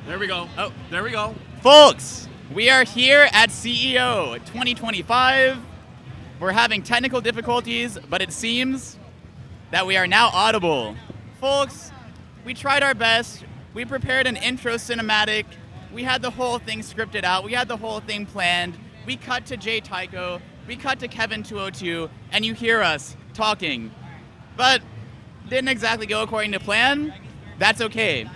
There we go. Oh, there we go. Folks, we are here at CEO 2025. We're having technical difficulties, but it seems that we are now audible. Folks, we tried our best. We prepared an intro cinematic. We had the whole thing scripted out. We had the whole thing planned. We cut to TAIKO. We cut to Kevin202, and you hear us talking. But didn't exactly go according to plan. That's okay.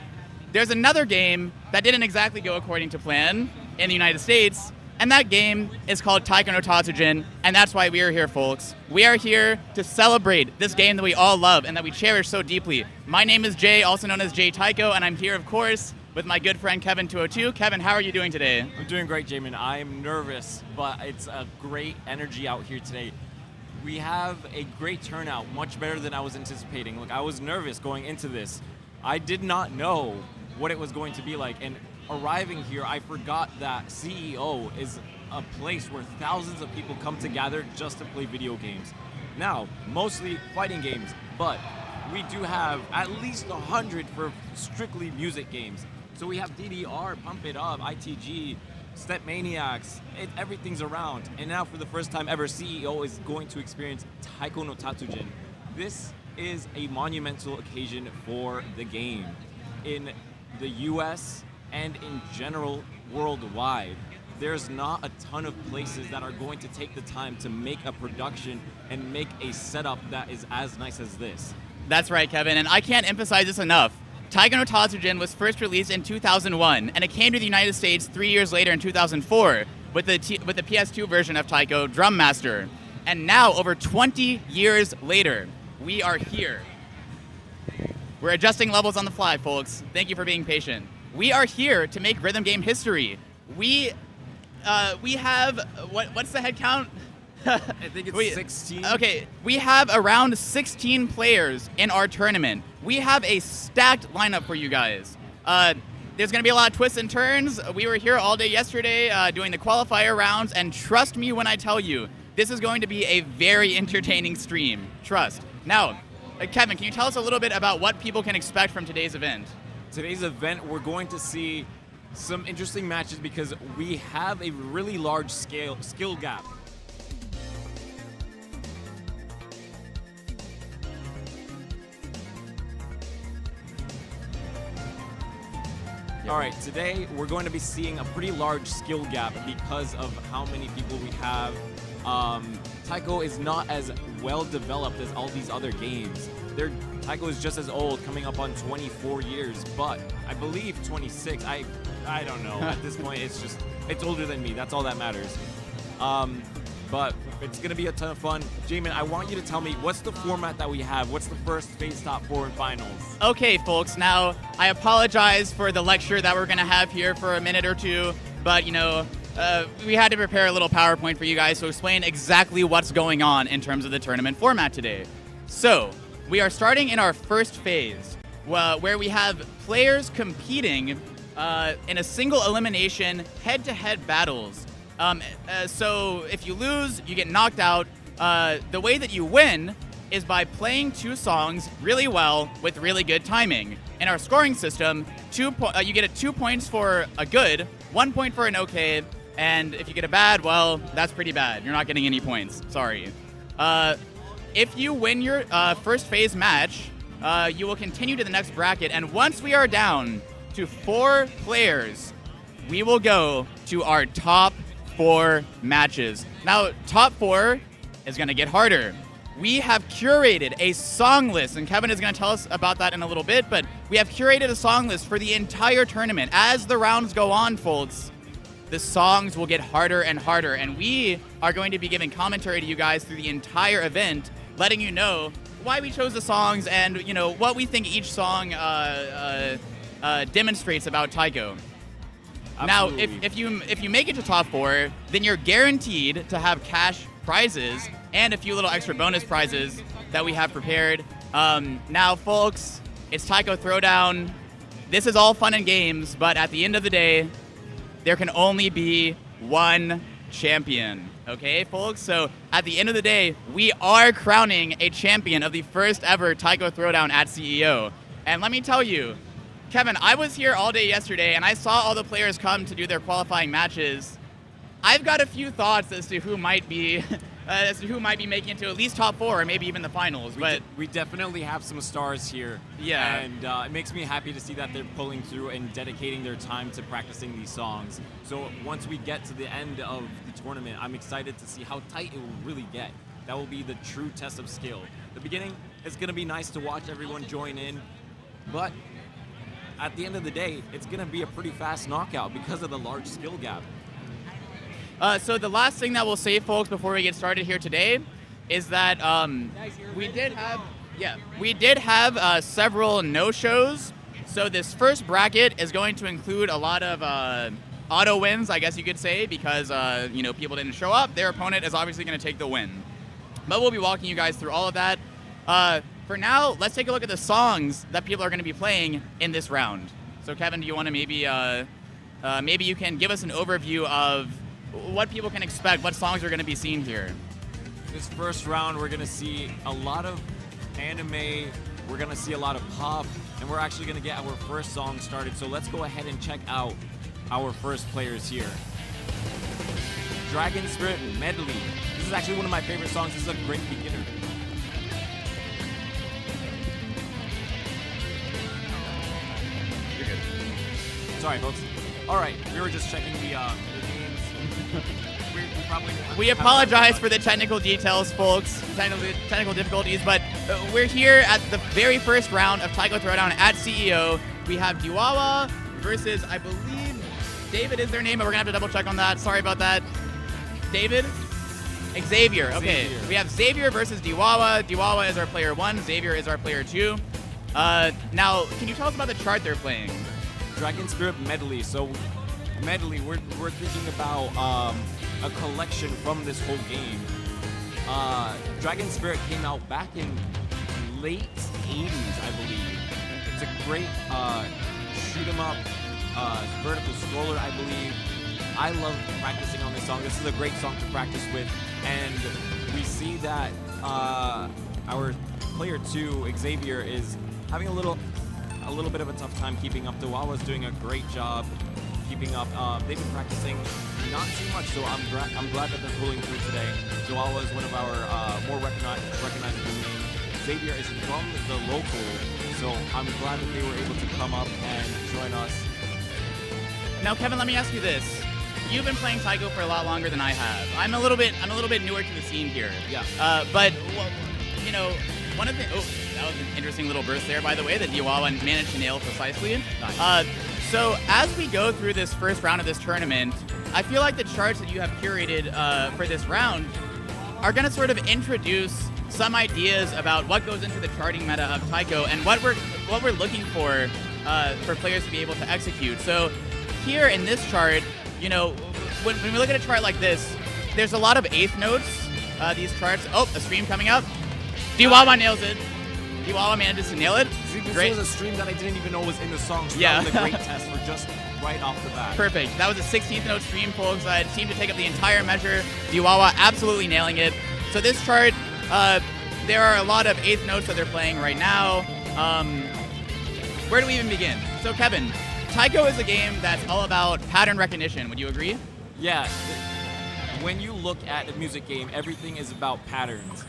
There's another game that didn't exactly go according to plan in the United States, and that game is called TAIKO no Tatsujin, and that's why we are here, folks. We are here to celebrate this game that we all love and that we cherish so deeply. My name is Jay, also known as TAIKO, and I'm here, of course, with my good friend Kevin202. Kevin, how are you doing today? I'm doing great, Jamin. I'm nervous, but it's a great energy out here today. We have a great turnout, much better than I was anticipating. Look, I was nervous going into this. I did not know what it was going to be like, and arriving here, I forgot that CEO is a place where thousands of people come together just to play video games. Now, mostly fighting games, but we do have at least 100 for strictly music games. So we have DDR, Pump It Up, ITG, Step Maniacs, everything's around. And now for the first time ever, CEO is going to experience TAIKO no Tatsujin. This is a monumental occasion for the game. In the US and in general worldwide, there's not a ton of places that are going to take the time to make a production and make a setup that is as nice as this. That's right, Kevin, and I can't emphasize this enough. TAIKO no Tatsujin was first released in 2001, and it came to the United States 3 years later in 2004 with the PS2 version of TAIKO, Drum Master. And now, over 20 years later, we are here. We're adjusting levels on the fly, folks. Thank you for being patient. We are here to make rhythm game history. We have, what's the head count? I think it's 16. Okay, we have around 16 players in our tournament. We have a stacked lineup for you guys. There's going to be a lot of twists and turns. We were here all day yesterday doing the qualifier rounds, and trust me when I tell you, this is going to be a very entertaining stream. Trust. Now, Kevin, can you tell us a little bit about what people can expect from today's event? Today's event, we're going to see some interesting matches because we have a really large skill gap. All right, today we're going to be seeing a pretty large skill gap because of how many people we have. TAIKO is not as well developed as all these other games. TAIKO is just as old, coming up on 24 years, but I believe 26. I don't know. At this point, it's older than me. That's all that matters. But it's going to be a ton of fun. Jamin, I want you to tell me, what's the format that we have? What's the first phase top 4 and finals? Okay, folks. Now, I apologize for the lecture that we're going to have here for a minute or two, but, you know, we had to prepare a little PowerPoint for you guys to explain exactly what's going on in terms of the tournament format today. So, we are starting in our first phase, where we have players competing in a single elimination head-to-head battles. So if you lose, you get knocked out. The way that you win is by playing 2 songs really well with really good timing. In our scoring system, you get 2 points for a good, 1 point for an okay, and if you get a bad, well, that's pretty bad. You're not getting any points. Sorry. If you win your first phase match, you will continue to the next bracket, and once we are down to 4 players, we will go to our top 4 matches. Now, top 4 is going to get harder. We have curated a song list, and Kevin is going to tell us about that in a little bit, but we have curated a song list for the entire tournament. As the rounds go on, folks, the songs will get harder and harder, and we are going to be giving commentary to you guys through the entire event, letting you know why we chose the songs and, you know, what we think each song demonstrates about TAIKO. Absolutely. Now, if you make it to top 4, then you're guaranteed to have cash prizes and a few little extra bonus prizes that we have prepared. Now, folks, it's TAIKO Throwdown. This is all fun and games, but at the end of the day, there can only be one champion. Okay, folks? So at the end of the day, we are crowning a champion of the first ever TAIKO Throwdown at CEO. And let me tell you, Kevin, I was here all day yesterday, and I saw all the players come to do their qualifying matches. I've got a few thoughts as to who might be making it to at least top 4 or maybe even the finals. But we definitely have some stars here. Yeah. And it makes me happy to see that they're pulling through and dedicating their time to practicing these songs. So once we get to the end of the tournament, I'm excited to see how tight it will really get. That will be the true test of skill. The beginning is going to be nice to watch everyone join in, but at the end of the day, it's going to be a pretty fast knockout because of the large skill gap. So the last thing that we'll say, folks, before we get started here today is that we did have several no-shows. So this first bracket is going to include a lot of auto wins, I guess you could say, because you know, people didn't show up. Their opponent is obviously going to take the win. But we'll be walking you guys through all of that. For now, let's take a look at the songs that people are going to be playing in this round. So Kevin, do you want to maybe you can give us an overview of what people can expect, what songs are going to be seen here? This first round, we're going to see a lot of anime, we're going to see a lot of pop, and we're actually going to get our first song started. So let's go ahead and check out our first players here. Dragon Spirit Medley. This is actually one of my favorite songs. This is a great beginner. You're good. Sorry, folks. All right, we were just checking the games. We apologize for the technical details, folks, technical difficulties, but we're here at the very first round of TAIKO Throwdown at CEO. We have Dwawa versus, I believe, David is their name, but we're going to have to double check on that. Sorry about that. David? Xavier. Okay, Xavier. We have Xavier versus Dwawa. Dwawa is our player 1. Xavier is our player 2. Now, can you tell us about the chart they're playing? Dragon Spirit Medley. So medley, we're thinking about a collection from this whole game. Dragon Spirit came out back in late 80s, I believe. It's a great shoot 'em up vertical scroller, I believe. I love practicing on this song. This is a great song to practice with, and we see that our player 2, Xavier, is having a little bit of a tough time keeping up. Dwawa's doing a great job keeping up. They've been practicing not too much, so I'm glad that they're pulling through today. Dwawa is one of our more recognizable names. Xavier is from the local, so I'm glad that they were able to come up and join us. Now, Kevin, let me ask you this. You've been playing TAIKO for a lot longer than I have. I'm a little bit newer to the scene here. Yeah. But you know, one of the that was an interesting little burst there, by the way, that Dwawa managed to nail precisely. Nice. So as we go through this first round of this tournament, I feel like the charts that you have curated for this round are going to sort of introduce some ideas about what goes into the charting meta of TAIKO and what we're looking for players to be able to execute. So here in this chart, you know, when we look at a chart like this, there's a lot of eighth notes. These charts. Oh, a stream coming up. Dwawa nails it. Dwawa manages to nail it. See, this Great. was a stream that I didn't even know was in the song. So Yeah. that was a great test for just right off the bat. Perfect. That was a 16th note stream, folks. It seemed to take up the entire measure. Dwawa absolutely nailing it. So this chart, there are a lot of eighth notes that they're playing right now. Where do we even begin? So Kevin, TAIKO is a game that's all about pattern recognition. Would you agree? Yeah. When you look at a music game, everything is about patterns.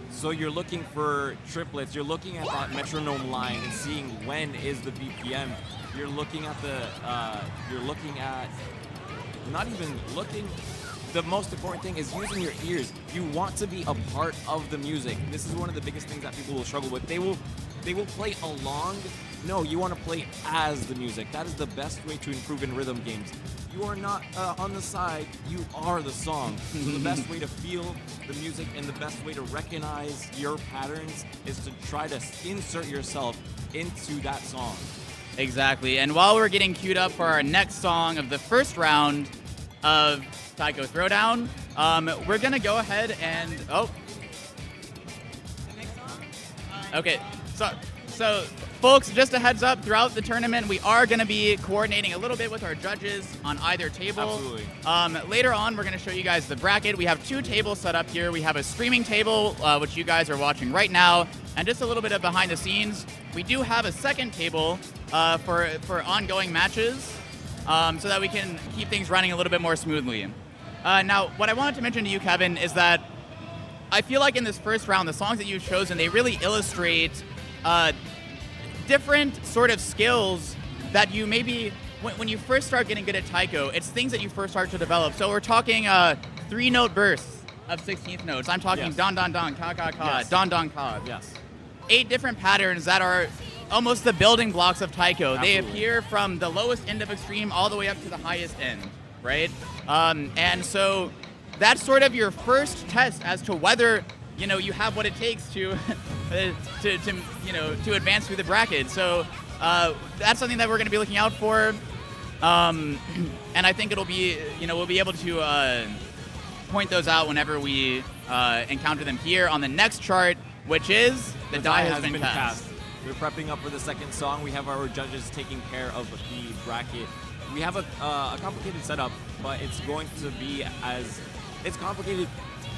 So you're looking for triplets. You're looking at that metronome line and seeing when is the BPM. You're looking at not even looking. The most important thing is using your ears. You want to be a part of the music. This is one of the biggest things that people will struggle with. They will play along. No, you want to play as the music. That is the best way to improve in rhythm games. You are not on the side, you are the song. So the best way to feel the music and the best way to recognize your patterns is to try to insert yourself into that song. Exactly. And while we're getting queued up for our next song of the first round of TAIKO Throwdown, we're going to go ahead and... Oh. Okay. So, folks, just a heads up, throughout the tournament, we are going to be coordinating a little bit with our judges on either table. Absolutely. Later on, we're going to show you guys the bracket. We have two tables set up here. We have a streaming table, which you guys are watching right now, and just a little bit of behind the scenes. We do have a second table for ongoing matches, so that we can keep things running a little bit more smoothly. Now, what I wanted to mention to you, Kevin, is that I feel like in this first round, the songs that you've chosen, they really illustrate different sort of skills that you maybe, when you first start getting good at TAIKO, it's things that you first start to develop. So we're talking 3-note bursts of 16th notes. I'm talking Yes. don, don, don, ka, ka, ka, Yes. don, don, ka. Yes. 8 different patterns that are almost the building blocks of TAIKO. They Absolutely. appear from the lowest end of extreme all the way up to the highest end, right? And so that's sort of your first test as to whether you have what it takes to to advance through the bracket. So that's something that we're going to be looking out for, and I think it'll be we'll be able to point those out whenever we encounter them here on the next chart, which is the die has been cast. We're prepping up for the second song. We have our judges taking care of the bracket. We have a complicated setup, but it's going to be it's complicated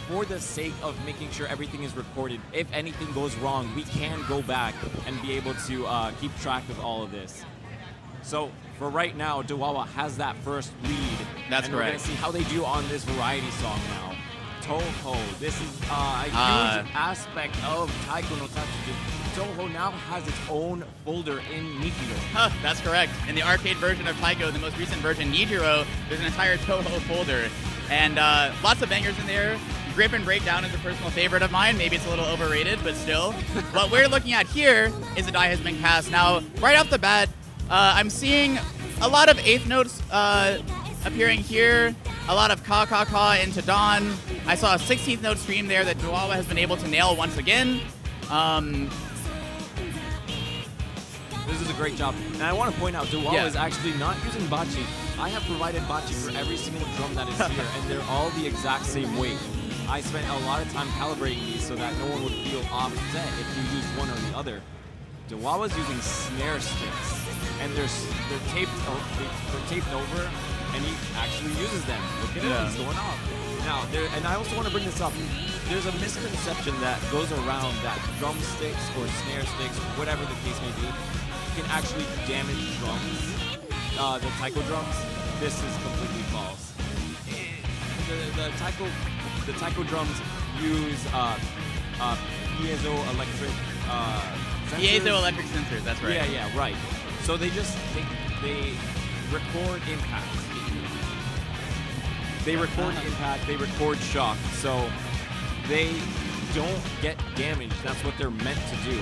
for the sake of making sure everything is recorded. If anything goes wrong, we can go back and be able to keep track of all of this. So for right now, Dwawa has that first lead. That's and correct. We're going to see how they do on this variety song now. Toho. This is a huge aspect of TAIKO no Tatsujin. Toho now has its own folder in Nijiro. Huh, that's correct. In the arcade version of TAIKO, the most recent version, Nijiro, there's an entire Toho folder. And lots of bangers in there. Grip and Breakdown is a personal favorite of mine. Maybe it's a little overrated, but still. What we're looking at here is the die has been cast. Now, right off the bat, I'm seeing a lot of eighth notes appearing here. A lot of ka, ka, ka into Dawn. I saw a 16th note stream there that Dwawa has been able to nail once again. This is a great job. And I want to point out, Dwawa is actually not using Bachi. I have provided Bachi for every single drum that is here, and they're all the exact same weight. I spent a lot of time calibrating these so that no one would feel offset if you use one or the other. Dwawa's using snare sticks, and they're taped over, and he actually uses them. Look at it, he's going off. Now, and I also want to bring this up. There's a misconception that goes around that drumsticks or snare sticks, whatever the case may be, can actually damage drums, the TAIKO drums. This is completely false. The TAIKO drums use piezoelectric sensors. Piezoelectric sensors, that's right. Yeah, right. So they record impact. They record impact, they record shock, so they don't get damaged. That's what they're meant to do.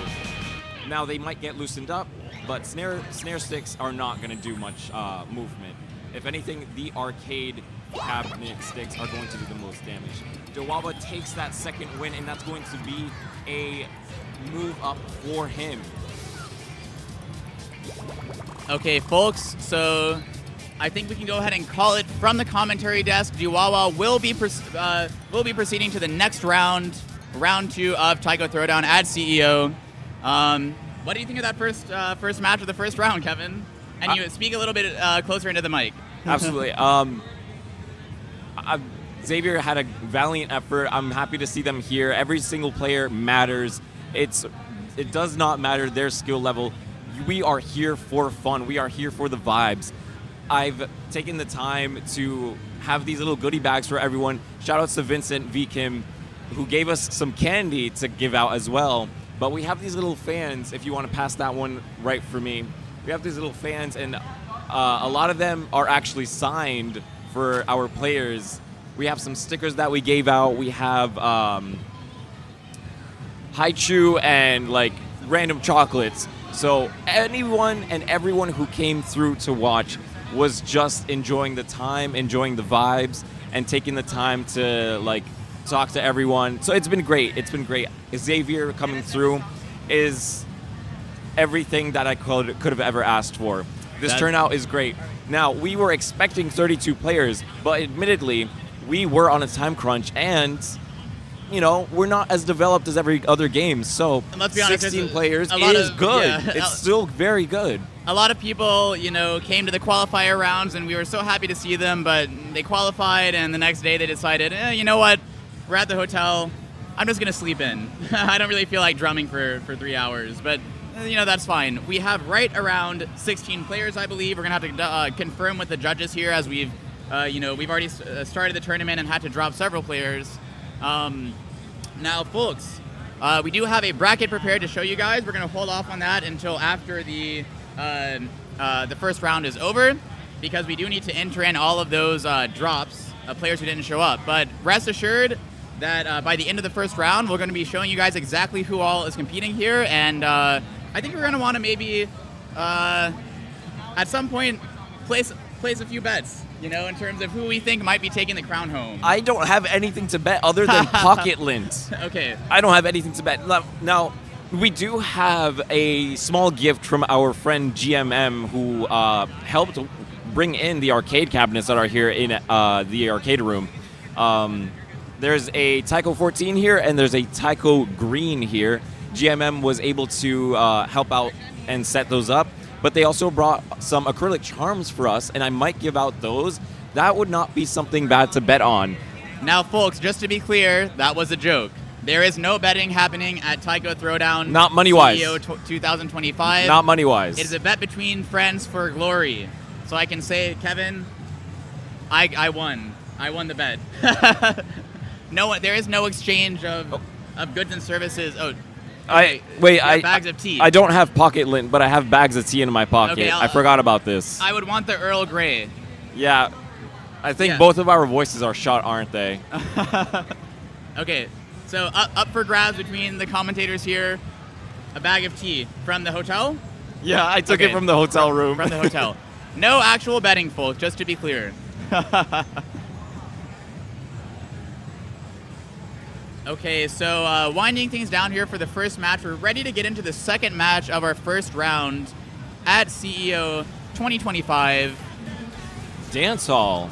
Now, they might get loosened up, but snare sticks are not going to do much movement. If anything, the arcade cabinet sticks are going to do the most damage. Dwawa takes that second win, and that's going to be a move up for him. Okay, folks, so I think we can go ahead and call it from the commentary desk. Dwawa will be proceeding to the next round, round 2 of TAIKO Throwdown at CEO. What do you think of that first match of the first round, Kevin? And you speak a little bit closer into the mic. Absolutely. Xavier had a valiant effort. I'm happy to see them here. Every single player matters. It does not matter their skill level. We are here for fun. We are here for the vibes. I've taken the time to have these little goodie bags for everyone. Shout outs to Vincent V. Kim, who gave us some candy to give out as well. But we have these little fans, if you want to pass that one right for me. We have these little fans, and a lot of them are actually signed for our players. We have some stickers that we gave out. We have Haichu and like random chocolates. So anyone and everyone who came through to watch was just enjoying the time, enjoying the vibes, and taking the time to like talk to everyone. So it's been great. It's been great. Xavier coming through is everything that I could have ever asked for. This turnout is great. Now, we were expecting 32 players, but admittedly, we were on a time crunch, and you know, we're not as developed as every other game. So and let's be honest, 16 players is good. Yeah. It's still very good. A lot of people, you know, came to the qualifier rounds, and we were so happy to see them, but they qualified, and the next day they decided, you know what, we're at the hotel, I'm just going to sleep in. I don't really feel like drumming for 3 hours, but, you know, that's fine. We have right around 16 players, I believe. We're going to have to confirm with the judges here, as we've, you know, we've already started the tournament and had to drop several players. Now, folks, we do have a bracket prepared to show you guys. We're going to hold off on that until after the first round is over, because we do need to enter in all of those drops of players who didn't show up. But rest assured that by the end of the first round, we're going to be showing you guys exactly who all is competing here, and I think we're going to want to maybe at some point place a few bets, you know, in terms of who we think might be taking the crown home. I don't have anything to bet other than pocket lint. Okay. I don't have anything to bet. Now, we do have a small gift from our friend G.M.M, who helped bring in the arcade cabinets that are here in the arcade room. There's a TAIKO 14 here, and there's a TAIKO green here. G.M.M was able to help out and set those up, but they also brought some acrylic charms for us, and I might give out those. That would not be something bad to bet on. Now, folks, just to be clear, that was a joke. There is no betting happening at TAIKO Throwdown. Not money-wise. CEO 2025. Not money-wise. It is a bet between friends for glory. So I can say, Kevin, I won. I won the bet. No, there is no exchange of goods and services. Oh, okay. Bags of tea. I don't have pocket lint, but I have bags of tea in my pocket. Okay, I forgot about this. I would want the Earl Grey. Yeah, I think both of our voices are shot, aren't they? Okay, so up for grabs between the commentators here. A bag of tea from the hotel? Yeah, I took it from the hotel room. From the hotel. No actual betting, folks, just to be clear. Okay, so winding things down here for the first match. We're ready to get into the second match of our first round at CEO 2025. Dance Hall.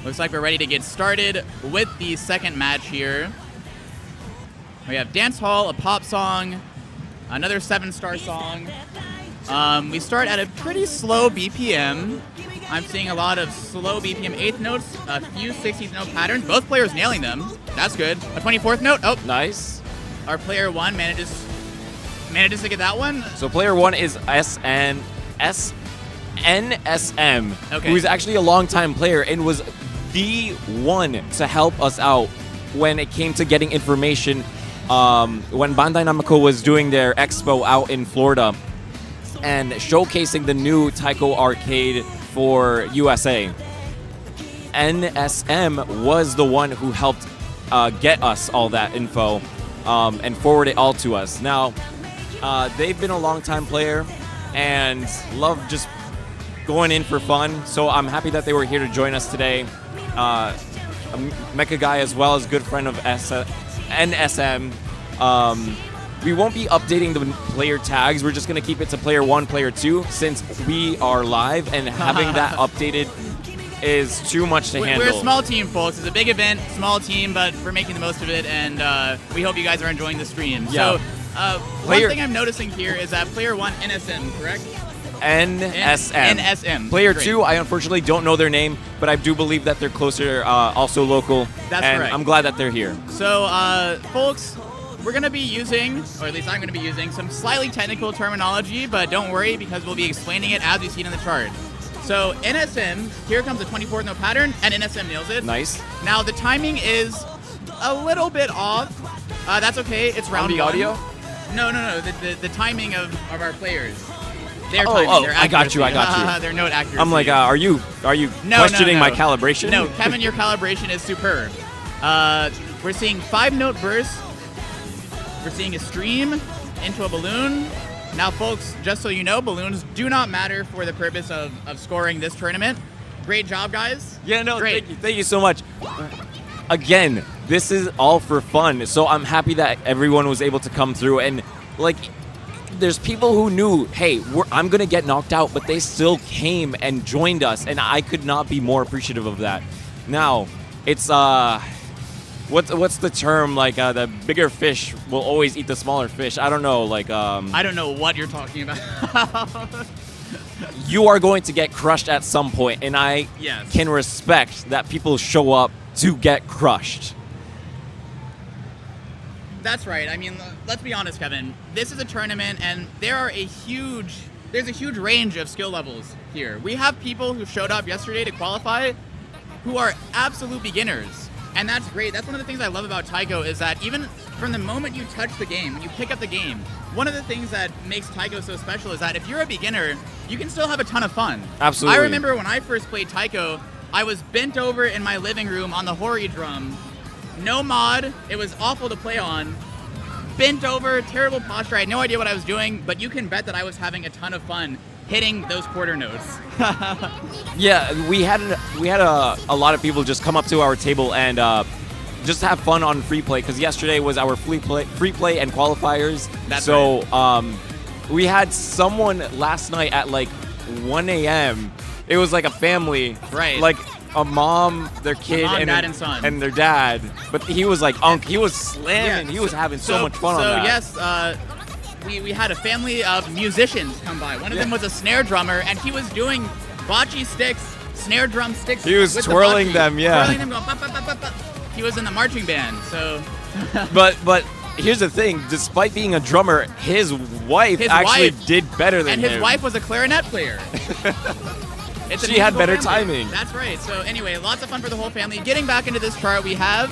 Looks like we're ready to get started with the second match here. We have Dance Hall, a pop song, another 7-star song. We start at a pretty slow BPM. I'm seeing a lot of slow BPM 8th notes, a few 16th note patterns. Both players nailing them. That's good. A 24th note. Oh, nice. Our player 1 manages to get that one. So player 1 is NSM, okay, who is actually a longtime player and was the one to help us out when it came to getting information when Bandai Namco was doing their expo out in Florida and showcasing the new TAIKO arcade for USA. NSM was the one who helped get us all that info and forward it all to us. Now, they've been a long-time player and love just going in for fun, so I'm happy that they were here to join us today. MechaGai as well, is a good friend of NSM. We won't be updating the player tags. We're just going to keep it to player 1, player 2, since we are live, and having that updated is too much to handle. We're a small team, folks. It's a big event, small team, but we're making the most of it, and we hope you guys are enjoying the stream. Yeah. So, one thing I'm noticing here is that player 1, NSM, correct? NSM. NSM. Player Great. 2, I unfortunately don't know their name, but I do believe that they're closer, also local. That's and correct. I'm glad that they're here. So, folks, we're going to be using, or at least I'm going to be using, some slightly technical terminology, but don't worry because we'll be explaining it as we see it in the chart. So, NSM, here comes the 24th note pattern, and NSM nails it. Nice. Now, the timing is a little bit off. That's okay. It's round On the one. audio? No. The timing of our players. Their timing, their I got you. accuracy. Their note accuracy. I'm like, are you questioning my calibration? No, Kevin, your calibration is superb. We're seeing 5-note bursts. We're seeing a stream into a balloon. Now, folks, just so you know, balloons do not matter for the purpose of scoring this tournament. Great job, guys. Yeah, no, Great. thank you so much. Again, this is all for fun, so I'm happy that everyone was able to come through. And, like, there's people who knew, hey, I'm going to get knocked out, but they still came and joined us, and I could not be more appreciative of that. Now, it's, what's the term, like, the bigger fish will always eat the smaller fish. I don't know, like, I don't know what you're talking about. You are going to get crushed at some point, and I Yes. can respect that people show up to get crushed. That's right. I mean, let's be honest, Kevin. This is a tournament, and there's a huge range of skill levels here. We have people who showed up yesterday to qualify who are absolute beginners, and that's great. That's one of the things I love about TAIKO is that even from the moment you touch the game, when you pick up the game, one of the things that makes TAIKO so special is that if you're a beginner, you can still have a ton of fun. Absolutely. I remember when I first played TAIKO, I was bent over in my living room on the Hori drum. No mod. It was awful to play on. Bent over, terrible posture. I had no idea what I was doing, but you can bet that I was having a ton of fun hitting those quarter notes. Yeah, we had a lot of people just come up to our table and just have fun on free play, because yesterday was our free play and qualifiers. That's so we had someone last night at like 1 a.m. It was like a family, Right. Like a mom, their kid, Mom, dad, and son. and their dad. But he was like he was slamming. He was having so much fun on that. So yes, we had a family of musicians come by. One of them was a snare drummer, and he was doing Bachi sticks, snare drum sticks. He was with twirling the Bachi. them, yeah. Twirling them, going, "Ba, ba, ba, ba, ba." He was in the marching band, so. But here's the thing: despite being a drummer, his wife actually did better than him. And his wife was a clarinet player. She had better family. timing. That's right. So anyway, lots of fun for the whole family. Getting back into this chart, we have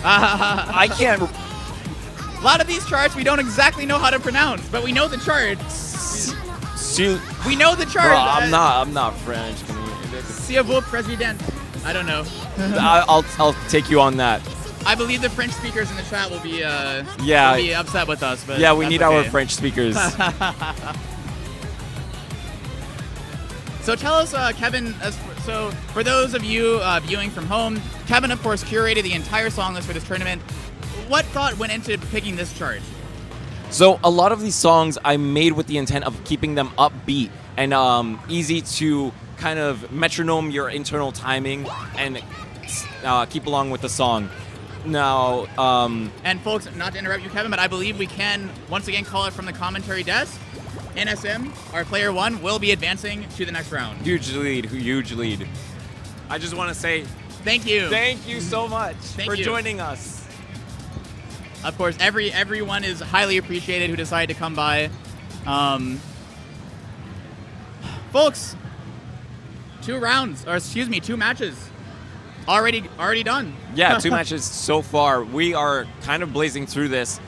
I can't. a lot of these charts we don't exactly know how to pronounce, but we know the chart. We know the chart. Bro, I'm not French. C'est vous, président. I don't know. I'll take you on that. I believe the French speakers in the chat will be Yeah. will be upset with us, but Yeah, we that's need okay. our French speakers. So tell us, Kevin, so for those of you viewing from home, Kevin, of course, curated the entire song list for this tournament. What thought went into picking this chart? So a lot of these songs I made with the intent of keeping them upbeat and easy to kind of metronome your internal timing and keep along with the song. Now, And folks, not to interrupt you, Kevin, but I believe we can once again call it from the commentary desk. NSM, our player 1, will be advancing to the next round. huge lead. I just want to say Thank you. thank you so much for you. joining us. Of course, everyone is highly appreciated who decided to come by. Folks, 2 matches. already done. Yeah, 2 matches so far. We are kind of blazing through this.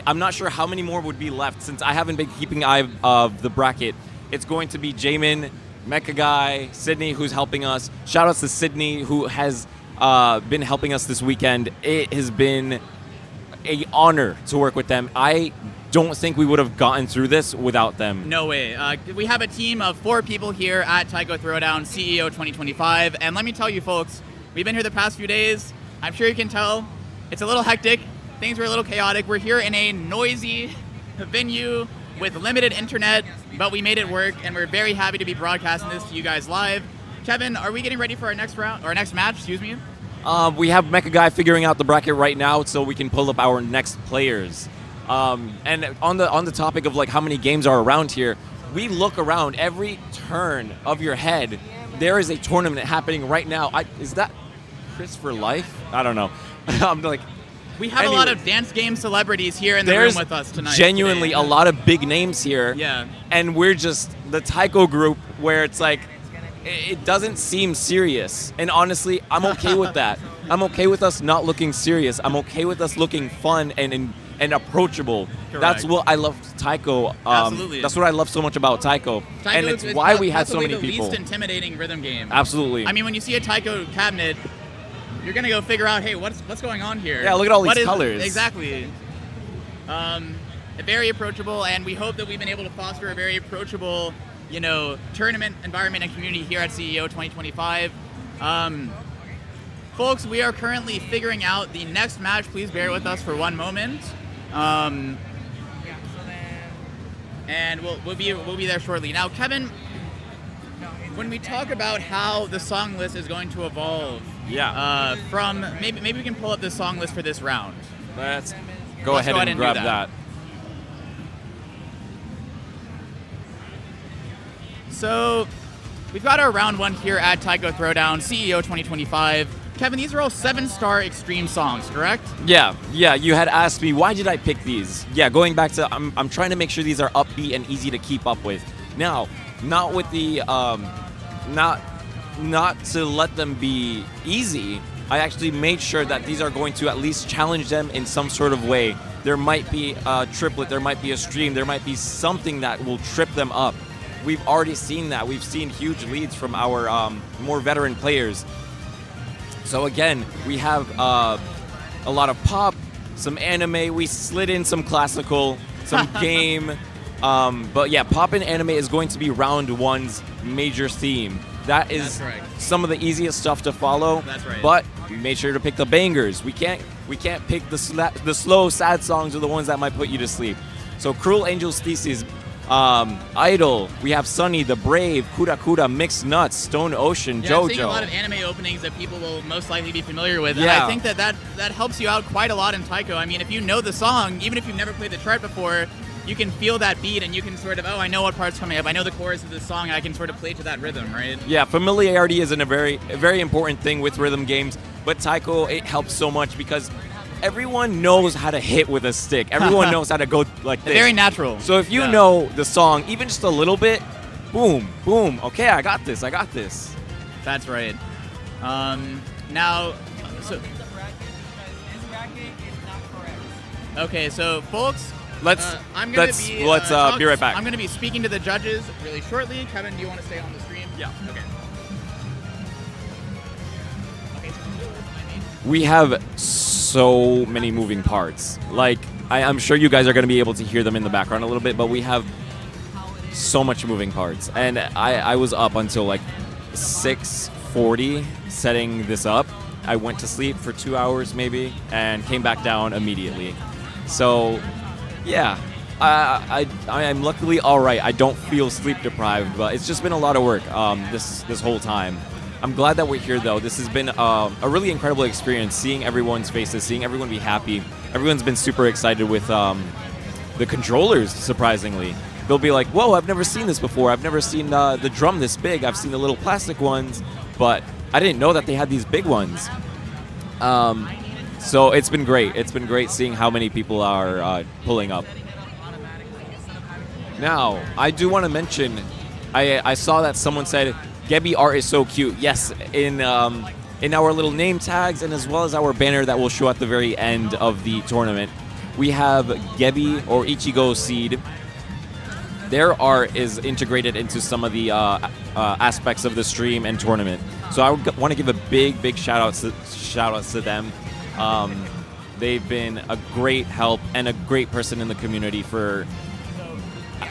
I'm not sure how many more would be left since I haven't been keeping eye of the bracket. It's going to be J.M.M, MechaGai, Sydney, who's helping us. Shout outs to Sydney, who has been helping us this weekend. It has been an honor to work with them. I don't think we would have gotten through this without them. No way. We have a team of 4 people here at TAIKO Throwdown CEO 2025, and let me tell you folks, we've been here the past few days. I'm sure you can tell it's a little hectic. Things were a little chaotic. We're here in a noisy venue with limited internet, but we made it work, and we're very happy to be broadcasting this to you guys live. Kevin, are we getting ready for our next round, or next match, excuse me? We have MechaGai figuring out the bracket right now, so we can pull up our next players. And on the topic of like how many games are around here, we look around every turn of your head. There is a tournament happening right now. Is that Chris for life? I don't know. I'm like, we have a lot of dance game celebrities here in the room with us tonight. Genuinely a lot of big names here. Yeah. And we're just the TAIKO group where it's like, it doesn't seem serious. And honestly, I'm okay with that. I'm okay with us not looking serious. I'm okay with us looking fun and approachable. Correct. That's what I love TAIKO. Absolutely. That's what I love so much about TAIKO. And it's why we had so many people. The least intimidating rhythm game. Absolutely. I mean, when you see a TAIKO cabinet, you're gonna go figure out, hey, what's going on here? Yeah, look at all these colors. Exactly. Very approachable, and we hope that we've been able to foster a very approachable, tournament environment and community here at CEO 2025. Folks, we are currently figuring out the next match. Please bear with us for one moment. And we'll be there shortly. Now, Kevin, when we talk about how the song list is going to evolve, from maybe we can pull up the song list for this round. Let's go ahead and grab that. So we've got our round 1 here at TAIKO Throwdown, CEO 2025. Kevin, these are all 7-star extreme songs, correct? Yeah. You had asked me, why did I pick these? Yeah, going back to, I'm trying to make sure these are upbeat and easy to keep up with. Now, not with the, not to let them be easy. I actually made sure that these are going to at least challenge them in some sort of way. There might be a triplet, there might be a stream, there might be something that will trip them up. We've already seen that. We've seen huge leads from our more veteran players. So again, we have a lot of pop, some anime. We slid in some classical, some game. But yeah, pop and anime is going to be round 1's major theme. That is some of the easiest stuff to follow. That's right. But we made sure to pick the bangers. We can't pick the slow, sad songs or the ones that might put you to sleep. So Cruel Angel's Thesis, Idol, we have Sunny, The Brave, Kuda Kuda, Mixed Nuts, Stone Ocean, JoJo. I'm seeing a lot of anime openings that people will most likely be familiar with. Yeah. And I think that helps you out quite a lot in TAIKO. I mean, if you know the song, even if you've never played the chart before, you can feel that beat and you can sort of, I know what part's coming up. I know the chorus of this song, and I can sort of play to that rhythm, right? Yeah, familiarity is a very important thing with rhythm games, but TAIKO, it helps so much because everyone knows how to hit with a stick. Everyone knows how to go like this. Very natural. So if you know the song, even just a little bit, boom, boom, okay, I got this. That's right. So folks, let's be right back. I'm going to be speaking to the judges really shortly. Kevin, do you want to stay on the stream? Yeah. Okay. We have so many moving parts. Like, I'm sure you guys are going to be able to hear them in the background a little bit, but we have so much moving parts. And I was up until like 6:40 setting this up. I went to sleep for 2 hours maybe and came back down immediately. So, yeah, I am luckily all right. I don't feel sleep deprived, but it's just been a lot of work this whole time. I'm glad that we're here, though. This has been a really incredible experience, seeing everyone's faces, seeing everyone be happy. Everyone's been super excited with the controllers, surprisingly. They'll be like, whoa, I've never seen this before. I've never seen the drum this big. I've seen the little plastic ones, but I didn't know that they had these big ones. So it's been great. It's been great seeing how many people are pulling up. Now, I do want to mention, I saw that someone said, Gebi art is so cute. Yes, in in our little name tags and as well as our banner that will show at the very end of the tournament, we have Gebi or Ichigo seed. Their art is integrated into some of the aspects of the stream and tournament. So I want to give a big shout out to them. They've been a great help and a great person in the community for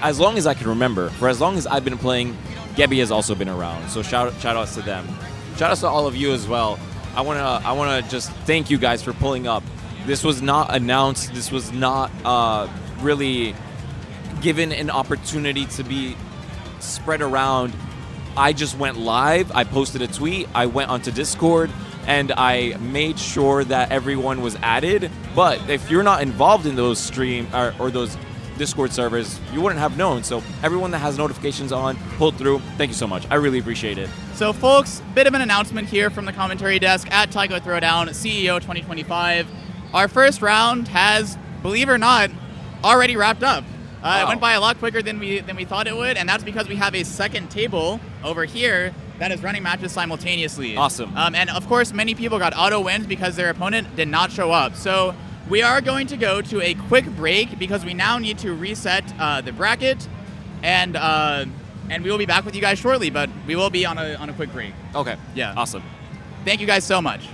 as long as I can remember. For as long as I've been playing, Gebi has also been around. So shout outs to them. Shout outs to all of you as well. I wanna just thank you guys for pulling up. This was not announced. This was not really given an opportunity to be spread around. I just went live. I posted a tweet. I went onto Discord, and I made sure that everyone was added. But if you're not involved in those stream or those Discord servers, you wouldn't have known. So everyone that has notifications on, pulled through, thank you so much. I really appreciate it. So folks, bit of an announcement here from the commentary desk at TAIKO Throwdown, CEO 2025. Our first round has, believe it or not, already wrapped up. Wow. It went by a lot quicker than we thought it would, and that's because we have a second table over here that is running matches simultaneously. Awesome. And of course, many people got auto wins because their opponent did not show up. So we are going to go to a quick break because we now need to reset the bracket, and we will be back with you guys shortly. But we will be on a quick break. Okay. Yeah. Awesome. Thank you guys so much.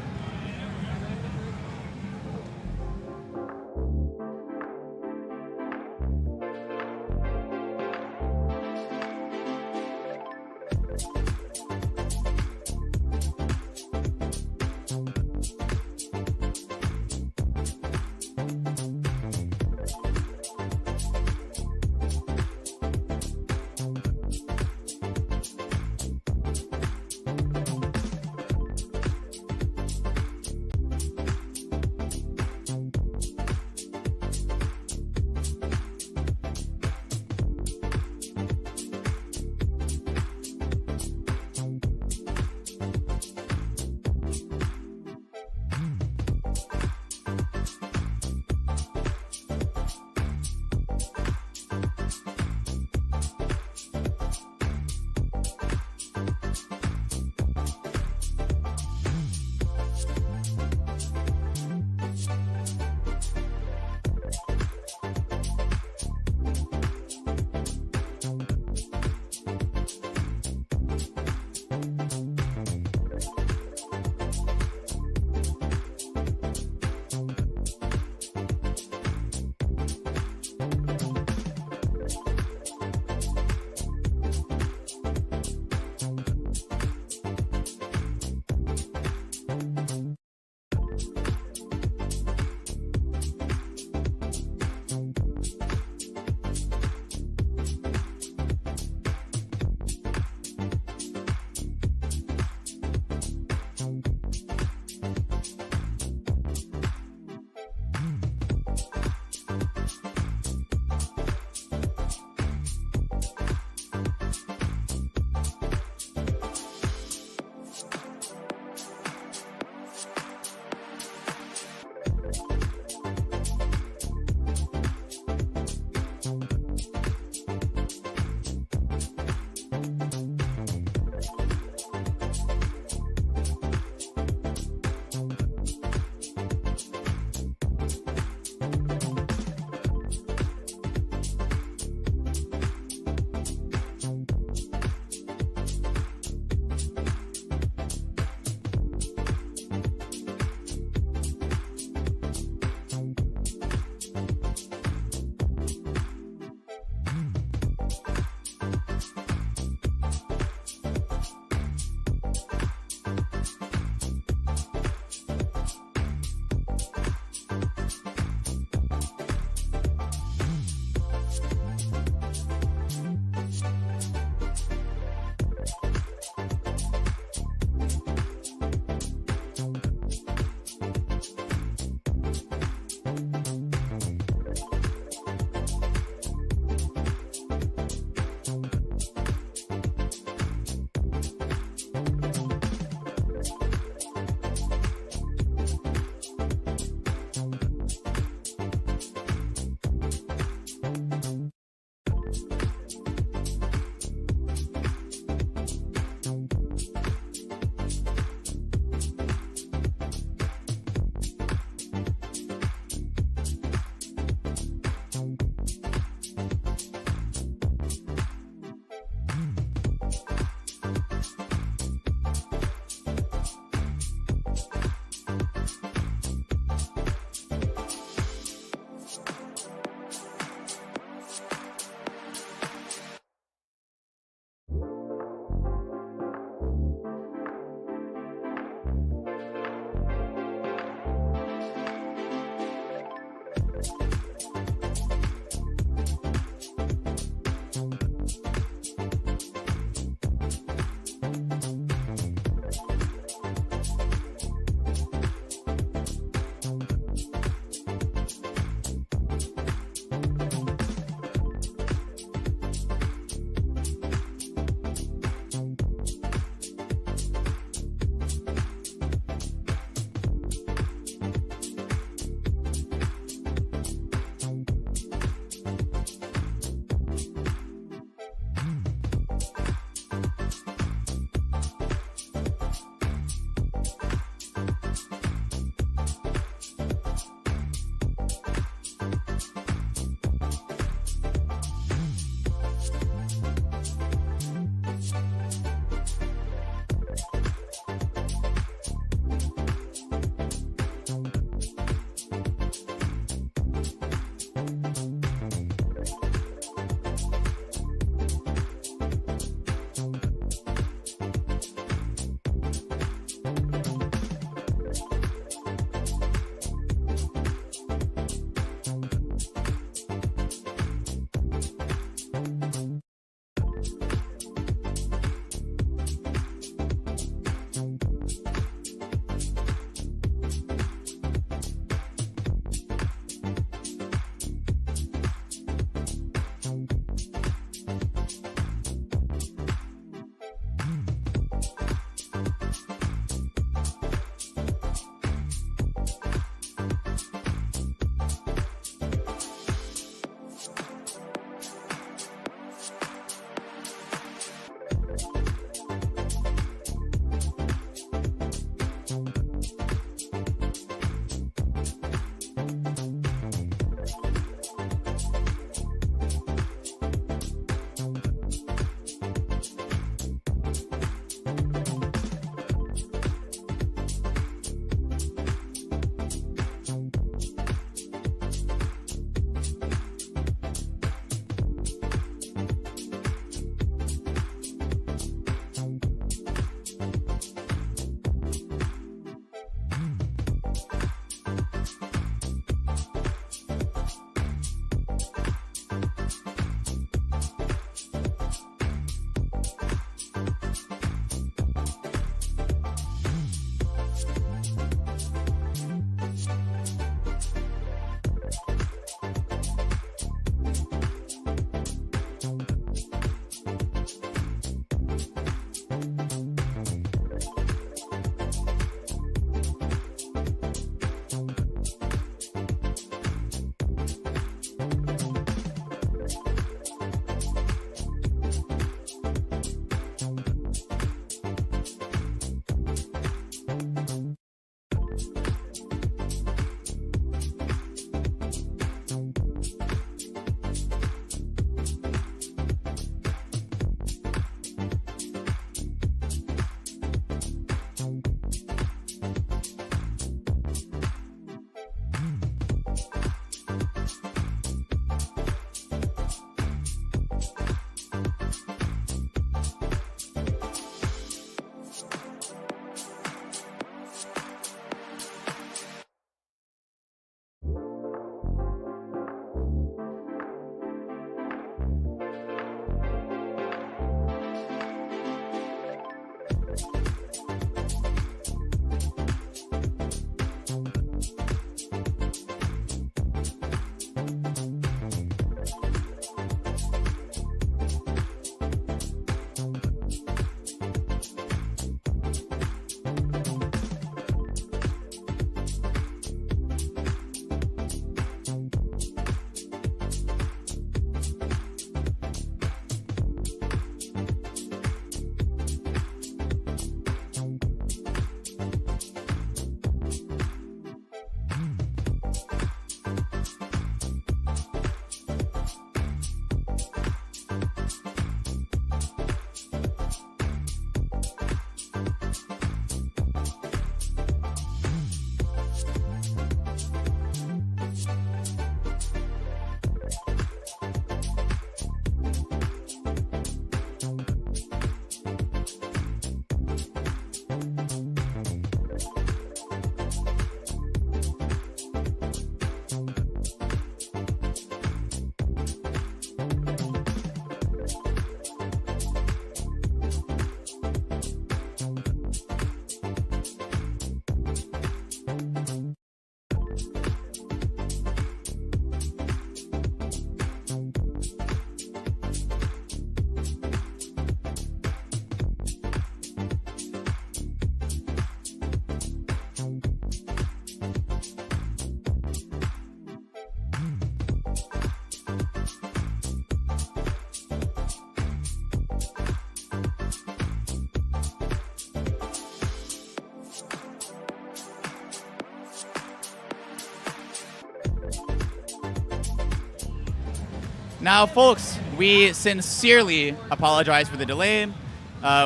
Now, folks, we sincerely apologize for the delay.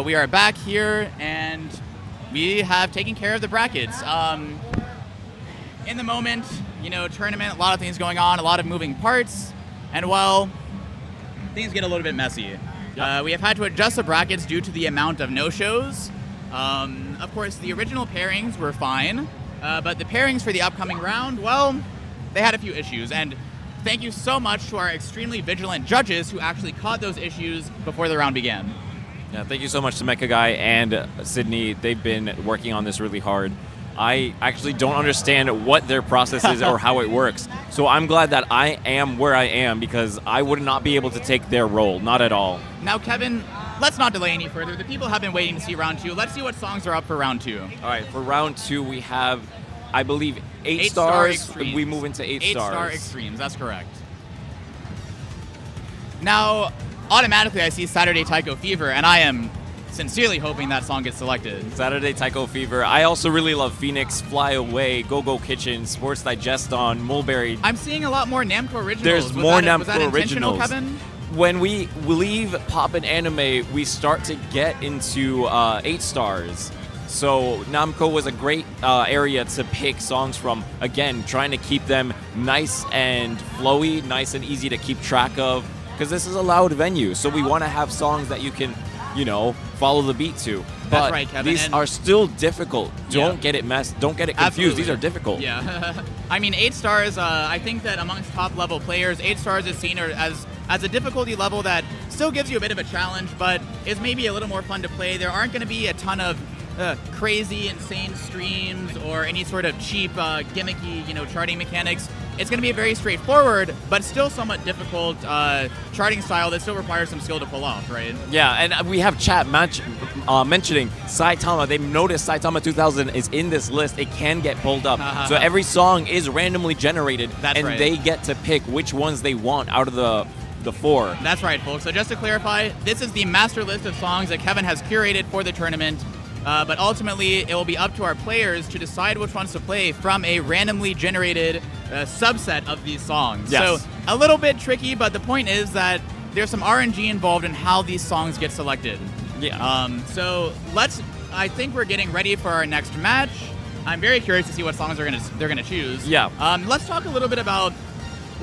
We are back here, and we have taken care of the brackets. In the moment, tournament, a lot of things going on, a lot of moving parts, and well, things get a little bit messy. Yep. We have had to adjust the brackets due to the amount of no-shows. Of course, the original pairings were fine, but the pairings for the upcoming round, well, they had a few issues, and thank you so much to our extremely vigilant judges who actually caught those issues before the round began. Yeah, thank you so much to MechaGai and Sydney. They've been working on this really hard. I actually don't understand what their process is or how it works. So I'm glad that I am where I am because I would not be able to take their role, not at all. Now, Kevin, let's not delay any further. The people have been waiting to see round 2. Let's see what songs are up for round 2. All right, for round 2, we have, I believe, 8 star stars. extremes. We move into 8 stars. 8-star extremes, that's correct. Now, automatically I see Saturday TAIKO Fever, and I am sincerely hoping that song gets selected. Saturday TAIKO Fever. I also really love Phoenix, Fly Away, Go Go Kitchen, Sports Digest on Mulberry. I'm seeing a lot more Namco originals. There's more Namco was that intentional, originals. Kevin? When we leave pop and anime, we start to get into 8 stars. So Namco was a great area to pick songs from. Again, trying to keep them nice and flowy, nice and easy to keep track of, because this is a loud venue. So we want to have songs that you can, follow the beat to. That's right, Kevin. These are still difficult. Don't get it messed. Don't get it confused. Absolutely. These are difficult. Yeah. I mean, 8 stars, I think that amongst top-level players, 8 stars is seen as a difficulty level that still gives you a bit of a challenge, but is maybe a little more fun to play. There aren't going to be a ton of crazy, insane streams or any sort of cheap, gimmicky, charting mechanics. It's going to be a very straightforward, but still somewhat difficult charting style that still requires some skill to pull off, right? Yeah, and we have chat mentioning Saitama. They've noticed Saitama 2000 is in this list. It can get pulled up. So every song is randomly generated, That's and right. they get to pick which ones they want out of the 4. That's right, folks. So just to clarify, this is the master list of songs that Kevin has curated for the tournament. But ultimately, it will be up to our players to decide which ones to play from a randomly generated subset of these songs. Yes. So a little bit tricky, but the point is that there's some RNG involved in how these songs get selected. Yeah. So I think we're getting ready for our next match. I'm very curious to see what songs they're gonna choose. Yeah. Let's talk a little bit about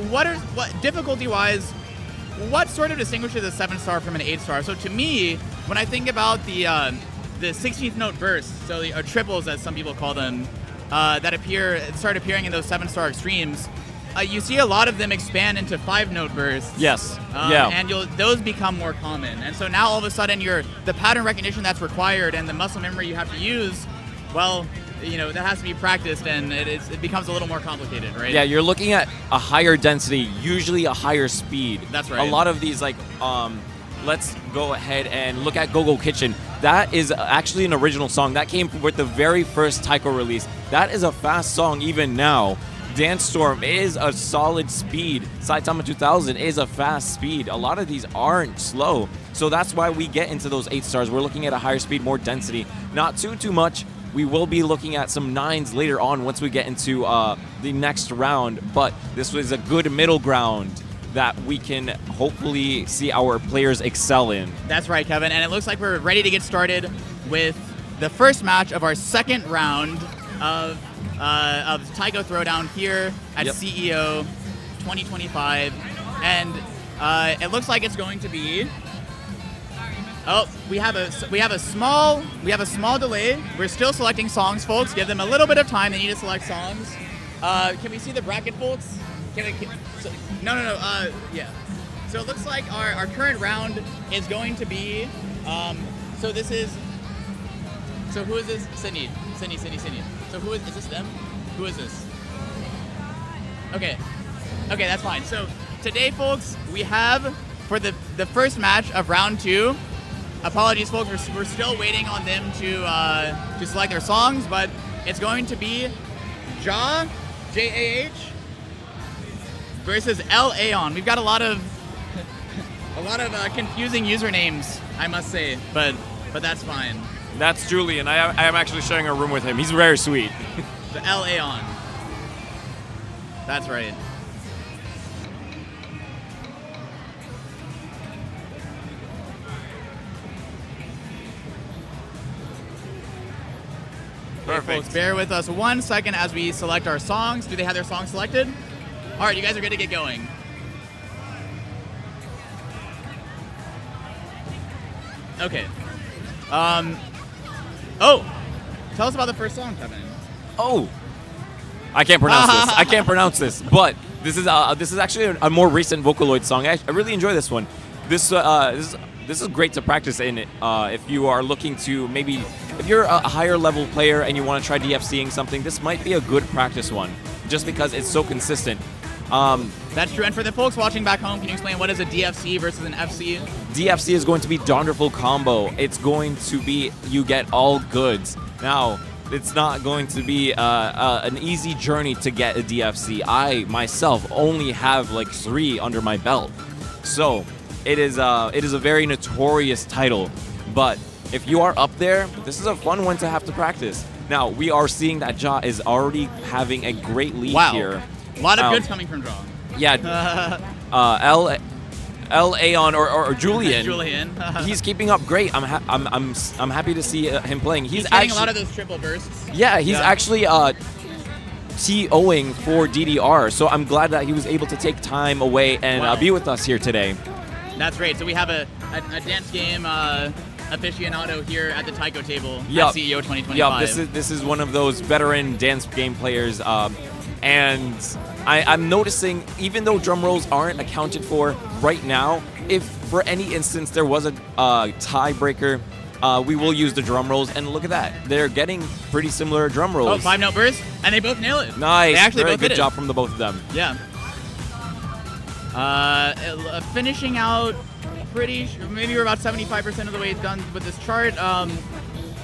what difficulty-wise, what sort of distinguishes a 7-star from an 8-star. So to me, when I think about the 16th note bursts, so the triples as some people call them, that start appearing in those 7-star extremes, you see a lot of them expand into 5-note bursts. Yes. And those become more common. And so now all of a sudden the pattern recognition that's required and the muscle memory you have to use, well, that has to be practiced, and it becomes a little more complicated, right? Yeah, you're looking at a higher density, usually a higher speed. That's right. A lot of these, let's go ahead and look at Go Go Kitchen. That is actually an original song. That came with the very first TAIKO release. That is a fast song even now. Dance Storm is a solid speed. Saitama 2000 is a fast speed. A lot of these aren't slow. So that's why we get into those 8 stars. We're looking at a higher speed, more density. Not too much. We will be looking at some 9s later on once we get into the next round. But this was a good middle ground that we can hopefully see our players excel in. That's right, Kevin. And it looks like we're ready to get started with the first match of our second round of TAIKO Throwdown here at CEO 2025. And it looks like it's going to be... Oh, we have a small delay. We're still selecting songs, folks. Give them a little bit of time. They need to select songs. Can we see the bracket, folks? No. Yeah. So it looks like our current round is going to be. So who is this? Sydney. So is this them? Who is this? Okay, that's fine. So today, folks, we have for the first match of round 2. Apologies, folks. We're still waiting on them to select their songs, but it's going to be Jah, J-A-H, versus L-Aeon. We've got a lot of confusing usernames, I must say, but that's fine. That's Julian. I am actually sharing a room with him. He's very sweet. The L-Aeon. That's right. Perfect. Folks, bear with us 1 second as we select our songs. Do they have their songs selected? All right, you guys are good to get going. Okay. Oh, tell us about the first song, Kevin. Oh, I can't pronounce this. I can't pronounce this, but this is actually a more recent Vocaloid song. I really enjoy this one. This is great to practice in if you are looking to maybe if you're a higher level player and you want to try DFCing something. This might be a good practice one, just because it's so consistent. That's true. And for the folks watching back home, can you explain what is a DFC versus an FC? DFC is going to be Donderful Combo. It's going to be you get all goods. Now, it's not going to be an easy journey to get a DFC. I myself only have like 3 under my belt, so it is a very notorious title. But if you are up there, this is a fun one to have to practice. Now we are seeing that Ja is already having a great lead here. A lot of goods coming from Ja. Yeah, Aeon or Julian. Julian. He's keeping up great. I'm happy to see him playing. He's getting a lot of those triple bursts. Yeah, he's actually TOing for DDR, so I'm glad that he was able to take time away and be with us here today. That's great. So we have a dance game aficionado here at the TAIKO table at CEO 2025. Yep, this is one of those veteran dance game players, and I'm noticing, even though drum rolls aren't accounted for right now, if for any instance there was a tiebreaker, we will use the drum rolls. And look at that, they're getting pretty similar drum rolls. Oh, 5-note burst, and they both nail it. Nice, they actually very both good hit job it. from the both of them. Yeah. Finishing out maybe we're about 75% of the way done with this chart.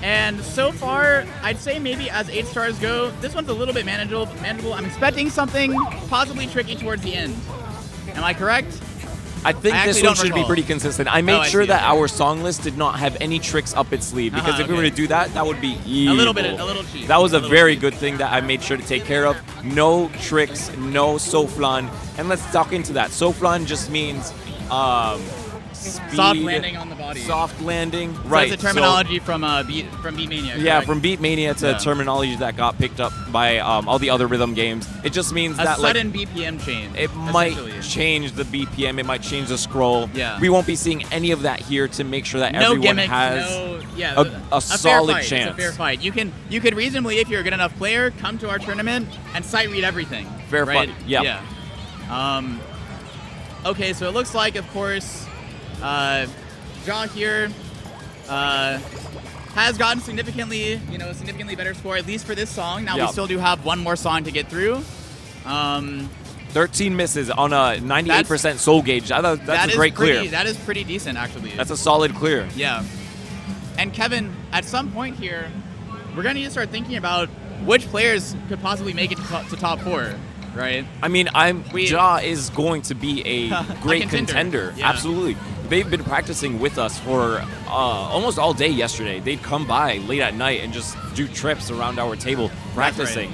And so far, I'd say maybe as 8 stars go, this one's a little bit manageable. I'm expecting something possibly tricky towards the end. Am I correct? I think this one should be pretty consistent. I made sure that our song list did not have any tricks up its sleeve, because if we were to do that, that would be evil. A little cheap. That was a very good thing that I made sure to take care of. No tricks, no Soflan. And let's talk into that. Soflan just means speed, soft landing on the body. Soft landing, so right. That's a terminology from Beatmania. Yeah, correct? from Beatmania to terminology that got picked up by all the other rhythm games. It just means that sudden BPM change. It might change the BPM. It might change the scroll. Yeah. We won't be seeing any of that here to make sure that no everyone gimmicks, has a fair solid fight. chance. It's a fair fight. You could reasonably, if you're a good enough player, come to our tournament and sight read everything. Fair right? fight. Yep. Yeah. Okay, so it looks like, of course, Ja here has gotten significantly better score, at least for this song. Now we still do have one more song to get through. 13 misses on a 98% soul gauge. That's a great clear. That is pretty decent, actually. That's a solid clear. Yeah. And Kevin, at some point here, we're going to need to start thinking about which players could possibly make it to top 4, right? I mean, Ja is going to be a great contender. Yeah. Absolutely. They've been practicing with us for almost all day yesterday. They'd come by late at night and just do trips around our table practicing.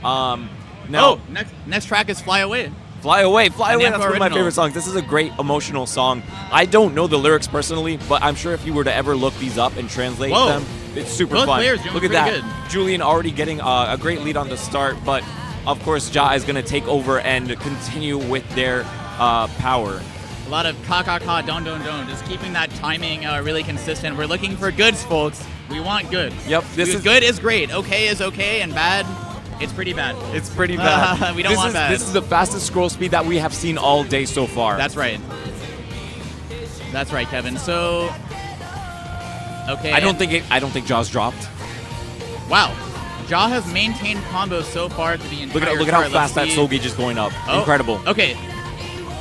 Now, next track is Fly Away. Fly Away. Fly Away, that's one of my original. favorite songs. This is a great emotional song. I don't know the lyrics personally, but I'm sure if you were to ever look these up and translate them, it's super Both fun. players doing Look at pretty that. good. Julian already getting a great lead on the start, but of course Ja is going to take over and continue with their power. A lot of ka, don, just keeping that timing really consistent. We're looking for goods, folks. We want goods. Yep. Good is great. Okay is okay, and bad, it's pretty bad. It's pretty bad. We don't want bad. This is the fastest scroll speed that we have seen all day so far. That's right. That's right, Kevin. So, okay. I don't think Ja's dropped. Wow. Ja has maintained combos so far to the entire Look at how fast that soul gauge is going up. Incredible. Okay.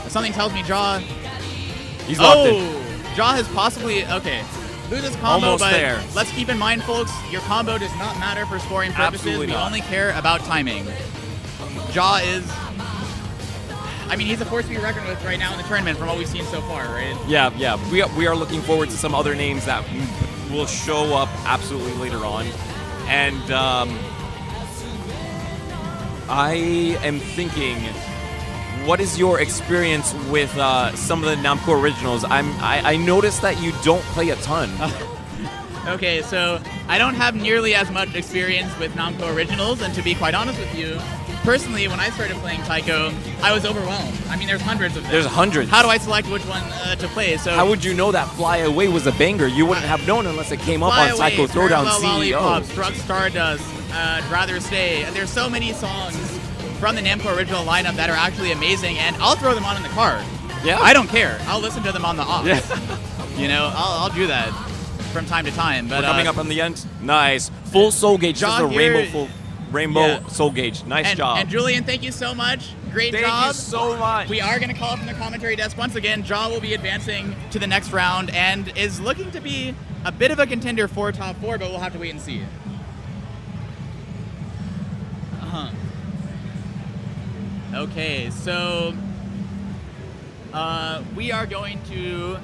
Something tells me Ja. He's locked in. Ja has possibly loses combo, Almost but there. let's keep in mind, folks, your combo does not matter for scoring purposes. Absolutely we not. only care about timing. Ja is, he's a force to be reckoned with right now in the tournament from what we've seen so far, right? Yeah. We are looking forward to some other names that will show up absolutely later on. And I am thinking, what is your experience with some of the Namco originals? I noticed that you don't play a ton. Okay, so I don't have nearly as much experience with Namco Originals, and to be quite honest with you, personally, when I started playing TAIKO, I was overwhelmed. I mean, there's hundreds of them. There's hundreds. How do I select which one to play? So how would you know that Fly Away was a banger? You wouldn't have known unless it came up on Fly Away, TAIKO Throwdown Farewell CEO. Lollipops, Drug Stardust, I'd Rather Stay. There's so many songs from the Namco Original lineup that are actually amazing, and I'll throw them on in the car. Yeah. I don't care. I'll listen to them on the off. Yeah. You know, I'll do that from time to time. But We're coming up on the end. Nice. Full soul gauge. This is a Jahdidntbounce rainbow soul gauge. Nice job. And Julian, thank you so much. Great job. Thank you so much. We are going to call up from the commentary desk once again. Jah will be advancing to the next round and is looking to be a bit of a contender for top 4, but we'll have to wait and see. Okay, so we are going to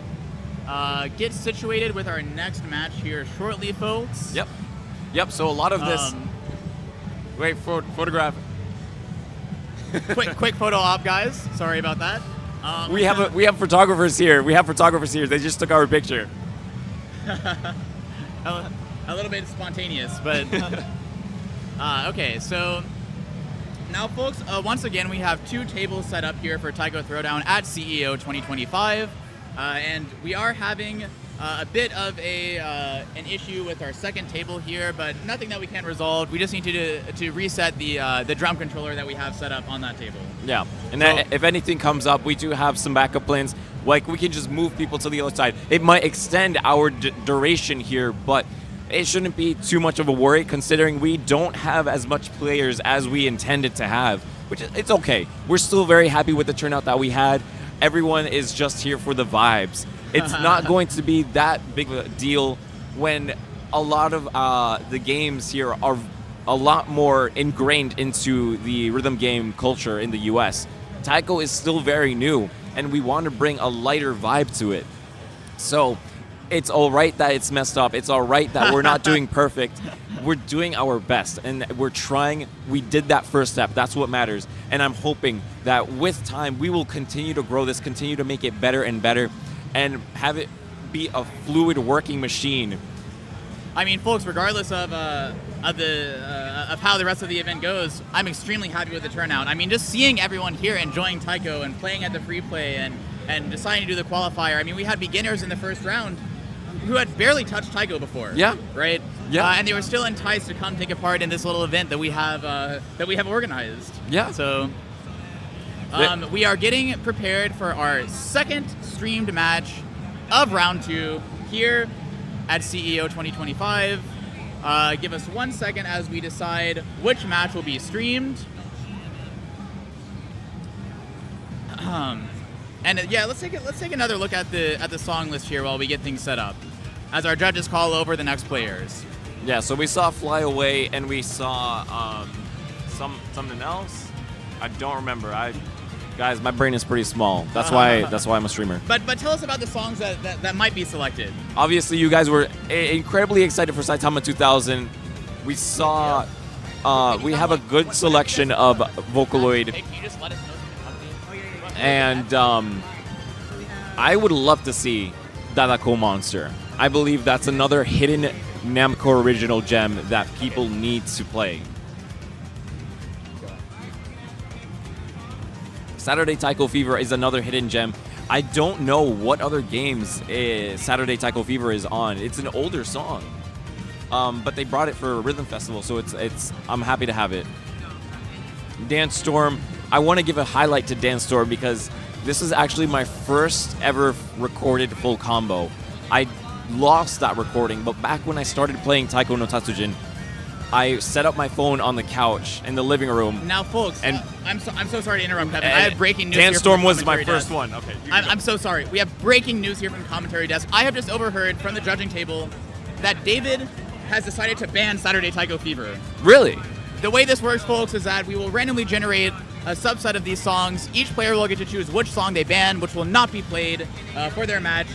get situated with our next match here shortly, folks. Yep. So a lot of this. Wait, photograph. quick photo op, guys. Sorry about that. We have photographers here. They just took our picture. A little bit spontaneous, but okay. So now, folks, once again, we have 2 tables set up here for TAIKO Throwdown at CEO 2025, and we are having a bit of an issue with our second table here, but nothing that we can't resolve. We just need to reset the drum controller that we have set up on that table. Yeah, and if anything comes up, we do have some backup plans. Like, we can just move people to the other side. It might extend our duration here, but it shouldn't be too much of a worry considering we don't have as much players as we intended to have, which it's okay. We're still very happy with the turnout that we had. Everyone is just here for the vibes. It's not going to be that big of a deal when a lot of the games here are a lot more ingrained into the rhythm game culture in the US. TAIKO is still very new, and we want to bring a lighter vibe to it. So it's all right that it's messed up. It's all right that we're not doing perfect. We're doing our best, and we're trying. We did that first step. That's what matters. And I'm hoping that with time, we will continue to grow this, continue to make it better and better, and have it be a fluid working machine. I mean, folks, regardless of how the rest of the event goes, I'm extremely happy with the turnout. I mean, just seeing everyone here enjoying TAIKO and playing at the free play and deciding to do the qualifier. I mean, we had beginners in the first round who had barely touched TAIKO before. Yeah. Right. Yeah. And they were still enticed to come take a part in this little event that we have organized. Yeah. So we are getting prepared for our second streamed match of round 2 here at CEO 2025. Give us 1 second as we decide which match will be streamed. And yeah, let's take another look at the song list here while we get things set up, as our judges call over the next players. Yeah, so we saw Fly Away and we saw something else. I don't remember. Guys, my brain is pretty small. That's why I'm a streamer. But tell us about the songs that might be selected. Obviously, you guys were incredibly excited for Saitama 2000. We saw we have a good selection of Vocaloid. Hey, can you just let us know? And I would love to see Dadako Monster. I believe that's another hidden Namco original gem that people need to play. Saturday TAIKO Fever is another hidden gem. I don't know what other games Saturday TAIKO Fever is on. It's an older song, but they brought it for a rhythm festival, so I'm happy to have it. Dance Storm. I want to give a highlight to Dance Storm because this is actually my first ever recorded full combo. I lost that recording, but back when I started playing TAIKO no Tatsujin, I set up my phone on the couch in the living room. Now, folks, and I'm so sorry to interrupt, Kevin. I have breaking news. Dance here Storm from the was my commentary first desk. one. Okay. I'm so sorry. We have breaking news here from the commentary desk. I have just overheard from the judging table that David has decided to ban Saturday TAIKO Fever. Really? The way this works, folks, is that we will randomly generate a subset of these songs. Each player will get to choose which song they ban, which will not be played for their match.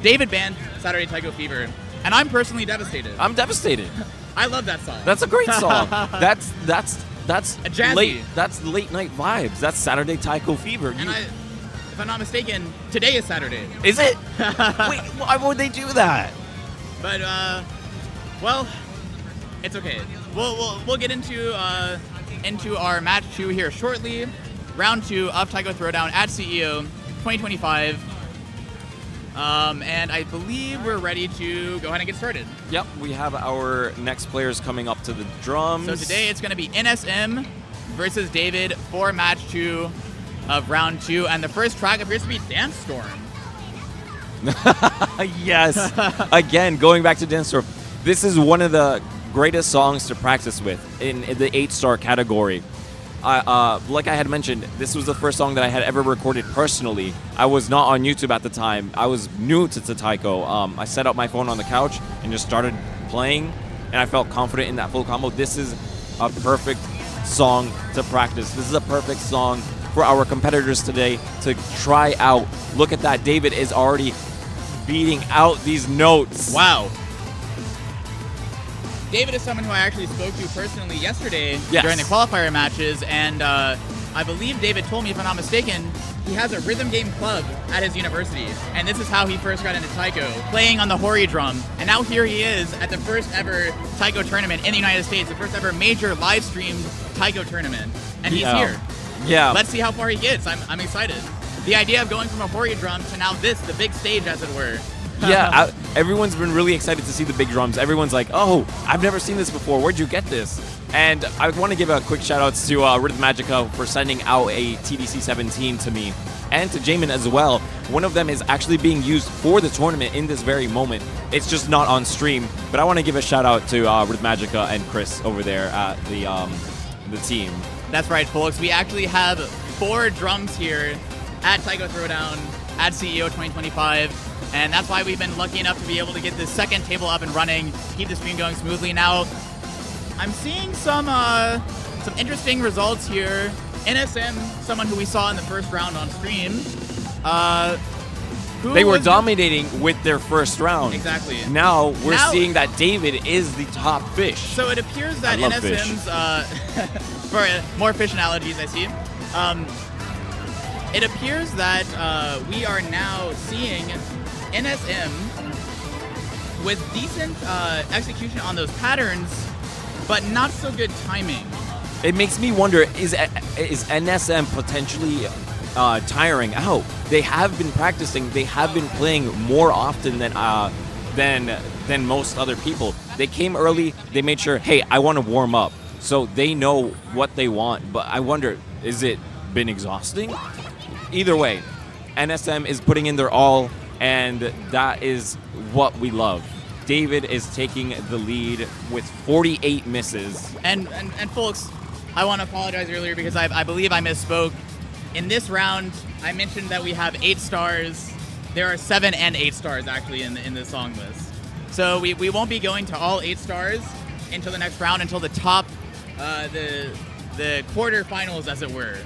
David banned Saturday TAIKO Fever, and I'm personally devastated. I'm devastated. I love that song. That's a great song. That's jazzy. late night vibes. That's Saturday TAIKO Fever. And if I'm not mistaken, today is Saturday. Is it? Wait, why would they do that? But Well, it's okay. We'll get into our match 2 here shortly. Round 2 of TAIKO Throwdown at CEO 2025. And I believe we're ready to go ahead and get started. Yep, we have our next players coming up to the drums. So today it's going to be NSM versus David for match 2 of round 2. And the first track appears to be Dance Storm. Yes. Again, going back to Dance Storm. This is one of the greatest songs to practice with in the 8-star category. Like I had mentioned, this was the first song that I had ever recorded personally. I was not on YouTube at the time. I was new to TAIKO. I set up my phone on the couch and just started playing, and I felt confident in that full combo. This is a perfect song to practice. This is a perfect song for our competitors today to try out. Look at that. David is already beating out these notes. Wow. David is someone who I actually spoke to personally yesterday during the qualifier matches, and I believe David told me, if I'm not mistaken, he has a rhythm game club at his university, and this is how he first got into TAIKO, playing on the Hori drum, and now here he is at the first ever TAIKO tournament in the United States, the first ever major live-streamed TAIKO tournament, and he's here. Yeah. Let's see how far he gets. I'm excited. The idea of going from a Hori drum to now this, the big stage, as it were. Yeah, everyone's been really excited to see the big drums. Everyone's like, oh, I've never seen this before. Where'd you get this? And I want to give a quick shout outs to Rhythm Magica for sending out a TDC 17 to me, and to G.M.M as well. One of them is actually being used for the tournament in this very moment. It's just not on stream, but I want to give a shout out to Rhythm Magica and Chris over there at the team. That's right, folks. We actually have 4 drums here at TAIKO Throwdown at CEO 2025. And that's why we've been lucky enough to be able to get the second table up and running, keep the stream going smoothly. Now, I'm seeing some interesting results here. NSM, someone who we saw in the first round on stream. They were dominating with their first round. Exactly. Now we're seeing that David is the top fish. So it appears that NSM's, for more fish analogies, I see. It appears that we are now seeing NSM with decent execution on those patterns, but not so good timing. It makes me wonder, is NSM potentially tiring out? They have been practicing. They have been playing more often than most other people. They came early. They made sure, hey, I want to warm up. So they know what they want. But I wonder, is it been exhausting? Either way, NSM is putting in their all, and that is what we love. David is taking the lead with 48 misses. And folks, I want to apologize earlier because I believe I misspoke. In this round, I mentioned that we have 8 stars. There are 7 and 8 stars actually in the song list. So we won't be going to all 8 stars until the next round, until the top, the quarterfinals, as it were.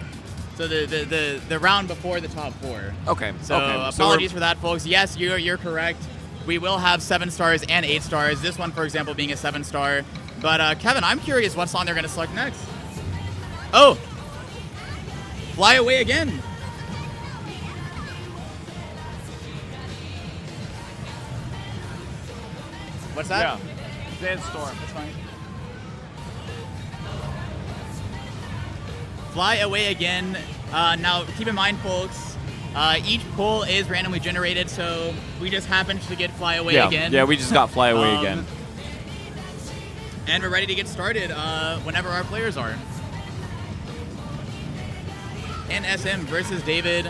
So the round before the top 4. Okay. So apologies for that, folks. Yes, you're correct. We will have 7 stars and 8 stars. This one, for example, being a 7-star. But Kevin, I'm curious what song they're going to select next. Oh, Fly Away Again. What's that? Yeah. Dance Storm. That's fine. Fly Away Again. Now, keep in mind, folks, each poll is randomly generated, so we just happened to get Fly Away Again. Yeah, we just got Fly Away again. And we're ready to get started whenever our players are. NSM versus David.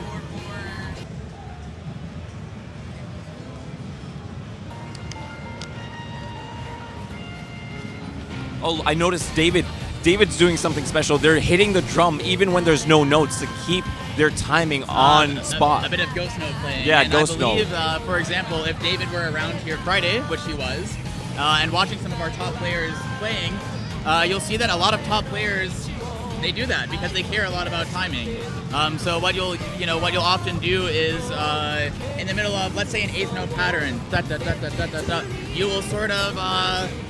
Oh, I noticed David's doing something special. They're hitting the drum even when there's no notes to keep their timing on spot. A bit of ghost note playing. Yeah, and ghost I believe, for example, if David were around here Friday, which he was, and watching some of our top players playing, you'll see that a lot of top players, they do that because they care a lot about timing. So what you'll often do is in the middle of, let's say, an 8th note pattern, da, da, da, da, da, da, da, you will sort of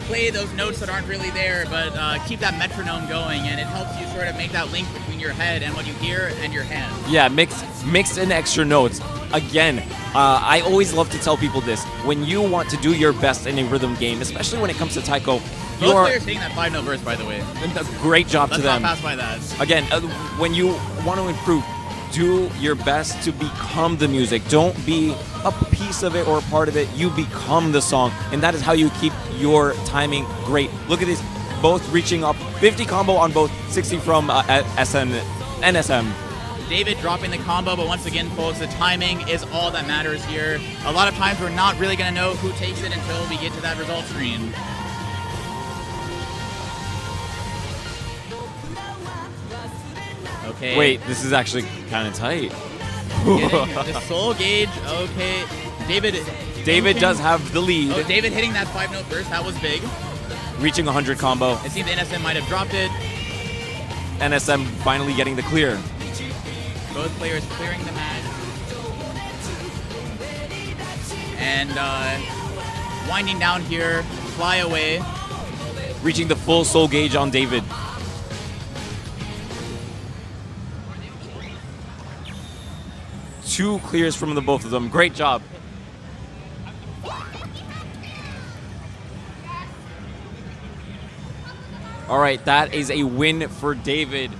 play those notes that aren't really there, but keep that metronome going, and it helps you sort of make that link between your head and what you hear and your hand. Yeah, mix in extra notes. again, I always love to tell people this. When you want to do your best in a rhythm game, especially when it comes to TAIKO, Both players hitting that 5-note verse, by the way. Great job Let's to them. not pass by that. Again, when you want to improve, do your best to become the music. Don't be a piece of it or a part of it. You become the song, and that is how you keep your timing great. Look at this, both reaching up 50 combo on both 60 from NSM. David dropping the combo, but once again, folks, the timing is all that matters here. A lot of times we're not really going to know who takes it until we get to that result screen. Okay. Wait, this is actually kind of tight. Getting the soul gauge, okay. David does have the lead. Oh, David hitting that 5-note verse, that was big. Reaching 100 combo. It seems NSM might have dropped it. NSM finally getting the clear. Both players clearing the match. And winding down here, fly away. Reaching the full soul gauge on David. Two clears from the both of them. Great job. All right, that is a win for David.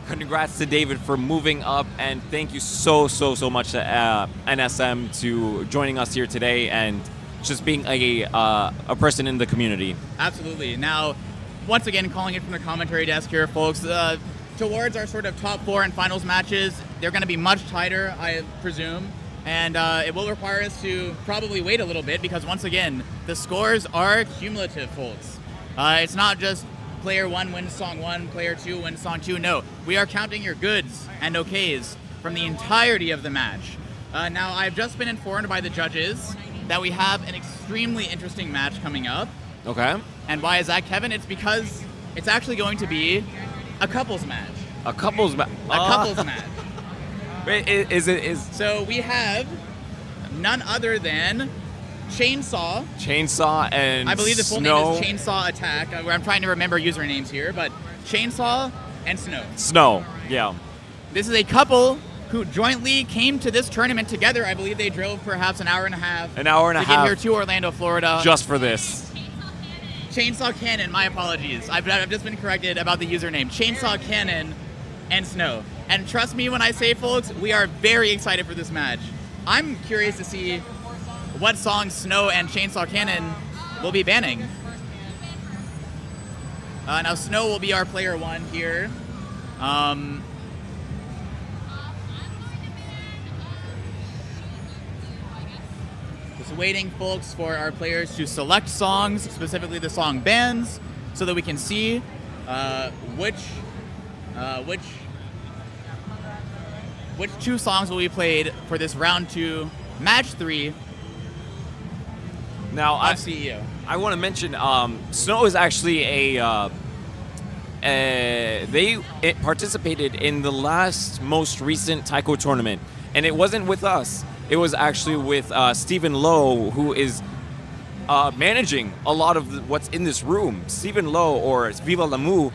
Congrats to David for moving up, and thank you so much to NSM to joining us here today and just being a person in the community. Absolutely. Now, once again, calling it from the commentary desk here, folks. Towards our sort of top 4 and finals matches, they're going to be much tighter, I presume, and it will require us to probably wait a little bit because, once again, the scores are cumulative, folks. It's not just player 1 wins song 1, player 2 wins song 2. No, we are counting your goods and okays from the entirety of the match. Now, I've just been informed by the judges that we have an extremely interesting match coming up. Okay. And why is that, Kevin? It's because it's actually going to be a couples match. A couples match. A couples match. Wait, is So we have none other than Chainsaw. Chainsaw and I believe the full Snow. name is Chainsaw Attack. I'm trying to remember usernames here, but Chainsaw and Snow. Snow, yeah. This is a couple who jointly came to this tournament together. I believe they drove perhaps an hour and a half. An hour and a to half. get here to Orlando, Florida. Just for this. ChainsawCannon, my apologies. I've just been corrected about the username. ChainsawCannon and Snow. And trust me when I say, folks, we are very excited for this match. I'm curious to see what songs Snow and ChainsawCannon will be banning. Now, Snow will be our player 1 here. Just waiting, folks, for our players to select songs, specifically the song bands, so that we can see which 2 songs will be played for this round 2, match 3. Now, CEO. I want to mention Snow is actually they participated in the most recent TAIKO tournament, and it wasn't with us. It was actually with Stephen Lowe, who is managing a lot of what's in this room. Stephen Lowe, or Viva Lamu,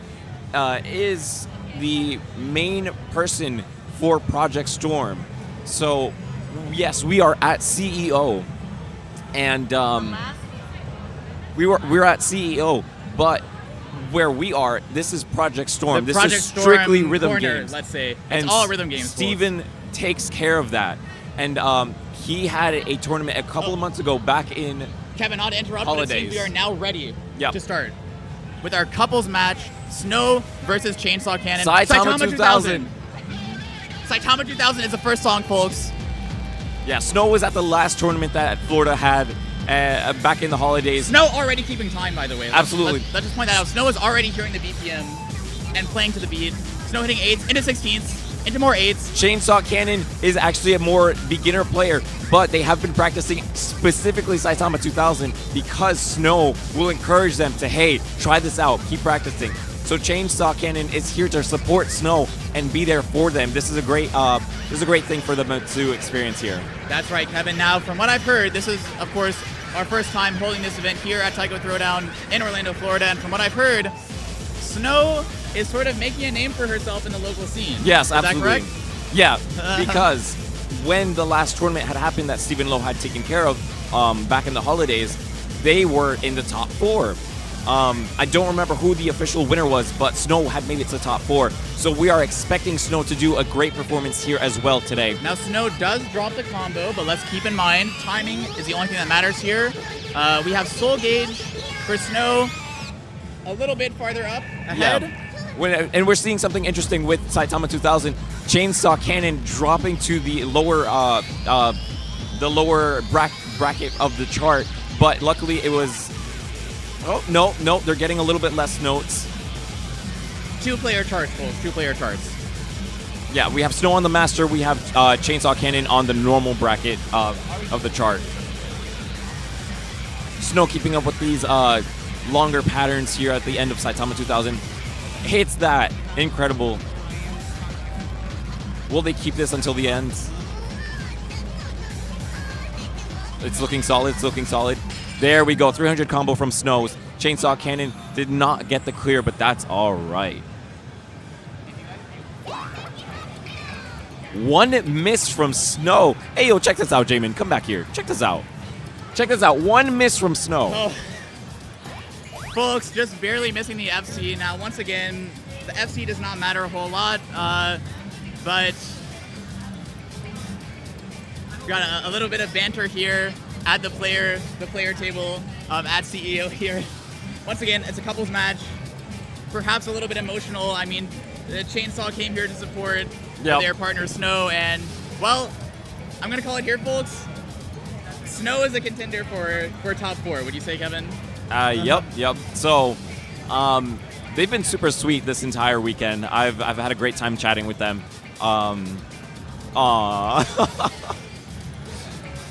is the main person for Project Storm. So, yes, we are at CEO. And we're at CEO, but where we are, this is Project Storm. The this Project is strictly Storm rhythm corner, games. let's say. It's and all rhythm games. Steven takes care of that. And he had a tournament a couple of months ago back in Kevin, not to interrupt, but it seems we are now ready to start with our couples match, Snow versus ChainsawCannon. Saitama 2000. Saitama 2000 is the first song, folks. Yeah, Snow was at the last tournament that Florida had back in the holidays. Snow already keeping time, by the way. Absolutely. Let's just point that out. Snow is already hearing the BPM and playing to the beat. Snow hitting 8s, into 16ths, into more 8s. ChainsawCannon is actually a more beginner player, but they have been practicing specifically Saitama 2000 because Snow will encourage them to, hey, try this out, keep practicing. So ChainsawCannon is here to support Snow and be there for them. This is a great thing for them to experience here. That's right, Kevin. Now, from what I've heard, this is, of course, our first time holding this event here at TAIKO Throwdown in Orlando, Florida. And from what I've heard, Snow is sort of making a name for herself in the local scene. Yes, Is absolutely. that correct? Yeah, because when the last tournament had happened that Stephen Lowe had taken care of back in the holidays, they were in the top 4. I don't remember who the official winner was, but Snow had made it to the top 4. So we are expecting Snow to do a great performance here as well today. Now Snow does drop the combo, but let's keep in mind, timing is the only thing that matters here. We have Soul Gauge for Snow a little bit farther up ahead. Yeah. And we're seeing something interesting with Saitama 2000. ChainsawCannon dropping to the lower bracket of the chart, but luckily it was... Oh, no, they're getting a little bit less notes. 2-player charts, folks, 2-player charts. Yeah, we have Snow on the master, we have ChainsawCannon on the normal bracket of the chart. Snow keeping up with these longer patterns here at the end of Saitama 2000. Hits that. Incredible. Will they keep this until the end? It's looking solid, it's looking solid. There we go, 300 combo from Snows. ChainsawCannon did not get the clear, but that's all right. One miss from Snow. Hey, yo, check this out, J-Man. Come back here. Check this out. Check this out. One miss from Snow. Oh. Folks, just barely missing the FC. Now, once again, the FC does not matter a whole lot, but got a little bit of banter here at the player table at CEO here. Once again, it's a couples match, perhaps a little bit emotional. I mean, the Chainsaw came here to support their partner Snow, and well, I'm gonna call it here, folks. Snow is a contender for top 4. Would you say, Kevin? Yep. So, they've been super sweet this entire weekend. I've had a great time chatting with them.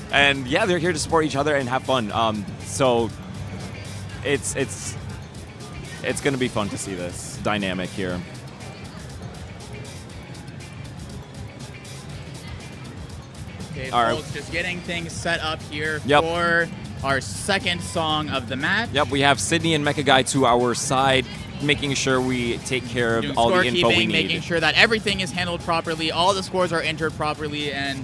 And yeah, they're here to support each other and have fun. So it's gonna be fun to see this dynamic here. Okay, All folks, just getting things set up here Yep. for our second song of the match. Yep, we have Sydney and MechaGai to our side, making sure we take care Doing of all the info we scorekeeping, need. making sure that everything is handled properly, all the scores are entered properly, and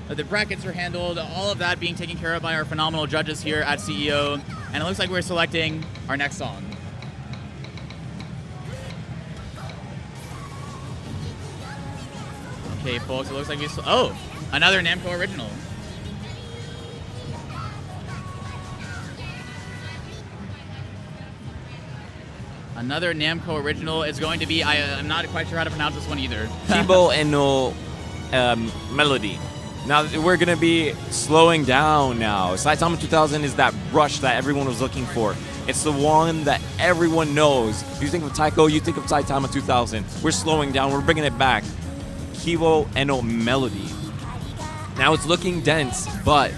the brackets are handled, all of that being taken care of by our phenomenal judges here at CEO. And it looks like we're selecting our next song. Okay, folks, it looks like another Namco original. Another Namco original is going to be, I'm not quite sure how to pronounce this one either. Kibo Eno Melody. Now we're going to be slowing down now. Saitama 2000 is that rush that everyone was looking for. It's the one that everyone knows. You think of TAIKO, you think of Saitama 2000. We're slowing down, we're bringing it back. Kibo Eno Melody. Now it's looking dense, but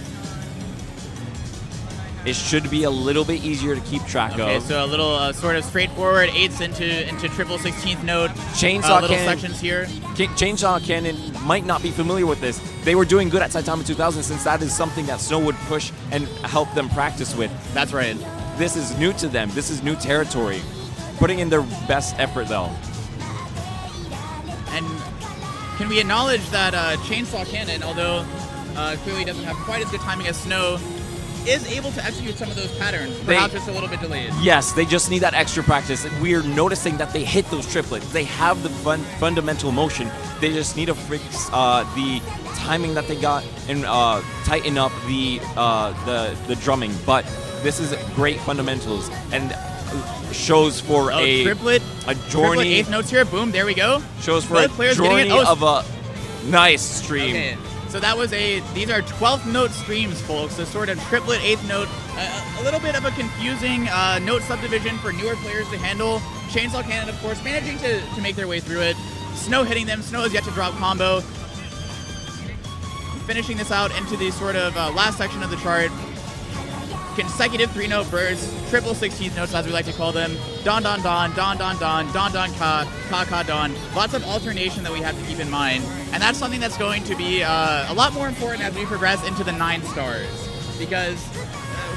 it should be a little bit easier to keep track of. Okay, so a little sort of straightforward 8ths into triple 16th note. Chainsaw little Cannon, sections here. ChainsawCannon might not be familiar with this. They were doing good at Saitama 2000 since that is something that Snow would push and help them practice with. That's right. This is new to them. This is new territory. Putting in their best effort, though. And can we acknowledge that ChainsawCannon, although clearly doesn't have quite as good timing as Snow, is able to execute some of those patterns, perhaps just a little bit delayed. Yes, they just need that extra practice. We're noticing that they hit those triplets. They have the fundamental motion. They just need to fix the timing that they got and tighten up the drumming. But this is great fundamentals and shows for a triplet journey. 8th notes here. Boom, there we go. Shows for Both a players journey of a nice stream. Okay. So that was these are 12th note streams, folks. So sort of triplet 8th note, a little bit of a confusing note subdivision for newer players to handle. ChainsawCannon, of course, managing to make their way through it. Snow hitting them. Snow has yet to drop combo. Finishing this out into the sort of last section of the chart. Consecutive 3-note bursts, triple 16th notes as we like to call them. Don, don, don, don, don, don, don, don, ka, ka, ka, don. Lots of alternation that we have to keep in mind. And that's something that's going to be a lot more important as we progress into the 9 stars. Because,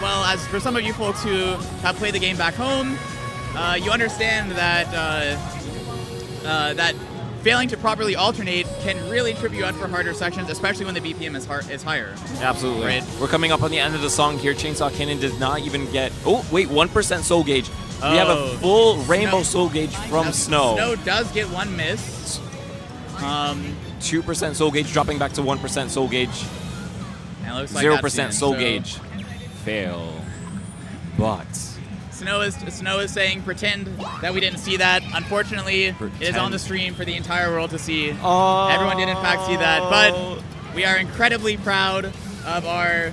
well, as for some of you folks who have played the game back home, you understand that that failing to properly alternate can really trip you out for harder sections, especially when the BPM is higher. Absolutely. Right. We're coming up on the end of the song here. ChainsawCannon did not even get... Oh, wait, 1% soul gauge. We have a full rainbow soul gauge from Snow. Snow does get one miss. 2% soul gauge, dropping back to 1% soul gauge. And it looks like 0% soul gauge. Fail. But... Snow is saying, pretend that we didn't see that. Unfortunately, it is on the stream for the entire world to see. Oh. Everyone did in fact see that, but we are incredibly proud of our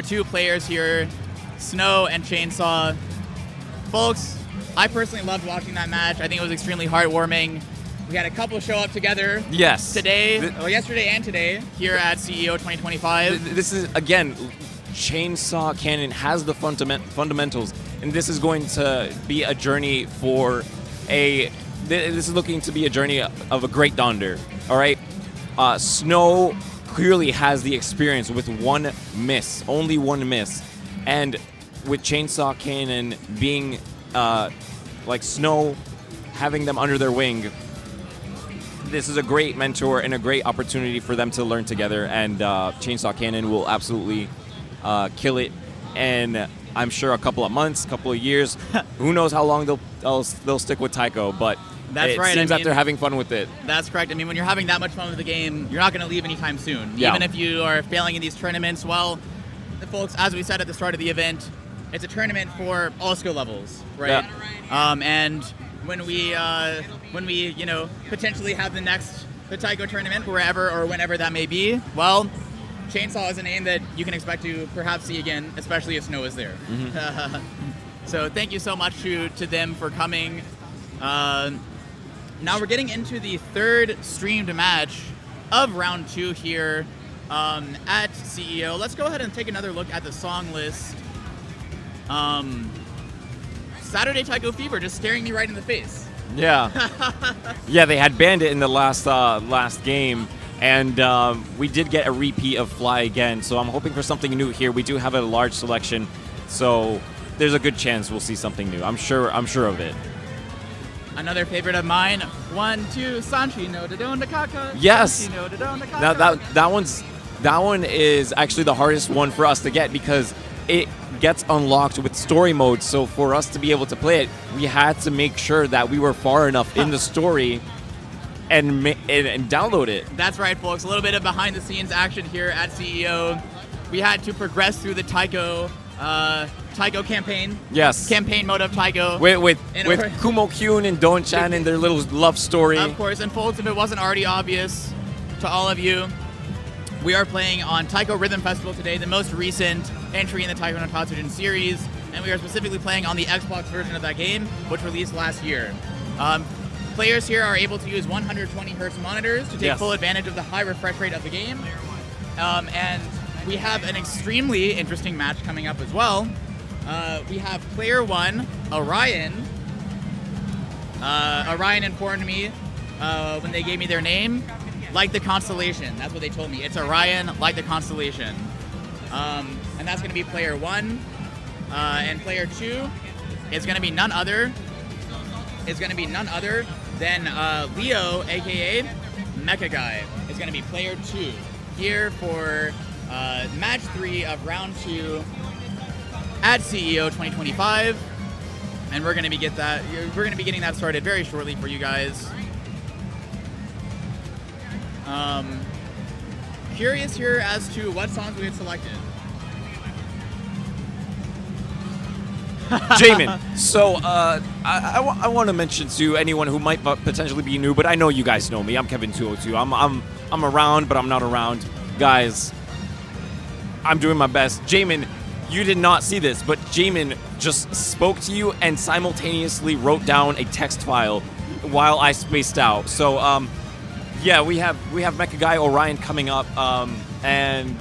two players here, Snow and Chainsaw. Folks, I personally loved watching that match. I think it was extremely heartwarming. We had a couple show up together. Yes. Yesterday and today here at CEO 2025. This is, again, ChainsawCannon has the fundamentals, and this is going to be a journey for this is looking to be a journey of a great Donder. All right, Snow clearly has the experience with one miss, only one miss, and with ChainsawCannon being like Snow, having them under their wing, this is a great mentor and a great opportunity for them to learn together, and ChainsawCannon will absolutely kill it, and I'm sure a couple of months, couple of years, who knows how long they'll stick with TAIKO, but it seems that they're having fun with it. That's correct. I mean, when you're having that much fun with the game, you're not going to leave anytime soon. Yeah. Even if you are failing in these tournaments, well, folks, as we said at the start of the event, it's a tournament for all skill levels, right? Yeah. And when we potentially have the TAIKO tournament, wherever or whenever that may be, well, Chainsaw is a name that you can expect to perhaps see again, especially if Snow is there. Mm-hmm. So thank you so much to them for coming. Now we're getting into the third streamed match of round 2 here at CEO. Let's go ahead and take another look at the song list. Saturday TAIKO Fever just staring me right in the face. Yeah. Yeah, they had banned it in the last game. And we did get a repeat of Fly again, so I'm hoping for something new here. We do have a large selection, so there's a good chance we'll see something new. I'm sure of it. Another favorite of mine, 1, 2, Sanchi no Dodon de Kaka. Yes. No Dodon de Kaka. Now that one is actually the hardest one for us to get because it gets unlocked with story mode. So for us to be able to play it, we had to make sure that we were far enough in the story and download it. That's right, folks. A little bit of behind-the-scenes action here at CEO. We had to progress through the TAIKO campaign. Yes. Campaign mode of TAIKO. With Kumo Kyun and Don-chan and their little love story. Of course, and folks, if it wasn't already obvious to all of you, we are playing on TAIKO Rhythm Festival today, the most recent entry in the TAIKO no Tatsujin series, and we are specifically playing on the Xbox version of that game, which released last year. Players here are able to use 120 Hz monitors to take full advantage of the high refresh rate of the game. And we have an extremely interesting match coming up as well. We have player 1, Orion. Orion informed me when they gave me their name, like the constellation. That's what they told me. It's Orion, like the constellation. And that's going to be player 1. And player 2 is going to be none other then Leo, aka MechaGai, is going to be player 2 here for match 3 of round 2 at CEO 2025, and we're going to be getting that started very shortly for you guys. Curious here as to what songs we had selected. Jamin, so I want to mention to anyone who might potentially be new, but I know you guys know me. I'm Kevin202. I'm around, but I'm not around. Guys, I'm doing my best. Jamin, you did not see this, but Jamin just spoke to you and simultaneously wrote down a text file while I spaced out. So yeah, we have MechaGai Orion coming up, and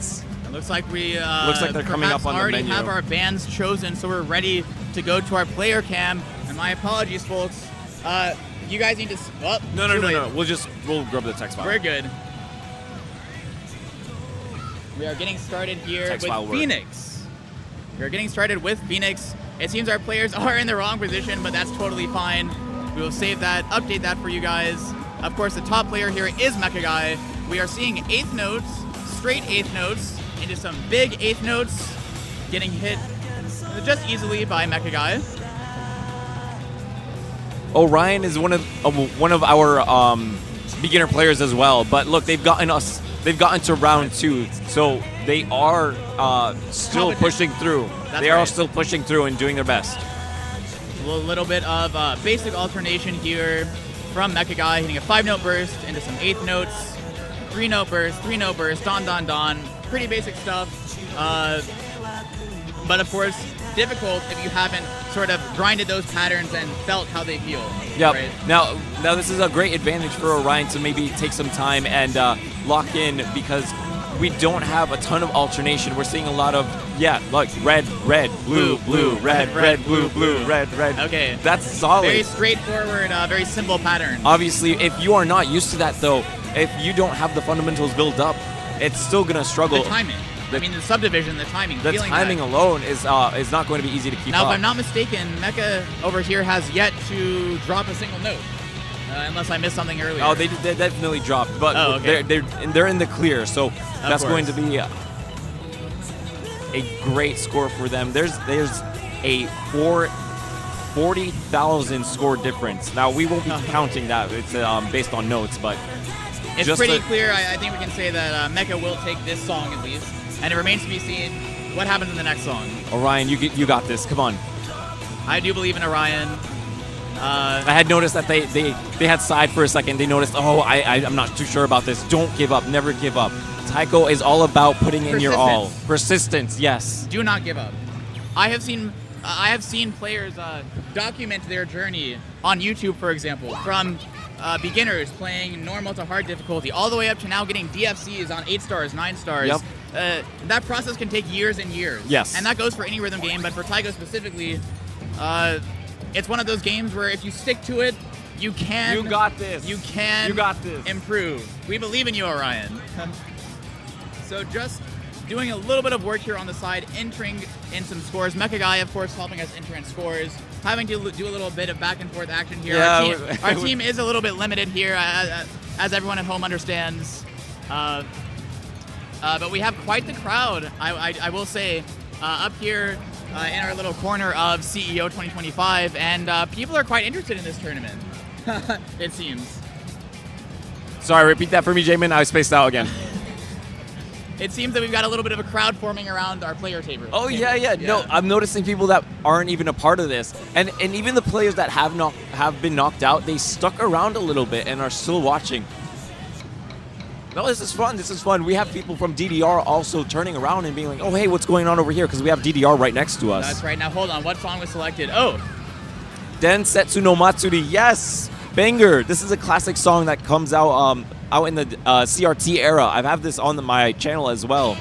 looks like they're coming up on the menu. Already have our bands chosen, so we're ready to go to our player cam. And my apologies, folks. You guys need to. Oh, no. We'll grab the text file. We're good. We are getting started here with Phoenix. We are getting started with Phoenix. It seems our players are in the wrong position, but that's totally fine. We will save that, update that for you guys. Of course, the top player here is MechaGai. We are seeing 8th notes, straight 8th notes, into some big 8th notes, getting hit just easily by MechaGai. Orion is one of our beginner players as well, but look, they've gotten to round 2, so they are still pushing through. They are still pushing through and doing their best. A little bit of basic alternation here from MechaGai, hitting a 5-note burst into some 8th notes, 3-note burst, 3-note burst, don, don, don. Pretty basic stuff, but of course, difficult if you haven't sort of grinded those patterns and felt how they feel. Yep. Right? Now this is a great advantage for Orion to maybe take some time and lock in, because we don't have a ton of alternation. We're seeing a lot of, like red, red, blue, blue, red, red, blue, blue, red, red. Okay. That's solid. Very straightforward, very simple pattern. Obviously, if you are not used to that though, if you don't have the fundamentals built up, it's still going to struggle. The timing. The subdivision, the timing. The timing alone is not going to be easy to keep now, up. if I'm not mistaken, Mecha over here has yet to drop a single note, unless I missed something earlier. Oh, they definitely dropped, but okay. they're in the clear, so that's going to be a great score for them. There's a 40,000 score difference. Now we won't be counting that; it's based on notes, but it's pretty clear. I think we can say that Mecha will take this song at least. And it remains to be seen what happens in the next song. Orion, you got this. Come on. I do believe in Orion. I had noticed that they had sighed for a second. They noticed, I'm not too sure about this. Don't give up. Never give up. TAIKO is all about putting in your all. Persistence, yes. Do not give up. I have seen players document their journey on YouTube, for example, from beginners playing normal to hard difficulty, all the way up to now getting DFCs on 8 stars, 9 stars. Yep. That process can take years and years. Yes. And that goes for any rhythm game, but for TAIKO specifically, it's one of those games where if you stick to it, you can. You got this. You can. You got this. Improve. We believe in you, Orion. So just doing a little bit of work here on the side, entering in some scores. MechaGai, of course, helping us enter in scores. Having to do a little bit of back and forth action here. Yeah, our team is a little bit limited here, as everyone at home understands. But we have quite the crowd, I will say, up here in our little corner of CEO 2025, and people are quite interested in this tournament, it seems. Sorry, repeat that for me, J.M.M. I spaced out again. It seems that we've got a little bit of a crowd forming around our player table. Oh, yeah. No, I'm noticing people that aren't even a part of this. And even the players that have been knocked out, they stuck around a little bit and are still watching. No, this is fun. This is fun. We have people from DDR also turning around and being like, oh, hey, what's going on over here? Because we have DDR right next to us. That's right. Now, hold on. What song was selected? Oh. Densetsu no Matsuri. Yes. Banger. This is a classic song that comes out out in the CRT era. I have this on my channel as well.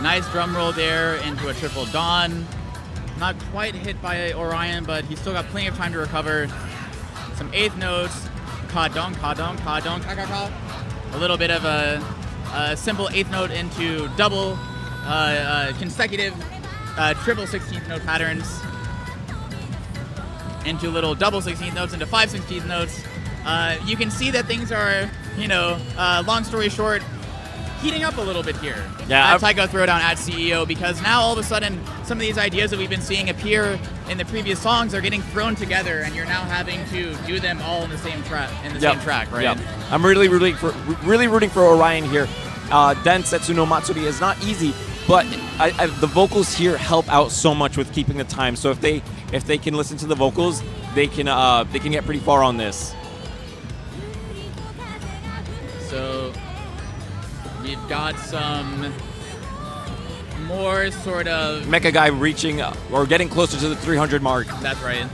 Nice drum roll there into a triple dawn. Not quite hit by Orion, but he's still got plenty of time to recover. Some 8th notes. Ka-dong, ka-dong, ka-dong, ka-ka-ka. A little bit of a simple 8th note into double consecutive triple 16th note patterns. Into little double 16th notes, into 5 16th notes. You can see that things are, long story short, heating up a little bit here. Yeah, at TAIKO THROWDOWN at CEO, because now all of a sudden some of these ideas that we've been seeing appear in the previous songs are getting thrown together, and you're now having to do them all in the same track. Same track, right? Yep. I'm really rooting for Orion here. Densetsu no Matsuri is not easy, but the vocals here help out so much with keeping the time. So if they can listen to the vocals, they can get pretty far on this. So we've got some more sort of MechaGai reaching or getting closer to the 300 mark. That's right.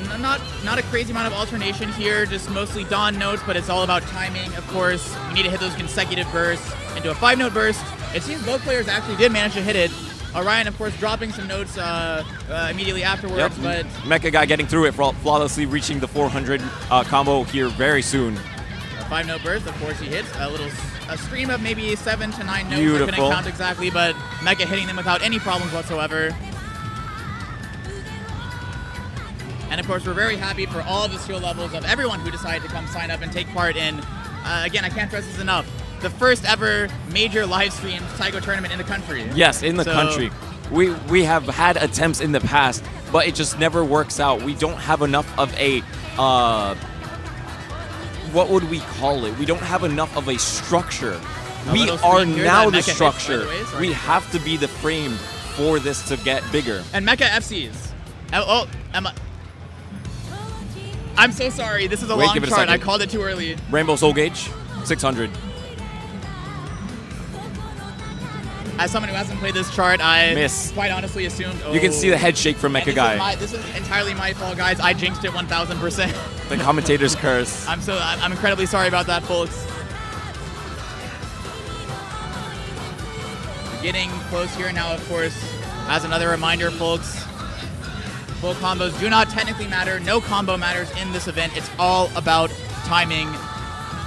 So not a crazy amount of alternation here, just mostly dawn notes, but it's all about timing, of course. You need to hit those consecutive bursts into a 5-note burst. It seems both players actually did manage to hit it. Orion, of course, dropping some notes immediately afterwards, but MechaGai getting through it, flawlessly reaching the 400 combo here very soon. A 5-note burst, of course, he hits a stream of maybe 7 to 9 notes. Beautiful. I couldn't count exactly, but Mecha hitting them without any problems whatsoever. And of course, we're very happy for all of the skill levels of everyone who decided to come sign up and take part in, again, I can't stress this enough, the first ever major live stream TAIKO tournament in the country. Yes, in the country. We have had attempts in the past, but it just never works out. We don't have enough of a, what would we call it? We don't have enough of a structure. We are now the structure. We have to be the frame for this to get bigger. And Mecha FCs. Emma. I'm so sorry. This is a long chart. I called it too early. Rainbow Soul Gauge, 600. As someone who hasn't played this chart, I miss. Quite honestly assumed. You can see the head shake from MechaGai. This is entirely my fault, guys. I jinxed it 1,000%. The commentator's curse. I'm incredibly sorry about that, folks. Getting close here now, of course. As another reminder, folks, full combos do not technically matter. No combo matters in this event. It's all about timing.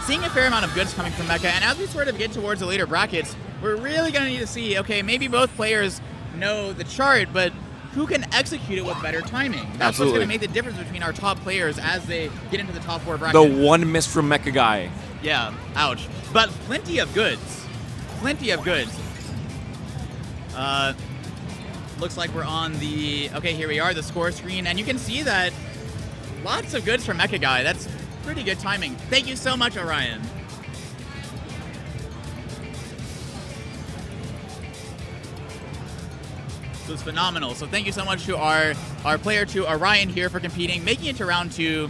Seeing a fair amount of goods coming from Mecha, and as we sort of get towards the later brackets, we're really going to need to see, okay, maybe both players know the chart, but who can execute it with better timing? That's what's going to make the difference between our top players as they get into the top 4 brackets. The one miss from MechaGai. Yeah, ouch. But plenty of goods. Plenty of goods. Looks like we're on the, okay, here we are, the score screen, and you can see that lots of goods from MechaGai. That's pretty good timing. Thank you so much, Orion. This was phenomenal. So thank you so much to our player 2, Orion, here for competing, making it to round 2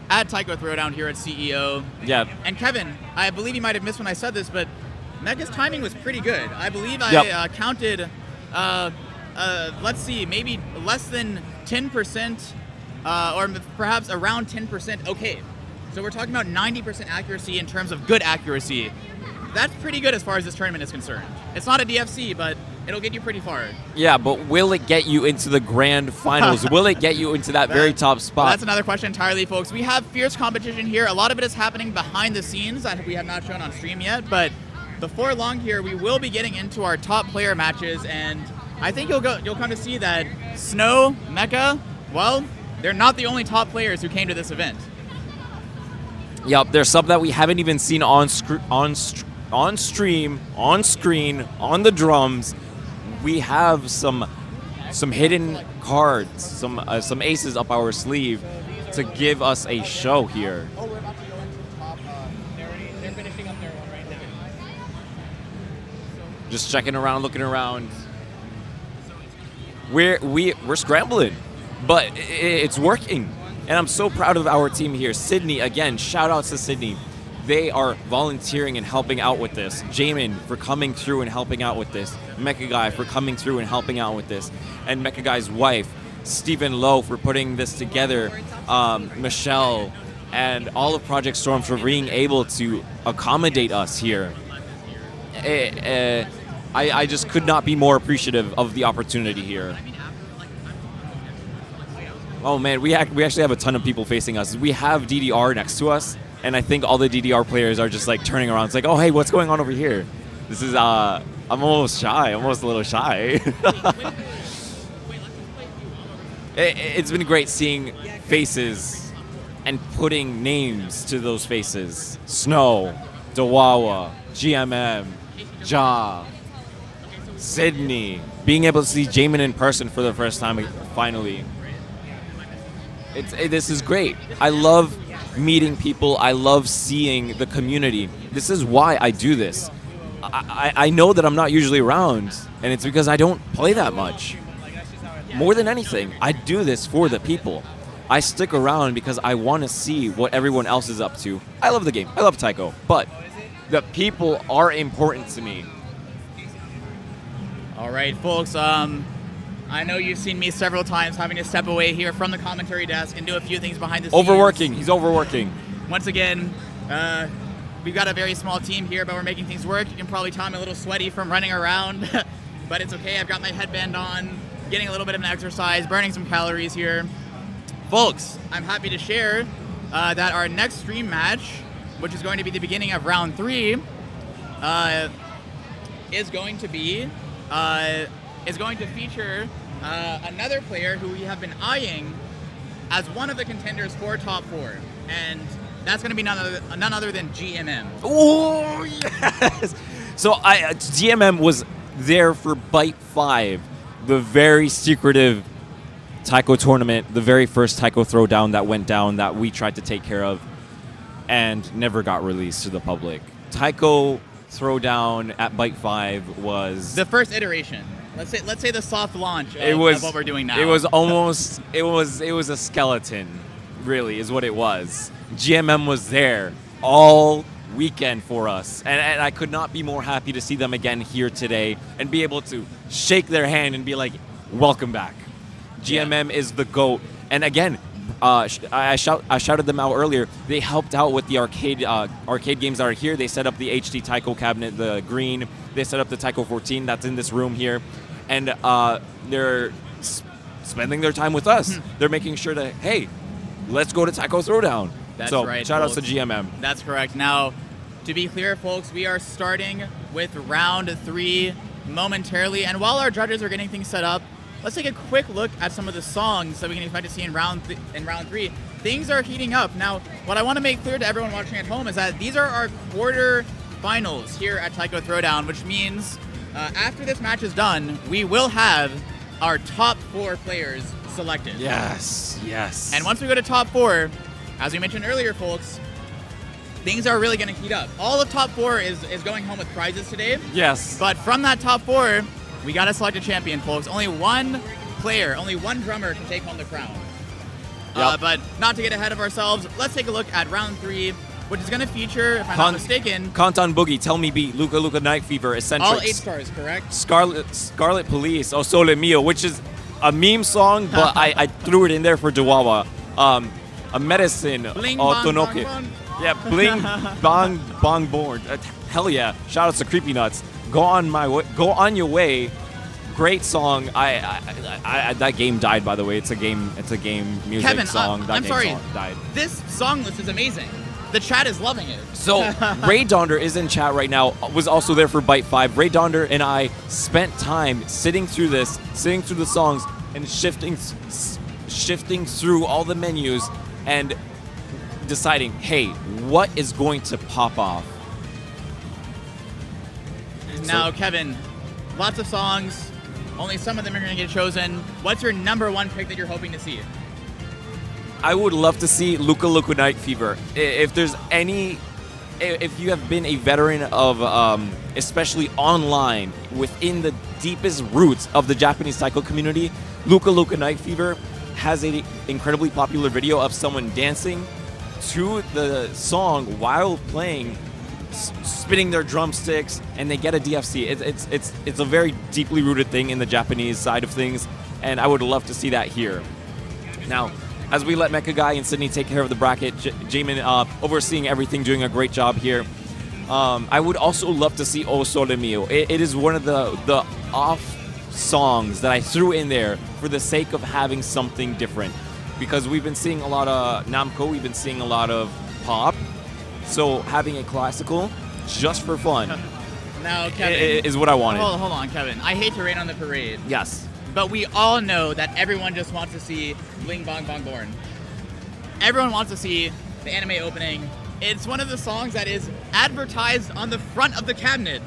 at TAIKO Throwdown here at CEO. Yeah. And Kevin, I believe you might have missed when I said this, but Mecha's timing was pretty good. I believe I counted, let's see, maybe less than 10%, or perhaps around 10% okay. So we're talking about 90% accuracy in terms of good accuracy. That's pretty good as far as this tournament is concerned. It's not a DFC, but it'll get you pretty far. Yeah, but will it get you into the grand finals? Will it get you into that very top spot? Well, that's another question entirely, folks. We have fierce competition here. A lot of it is happening behind the scenes that we have not shown on stream yet, but before long here, we will be getting into our top player matches, and I think you'll come to see that Snow, Mecha, well, they're not the only top players who came to this event. Yep, there's some that we haven't even seen on stream, on screen, on the drums. We have some hidden cards, some aces up our sleeve to give us a show here. Oh, we're about to go into the top. They're finishing up their one right now. Just checking around, looking around. We're scrambling, but it's working. And I'm so proud of our team here. Sydney, again, shout outs to Sydney. They are volunteering and helping out with this. G.M.M for coming through and helping out with this. MechaGai for coming through and helping out with this. And MechaGai's wife, Stephen Lowe, for putting this together. Michelle and all of Project Storm for being able to accommodate us here. I just could not be more appreciative of the opportunity here. Oh man, we actually have a ton of people facing us. We have DDR next to us, and I think all the DDR players are just like turning around. It's like, oh hey, what's going on over here? This is I'm almost shy, almost a little shy. It's been great seeing faces and putting names to those faces. Snow, Dwawa, G.M.M, Ja, Sydney, being able to see G.M.M in person for the first time finally. This is great. I love meeting people. I love seeing the community. This is why I do this. I know that I'm not usually around, and it's because I don't play that much. More than anything, I do this for the people. I stick around because I want to see what everyone else is up to. I love the game. I love TAIKO, but the people are important to me. All right, folks. I know you've seen me several times having to step away here from the commentary desk and do a few things behind the scenes. Overworking. He's overworking. Once again, we've got a very small team here, but we're making things work. You can probably tell I'm a little sweaty from running around, but it's okay. I've got my headband on, getting a little bit of an exercise, burning some calories here. Folks, I'm happy to share that our next stream match, which is going to be the beginning of round 3, is going to feature another player who we have been eyeing as one of the contenders for top 4, and that's going to be none other than G.M.M. Oh, yes! So G.M.M was there for Bite 5, the very secretive TAIKO tournament, the very first TAIKO Throwdown that went down that we tried to take care of and never got released to the public. TAIKO Throwdown at Bite 5 was the first iteration. Let's say the soft launch of what we're doing now. It was almost it was a skeleton, really, is what it was. G.M.M was there all weekend for us, and I could not be more happy to see them again here today and be able to shake their hand and be like, welcome back. G.M.M is the GOAT. And again, I shouted them out earlier. They helped out with the arcade games that are here. They set up the HD TAIKO cabinet, the green. They set up the TAIKO 14 that's in this room here. And they're spending their time with us. They're making sure that, hey, let's go to TAIKO Throwdown. That's so, right, shout outs to folks. G.M.M. That's correct. Now, to be clear, folks, we are starting with round 3 momentarily. And while our judges are getting things set up, let's take a quick look at some of the songs that we can expect to see in round 3. Things are heating up. Now, what I want to make clear to everyone watching at home is that these are our quarter finals here at TAIKO Throwdown, which means after this match is done, we will have our top 4 players selected. Yes, yes. And once we go to top 4, as we mentioned earlier, folks, things are really going to heat up. All of top 4 is going home with prizes today. Yes. But from that top 4, we got to select a champion, folks. Only one player, only one drummer can take home the crown. Yep. But not to get ahead of ourselves, let's take a look at round 3, which is going to feature, if I'm not mistaken, Kantan Boogie, Tell Me Beat, Luka Luka Night Fever, Eccentrics. all 8 stars, correct? Scarlet Police, O Sole Mio, which is a meme song, but I threw it in there for Dwawa. A Medicine, Bling, O bong, Tonoke. bong, bong. Yeah, Bling, Bong, Bong Born. Hell yeah. Shout outs to Creepy Nuts. Go on your way. Great song. I that game died, by the way. It's a game music Kevin, song. That I'm game sorry. Song died. This song list is amazing. The chat is loving it. So Ray Donder is in chat right now. Was also there for Bite 5. Ray Donder and I spent time sitting through the songs and shifting through all the menus and deciding, hey, what is going to pop off? Now, Kevin, lots of songs. Only some of them are going to get chosen. What's your number 1 pick that you're hoping to see? I would love to see Luka Luka Night Fever. If you have been a veteran of, especially online, within the deepest roots of the Japanese TAIKO community, Luka Luka Night Fever has an incredibly popular video of someone dancing to the song while playing, spinning their drumsticks, and they get a DFC. It's a very deeply rooted thing in the Japanese side of things, and I would love to see that here. Now, as we let MechaGai and Sydney take care of the bracket, Jamin overseeing everything, doing a great job here. I would also love to see O Sole Mio. It is one of the off songs that I threw in there for the sake of having something different. Because we've been seeing a lot of Namco, we've been seeing a lot of pop. So having a classical, just for fun, Now, Kevin, is what I wanted. Hold on, Kevin. I hate to rain on the parade. Yes. But we all know that everyone just wants to see Bling Bong Bong Born. Everyone wants to see the anime opening. It's one of the songs that is advertised on the front of the cabinet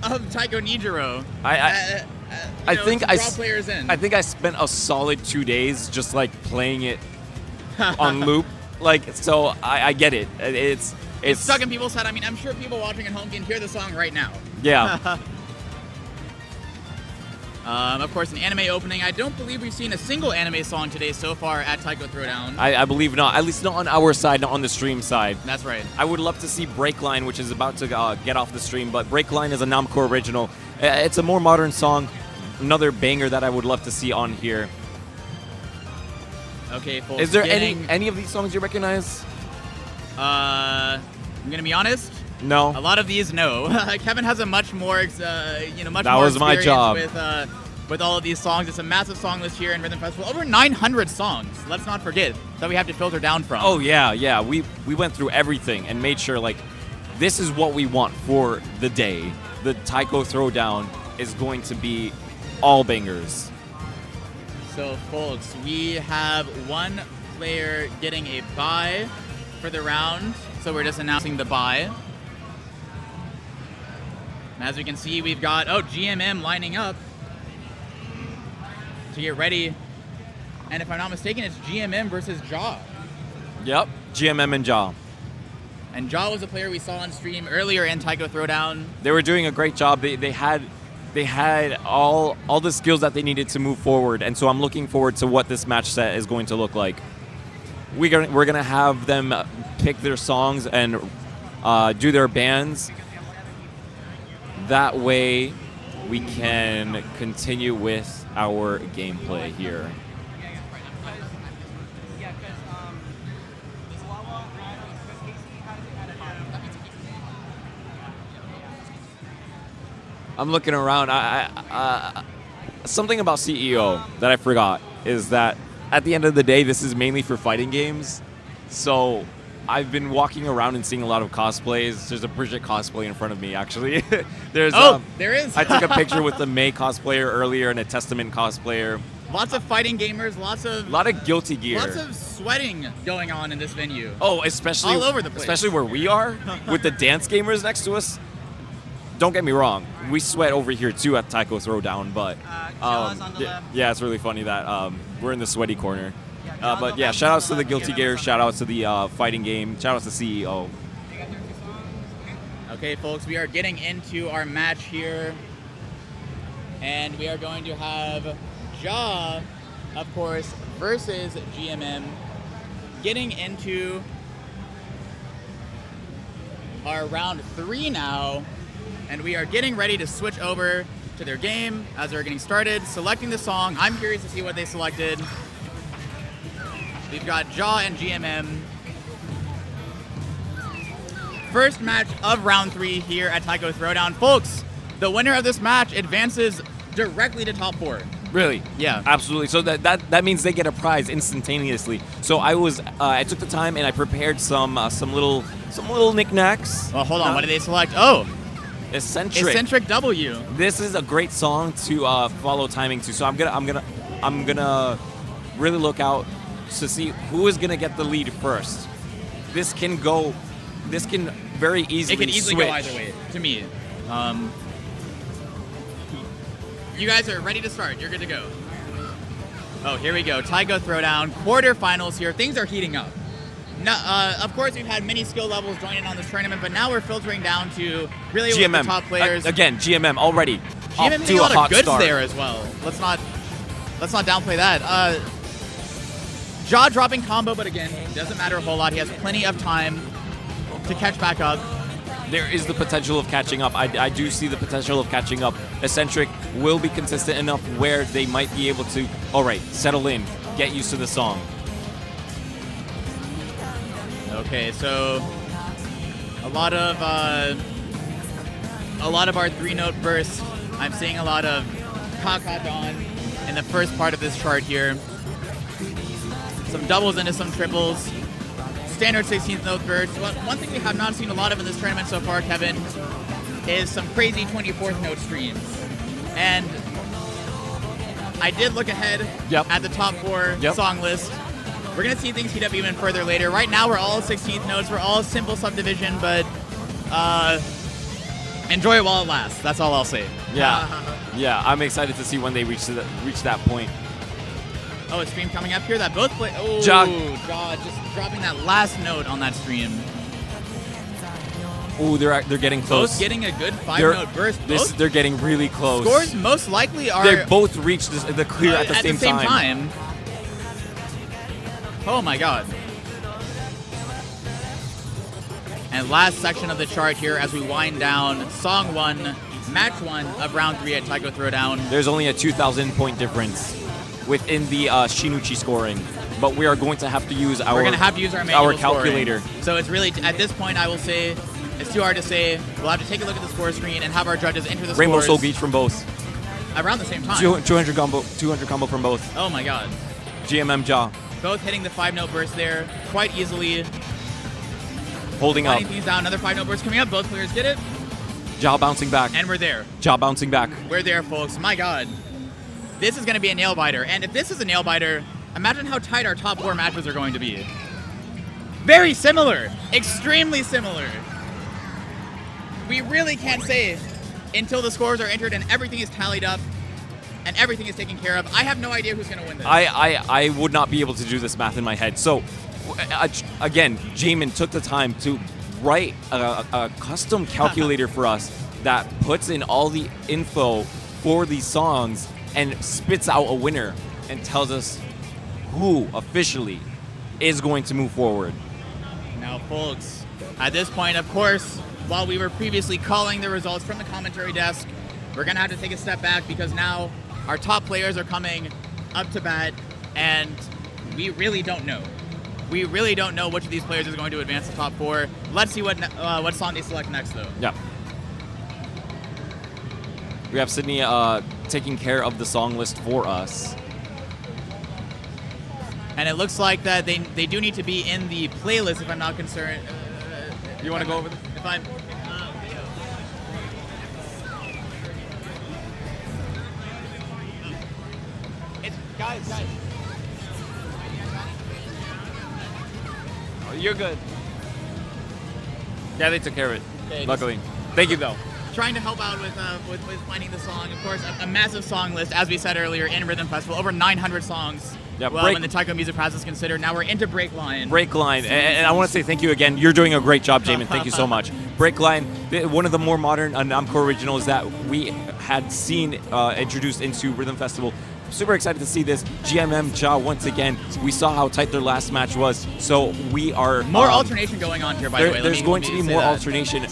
of TAIKO Nijiro. I think I spent a solid 2 days just like playing it on loop. Like, so I get it. It's stuck in people's head. I mean, I'm sure people watching at home can hear the song right now. Yeah. Of course, an anime opening. I don't believe we've seen a single anime song today so far at TAIKO Throwdown. I believe not. At least not on our side, not on the stream side. That's right. I would love to see Breakline, which is about to get off the stream, but Breakline is a Namco original. It's a more modern song. Another banger that I would love to see on here. Okay, folks. Is there any of these songs you recognize? I'm gonna be honest. No. A lot of these, no. Kevin has a much more, much That more was my job. with all of these songs. It's a massive song list here in Rhythm Festival. Over 900 songs. Let's not forget that we have to filter down from. Oh yeah. We went through everything and made sure like this is what we want for the day. The TAIKO Throwdown is going to be all bangers. So, folks, we have one player getting a bye for the round, so we're just announcing the bye. And as we can see, we've got, G.M.M lining up to get ready. And if I'm not mistaken, it's G.M.M versus Jaw. Yep, G.M.M and Jaw. And Jaw was a player we saw on stream earlier in TAIKO Throwdown. They were doing a great job. They had all the skills that they needed to move forward, and so I'm looking forward to what this match set is going to look like. We're gonna have them pick their songs and do their bands. That way, we can continue with our gameplay here. I'm looking around. Something about CEO that I forgot is that at the end of the day, this is mainly for fighting games. So I've been walking around and seeing a lot of cosplays. There's a Bridget cosplay in front of me, actually. There is. I took a picture with the May cosplayer earlier and a Testament cosplayer. Lots of fighting gamers, a lot of Guilty Gear. Lots of sweating going on in this venue. Oh, especially all over the place. Especially where we are with the dance gamers next to us. Don't get me wrong, we sweat over here too at TAIKO Throwdown, but yeah, it's really funny that we're in the sweaty corner. But yeah, shout outs to the Guilty Gear, shout outs to the fighting game, shout outs to CEO. Okay, folks, we are getting into our match here, and we are going to have Jaw, of course, versus G.M.M, getting into our round 3 now. And we are getting ready to switch over to their game as they're getting started, selecting the song. I'm curious to see what they selected. We've got Jaw and G.M.M. First match of round 3 here at TAIKO Throwdown. Folks, the winner of this match advances directly to top 4. Really? Yeah. Absolutely. So that means they get a prize instantaneously. So I took the time and I prepared some little knickknacks. Well, hold on. What did they select? Oh. Eccentric W. This is a great song to follow timing to. So I'm gonna really look out to see who is gonna get the lead first. This can very easily. It can easily switch. go either way. To me, you guys are ready to start. You're good to go. Oh, here we go. TAIKO Throwdown quarterfinals here. Things are heating up. No, of course, we've had many skill levels join in on this tournament, but now we're filtering down to really G.M.M. the top players. Again, G.M.M. already. G.M.M. off getting to a lot hot of goods start. there as well. Let's not downplay that. Jaw dropping combo, but again, doesn't matter a whole lot. He has plenty of time to catch back up. There is the potential of catching up. I do see the potential of catching up. Eccentric will be consistent enough where they might be able to, all right, settle in, get used to the song. Okay, so a lot of our 3-note bursts. I'm seeing a lot of Dawn in the first part of this chart here. Some doubles into some triples. Standard 16th note bursts. One thing we have not seen a lot of in this tournament so far, Kevin, is some crazy 24th note streams. And I did look ahead at the top 4 song list. We're going to see things heat up even further later. Right now, we're all 16th notes. We're all simple subdivision, but enjoy it while it lasts. That's all I'll say. Yeah, I'm excited to see when they reach that point. Oh, a stream coming up here that both play. Oh, Jaw just dropping that last note on that stream. Oh, they're getting close. Both getting a good 5-note burst. They're getting really close. Scores most likely are. They both reached the clear at the same time. Oh my god. And last section of the chart here as we wind down Song 1, Match 1 of Round 3 at TAIKO Throwdown. There's only a 2,000 point difference within the Shinuchi scoring, but we are going to have to use our manual calculator. Scoring. So it's really, at this point, I will say, it's too hard to say. We'll have to take a look at the score screen and have our judges enter the Rainbow scores. Soul Beach from both. Around the same time. 200 combo from both. Oh my god. G.M.M. Jaw. Both hitting the 5-note burst there quite easily. Holding up. Things down. Another 5-note burst coming up. Both players get it. Jaw bouncing back. And we're there. Jaw bouncing back. We're there, folks. My god. This is going to be a nail biter. And if this is a nail biter, Imagine how tight our top 4 matches are going to be. Very similar. Extremely similar. We really can't say until the scores are entered and everything is tallied up and everything is taken care of. I have no idea who's going to win this. I would not be able to do this math in my head. So, again, G.M.M took the time to write a custom calculator for us that puts in all the info for these songs and spits out a winner and tells us who officially is going to move forward. Now, folks, at this point, of course, while we were previously calling the results from the commentary desk, we're going to have to take a step back because now our top players are coming up to bat, and we really don't know. We really don't know which of these players is going to advance the top 4. Let's see what song they select next, though. Yeah. We have Sydney taking care of the song list for us. And it looks like that they do need to be in the playlist, if I'm not concerned. You want to go over this? If I'm... Guys. Oh, you're good. Yeah, they took care of it. Okay, luckily. Thank you, though. Trying to help out with finding the song. Of course, a massive song list, as we said earlier, in Rhythm Festival. Over 900 songs. Yeah, when the TAIKO Music Prize is considered. Now we're into Break Line. Break Line. And I want to say thank you again. You're doing a great job, Jamin. Thank you so much. Break Line, one of the more modern Namco originals that we had seen introduced into Rhythm Festival. Super excited to see this. G.M.M, Jah, once again, we saw how tight their last match was, so we are... More alternation going on here, by the way. There's going to be more alternation.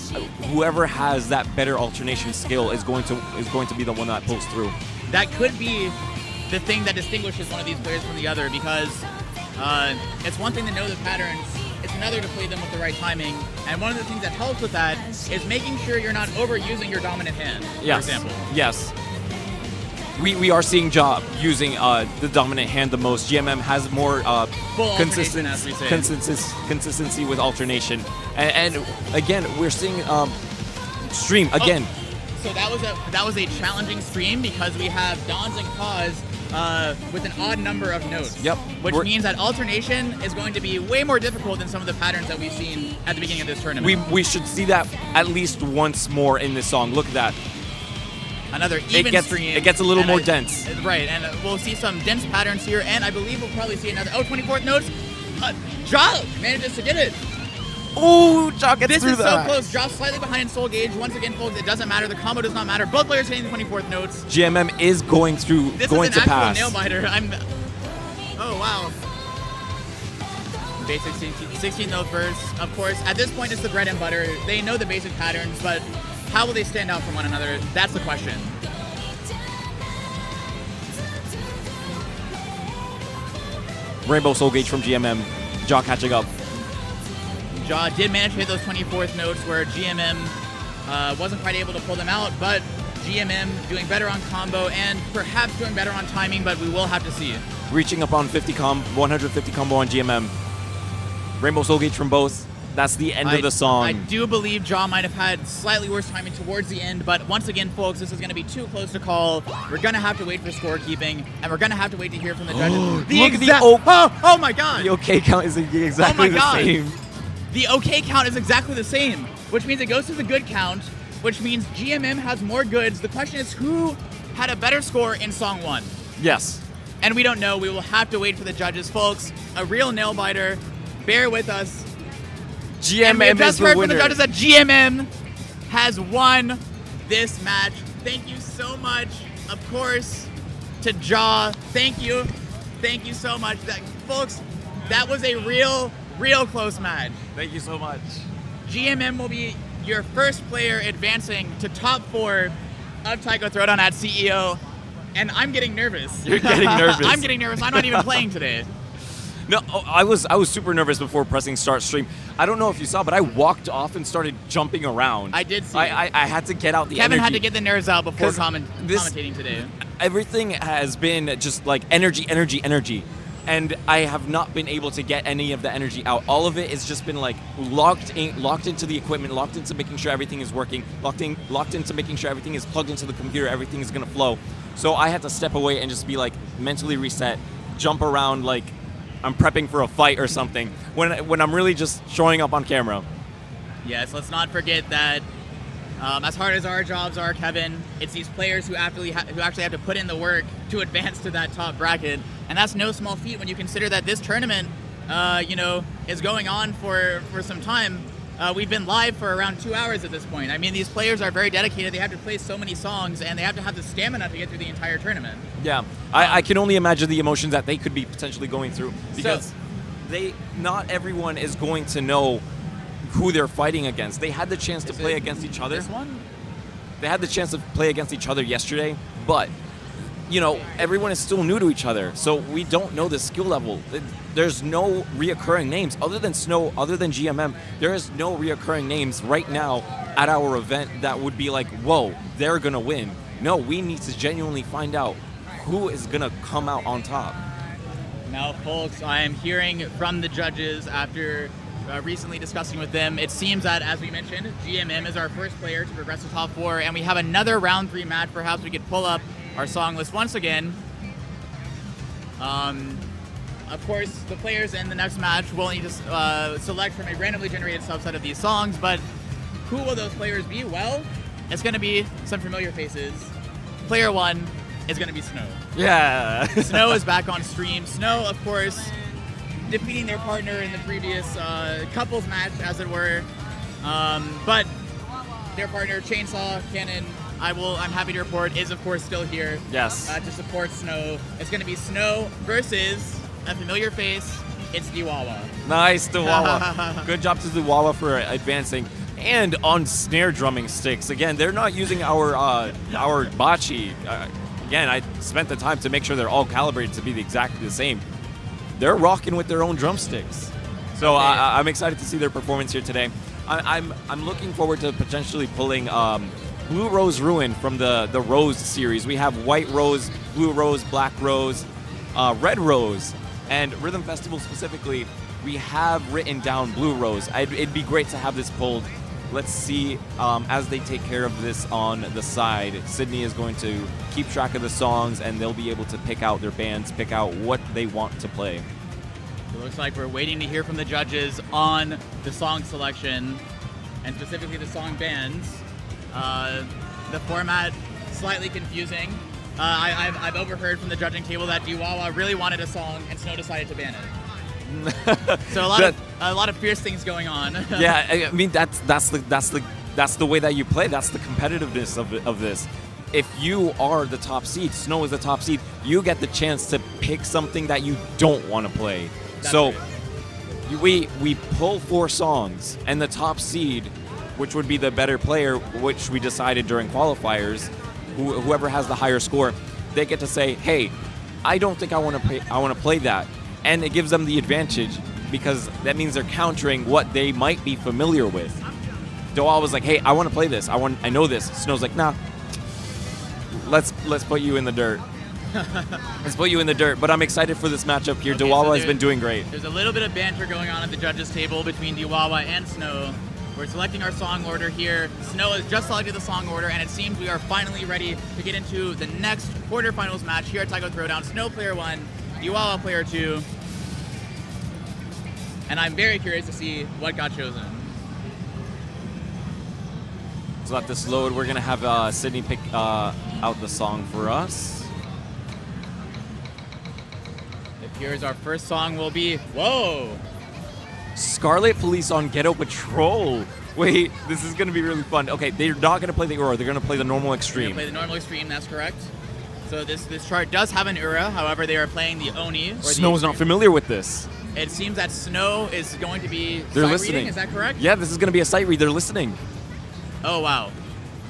Whoever has that better alternation skill is going to be the one that pulls through. That could be the thing that distinguishes one of these players from the other, because it's one thing to know the patterns, it's another to play them with the right timing, and one of the things that helps with that is making sure you're not overusing your dominant hand, for example. Yes. We are seeing Jah using the dominant hand the most. G.M.M has more consistency with alternation. And again, we're seeing Stream again. So that was a challenging stream because we have Dons and Cause with an odd number of notes. Yep. Which means that alternation is going to be way more difficult than some of the patterns that we've seen at the beginning of this tournament. We should see that at least once more in this song. Look at that. Another even stream. It gets a little more dense. Right, and we'll see some dense patterns here, and I believe we'll probably see another... 24th notes. Jah manages to get it. Oh, Jah gets this through is that. so close. Jah slightly behind Soul Gauge. Once again, folks, it doesn't matter. The combo does not matter. Both players hitting the 24th notes. G.M.M is going through, this going is an to pass. nail biter. Oh, wow. Basic 16 note verse. Of course, at this point, it's the bread and butter. They know the basic patterns, but how will they stand out from one another? That's the question. Rainbow Soul Gauge from G.M.M. Jah catching up. Jah did manage to hit those 24th notes where G.M.M wasn't quite able to pull them out, but G.M.M doing better on combo and perhaps doing better on timing, but we will have to see. Reaching up on 150 combo on G.M.M. Rainbow Soul Gauge from both. That's the end of the song. I do believe Jah might have had slightly worse timing towards the end, but once again, folks, this is going to be too close to call. We're going to have to wait for scorekeeping, and we're going to have to wait to hear from the judges. Look at the oh my God! The OK count is exactly the same. The OK count is exactly the same, which means it goes to the good count, which means G.M.M has more goods. The question is who had a better score in song 1? Yes. And we don't know. We will have to wait for the judges, folks. A real nail biter. Bear with us. G.M.M is the winner. From the judges that G.M.M has won this match. Thank you so much, of course, to Jah. Thank you so much, folks. That was a real close match. Thank you so much. G.M.M will be your first player advancing to top 4 of TAIKO Throwdown at CEO, and I'm getting nervous. You're getting nervous. I'm getting nervous. I'm not even playing today. No, I was super nervous before pressing start stream. I don't know if you saw, but I walked off and started jumping around. I did see. I had to get out the Kevin energy. had to get the nerves out before commentating today. Everything has been just like energy, and I have not been able to get any of the energy out. All of it has just been like locked into the equipment, locked into making sure everything is working, locked into making sure everything is plugged into the computer, everything is gonna flow. So I had to step away and just be like mentally reset. jump around like I'm prepping for a fight or something when I'm really just showing up on camera. Yes, let's not forget that as hard as our jobs are, Kevin, it's these players who actually have to put in the work to advance to that top bracket, and that's no small feat when you consider that this tournament, is going on for some time. We've been live for around 2 hours at this point. I mean, these players are very dedicated. They have to play so many songs, and they have to have the stamina to get through the entire tournament. Yeah, I can only imagine the emotions that they could be potentially going through, because not everyone is going to know who they're fighting against. They had the chance to play against each other. This one? They had the chance to play against each other yesterday, but everyone is still new to each other, so we don't know the skill level. There's no reoccurring names other than Snow, other than G.M.M. There is no reoccurring names right now at our event that would be like, whoa, they're gonna win. No, we need to genuinely find out who is gonna come out on top. Now, folks, I am hearing from the judges after recently discussing with them. It seems that, as we mentioned, G.M.M is our first player to progress to top 4, and we have another round 3 match. Perhaps we could pull up our song list once again. Of course, the players in the next match will need to select from a randomly generated subset of these songs, but who will those players be? Well, it's going to be some familiar faces. Player 1 is going to be Snow. Yeah. Snow is back on stream. Snow, of course, defeating their partner in the previous couples match, as it were. But their partner, ChainsawCannon, I'm happy to report, is of course still here. Yes. To support Snow. It's going to be Snow versus a familiar face. It's Dwawa. Nice, Dwawa. Good job to Dwawa for advancing. And on snare drumming sticks. Again, they're not using our Bachi. Again, I spent the time to make sure they're all calibrated to be exactly the same. They're rocking with their own drumsticks. So okay. I'm excited to see their performance here today. I'm looking forward to potentially pulling Blue Rose Ruin from the Rose series. We have White Rose, Blue Rose, Black Rose, Red Rose, and Rhythm Festival specifically, we have written down Blue Rose. It'd be great to have this pulled. Let's see as they take care of this on the side. Sydney is going to keep track of the songs, and they'll be able to pick out their bands, pick out what they want to play. It looks like we're waiting to hear from the judges on the song selection, and specifically the song bands. The format, slightly confusing. I've overheard from the judging table that Dwawa really wanted a song, and Snow decided to ban it. So a lot of fierce things going on. Yeah, I mean that's the way that you play. That's the competitiveness of this. If you are the top seed, Snow is the top seed, you get the chance to pick something that you don't want to play. That's so right. we pull 4 songs, and the top seed, which would be the better player, which we decided during qualifiers, whoever has the higher score, they get to say, hey, I don't think I want to play that. And it gives them the advantage because that means they're countering what they might be familiar with. Dwawa was like, hey, I want to play this. I know this. Snow's like, nah, let's put you in the dirt. Let's put you in the dirt. But I'm excited for this matchup here. Okay, Dwawa has been doing great. There's a little bit of banter going on at the judges' table between Dwawa and Snow. We're selecting our song order here. Snow has just selected the song order, and it seems we are finally ready to get into the next quarterfinals match here at TAIKO Throwdown. Snow player 1, Dwawa player 2. And I'm very curious to see what got chosen. So let this load. We're going to have Sydney pick out the song for us. It appears our first song will be, whoa! Scarlet Police on Ghetto Patrol. Wait, this is going to be really fun. Okay, they're not going to play the Ura. They're going to play the normal extreme. They're going to play the normal extreme, that's correct. So this chart does have an Ura. However, they are playing the Oni. Snow's not familiar with this. It seems that Snow is going to be They're sight listening. reading, is that correct? Yeah, this is going to be a sight read. They're listening. Oh, wow.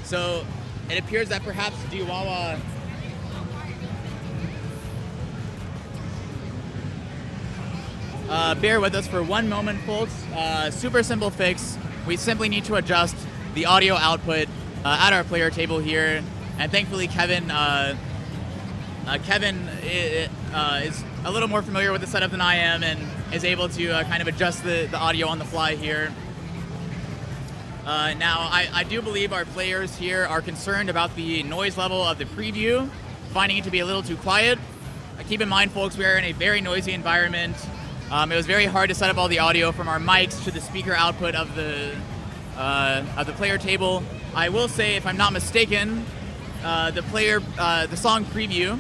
So it appears that perhaps Dwawa... bear with us for one moment, folks. Super simple fix. We simply need to adjust the audio output at our player table here. And thankfully, Kevin is a little more familiar with the setup than I am and is able to kind of adjust the audio on the fly here. Now, I do believe our players here are concerned about the noise level of the preview, finding it to be a little too quiet. Keep in mind, folks, we are in a very noisy environment. It was very hard to set up all the audio from our mics to the speaker output of the player table. I will say, if I'm not mistaken, the song preview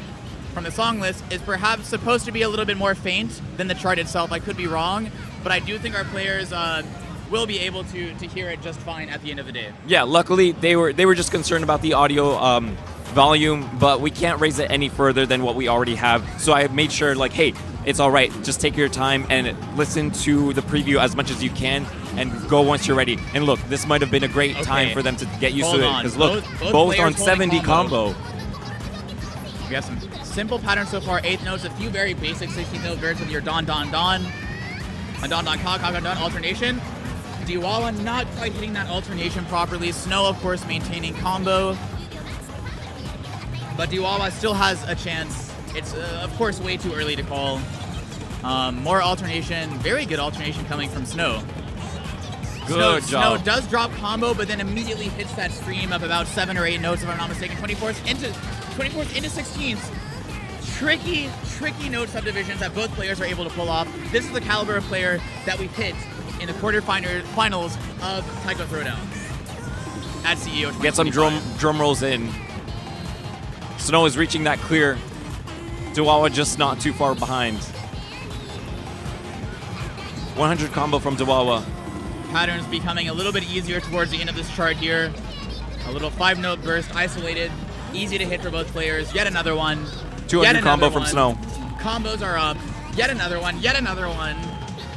from the song list is perhaps supposed to be a little bit more faint than the chart itself. I could be wrong, but I do think our players will be able to hear it just fine at the end of the day. Yeah, luckily they were just concerned about the audio volume, but we can't raise it any further than what we already have. So I made sure, like, hey, it's all right. Just take your time and listen to the preview as much as you can, and go once you're ready. And look, this might have been a great time for them to get used to it, because look, both on 70 combo. We have some simple patterns so far. 8th notes, a few very basic 16th note variants with your don, don, don, a don, don, ka, ka, don alternation. Dwawa not quite hitting that alternation properly. Snow, of course, maintaining combo. But Dwawa still has a chance. It's, of course, way too early to call. More alternation. Very good alternation coming from Snow. Good job. Snow does drop combo, but then immediately hits that stream of about 7 or 8 notes, if I'm not mistaken. 24th into 16th. Tricky note subdivisions that both players are able to pull off. This is the caliber of player that we hit in the quarterfinals of TAIKO Throwdown at CEO. Get some drum rolls in. Snow is reaching that clear. Dwawa just not too far behind. 100 combo from Dwawa. Patterns becoming a little bit easier towards the end of this chart here. A little 5-note burst, isolated, easy to hit for both players. Yet another one. 200 combo from Snow. Combos are up. Yet another one.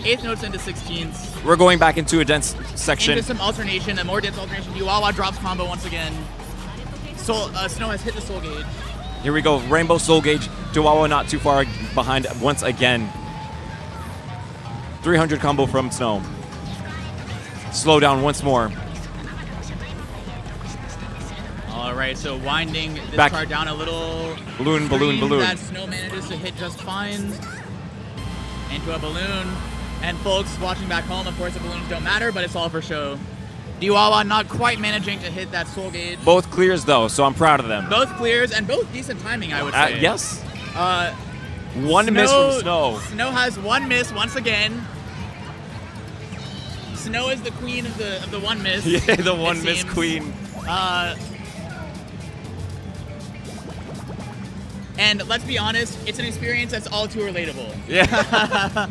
8th notes into 16ths. We're going back into a dense section. Into some alternation, a more dense alternation. Dwawa drops combo once again. Snow has hit the soul gauge. Here we go, Rainbow Soul Gauge. Dwawa not too far behind once again. 300 combo from Snow. Slow down once more. All right, so winding this chart down a little. Balloon. That Snow manages to hit just fine into a balloon. And folks watching back home, of course, the balloons don't matter, but it's all for show. Dwawa not quite managing to hit that soul gauge. Both clears, though, so I'm proud of them. Both clears and both decent timing, I would say. Yes. One miss from Snow. Snow has one miss once again. Snow is the queen of the one miss. Yeah, the one miss queen. And let's be honest, it's an experience that's all too relatable. Yeah.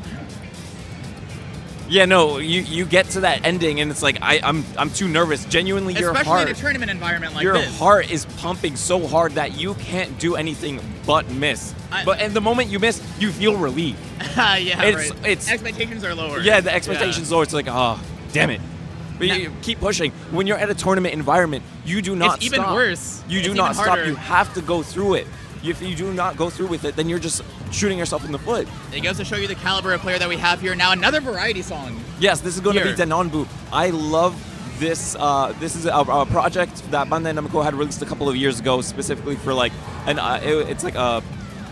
Yeah, no, you get to that ending and it's like I'm too nervous. Genuinely, especially in a tournament environment like this. Your heart is pumping so hard that you can't do anything but miss. And the moment you miss, you feel relief. It's expectations are lower. Yeah, the expectations lower. It's like, oh, damn it. But you keep pushing. When you're at a tournament environment, you do not stop. It's even worse. You do not stop. You have to go through it. If you do not go through with it, then you're just shooting yourself in the foot. It goes to show you the caliber of player that we have here. Now another variety song. Yes, this is going to be Denonbu. I love this. This is a project that Bandai Namco had released a couple of years ago, specifically for like it's like a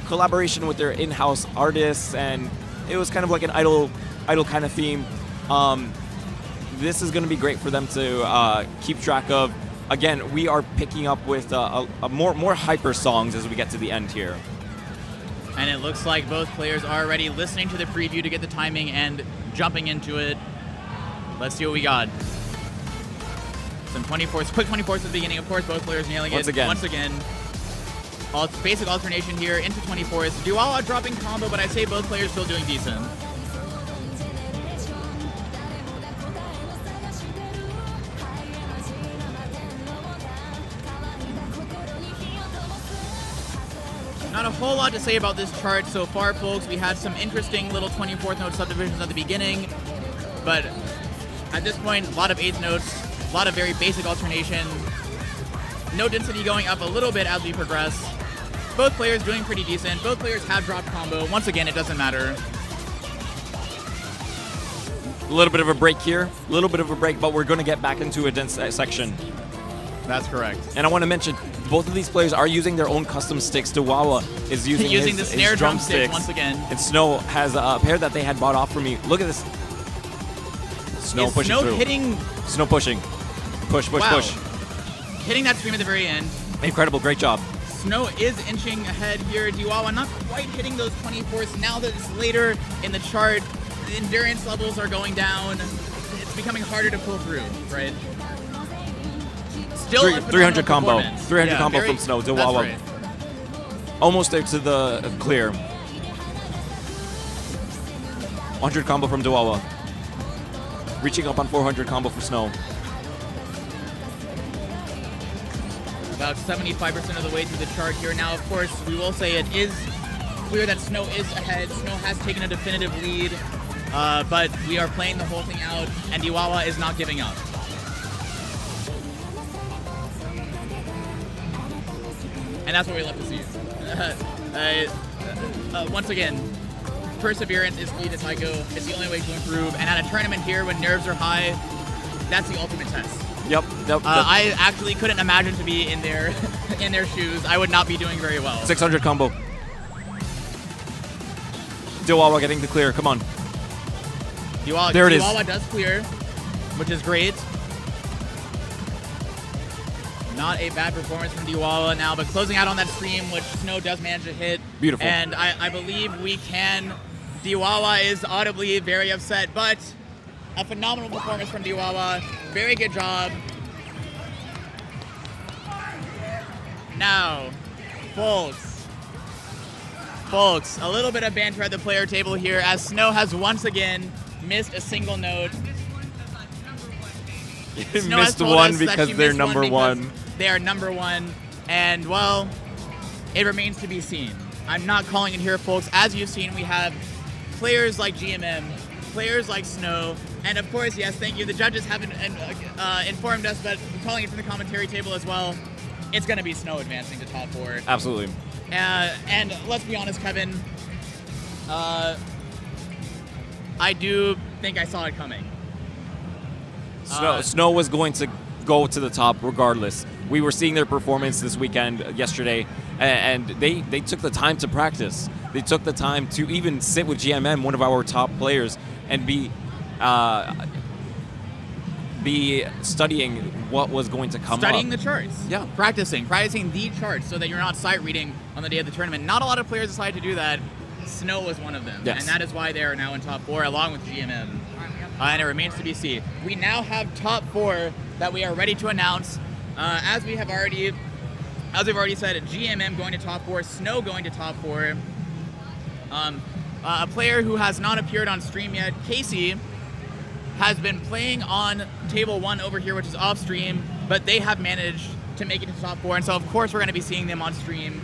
collaboration with their in-house artists, and it was kind of like an idol kind of theme. This is going to be great for them to keep track of. Again, we are picking up with more hyper songs as we get to the end here. And it looks like both players are already listening to the preview to get the timing and jumping into it. Let's see what we got. Some 24s, quick 24s at the beginning. Of course, both players nailing it once again. Basic alternation here into 24s. Dwawa dropping combo, but I'd say both players still doing decent. Not a whole lot to say about this chart so far, folks. We had some interesting little 24th note subdivisions at the beginning, but at this point, a lot of 8th notes, a lot of very basic alternation. Note density going up a little bit as we progress. Both players doing pretty decent. Both players have dropped combo. Once again, it doesn't matter. A little bit of a break here, but we're going to get back into a dense section. That's correct. And I want to mention, both of these players are using their own custom sticks. Dwawa is using the snare drum sticks once again. And Snow has a pair that they had bought off for me. Look at this. Snow pushing through. Snow pushing. Push. Hitting that stream at the very end. Incredible. Great job. Snow is inching ahead here. Dwawa not quite hitting those 24s. Now that it's later in the chart, the endurance levels are going down. It's becoming harder to pull through, right? Still a 300 combo. performance. 300 Yeah, combo very- from Snow. that's Dwawa right. almost there to the clear. 100 combo from Dwawa. Reaching up on 400 combo for Snow. About 75% of the way through the chart here. Now, of course, we will say it is clear that Snow is ahead. Snow has taken a definitive lead, but we are playing the whole thing out, and Dwawa is not giving up. And that's what we love to see. Once again, perseverance is key to TAIKO. It's the only way to improve. And at a tournament here, when nerves are high, that's the ultimate test. Yep. I actually couldn't imagine to be in their in their shoes. I would not be doing very well. 600 combo. Dwawa getting the clear. Come on. There it is. Dwawa does clear, which is great. Not a bad performance from Dwawa now, but closing out on that stream, which Snow does manage to hit. Beautiful. And I believe we can. Dwawa is audibly very upset, but a phenomenal performance from Dwawa. Very good job. Now, folks, a little bit of banter at the player table here as Snow has once again missed a single note. Snow has Missed told one us that because she they're missed number because one. They are number one, and well, it remains to be seen. I'm not calling it here, folks. As you've seen, we have players like G.M.M, players like Snow, and of course, yes, thank you. The judges haven't informed us, but calling it from the commentary table as well. It's going to be Snow advancing to top 4. Absolutely. And let's be honest, Kevin, I do think I saw it coming. Snow was going to go to the top regardless. We were seeing their performance this weekend, yesterday, and they took the time to practice. They took the time to even sit with G.M.M, one of our top players, and be studying what was going to come Studying up. the charts. Yeah. Practicing the charts so that you're not sight reading on the day of the tournament. Not a lot of players decide to do that. Snow was one of them. Yes. And that is why they are now in top 4 along with G.M.M. And it remains to be seen. We now have top 4 that we are ready to announce. As we've already said, G.M.M going to top 4, Snow going to top 4. A player who has not appeared on stream yet, Casey, has been playing on table 1 over here, which is off stream, but they have managed to make it to top 4, and so of course we're going to be seeing them on stream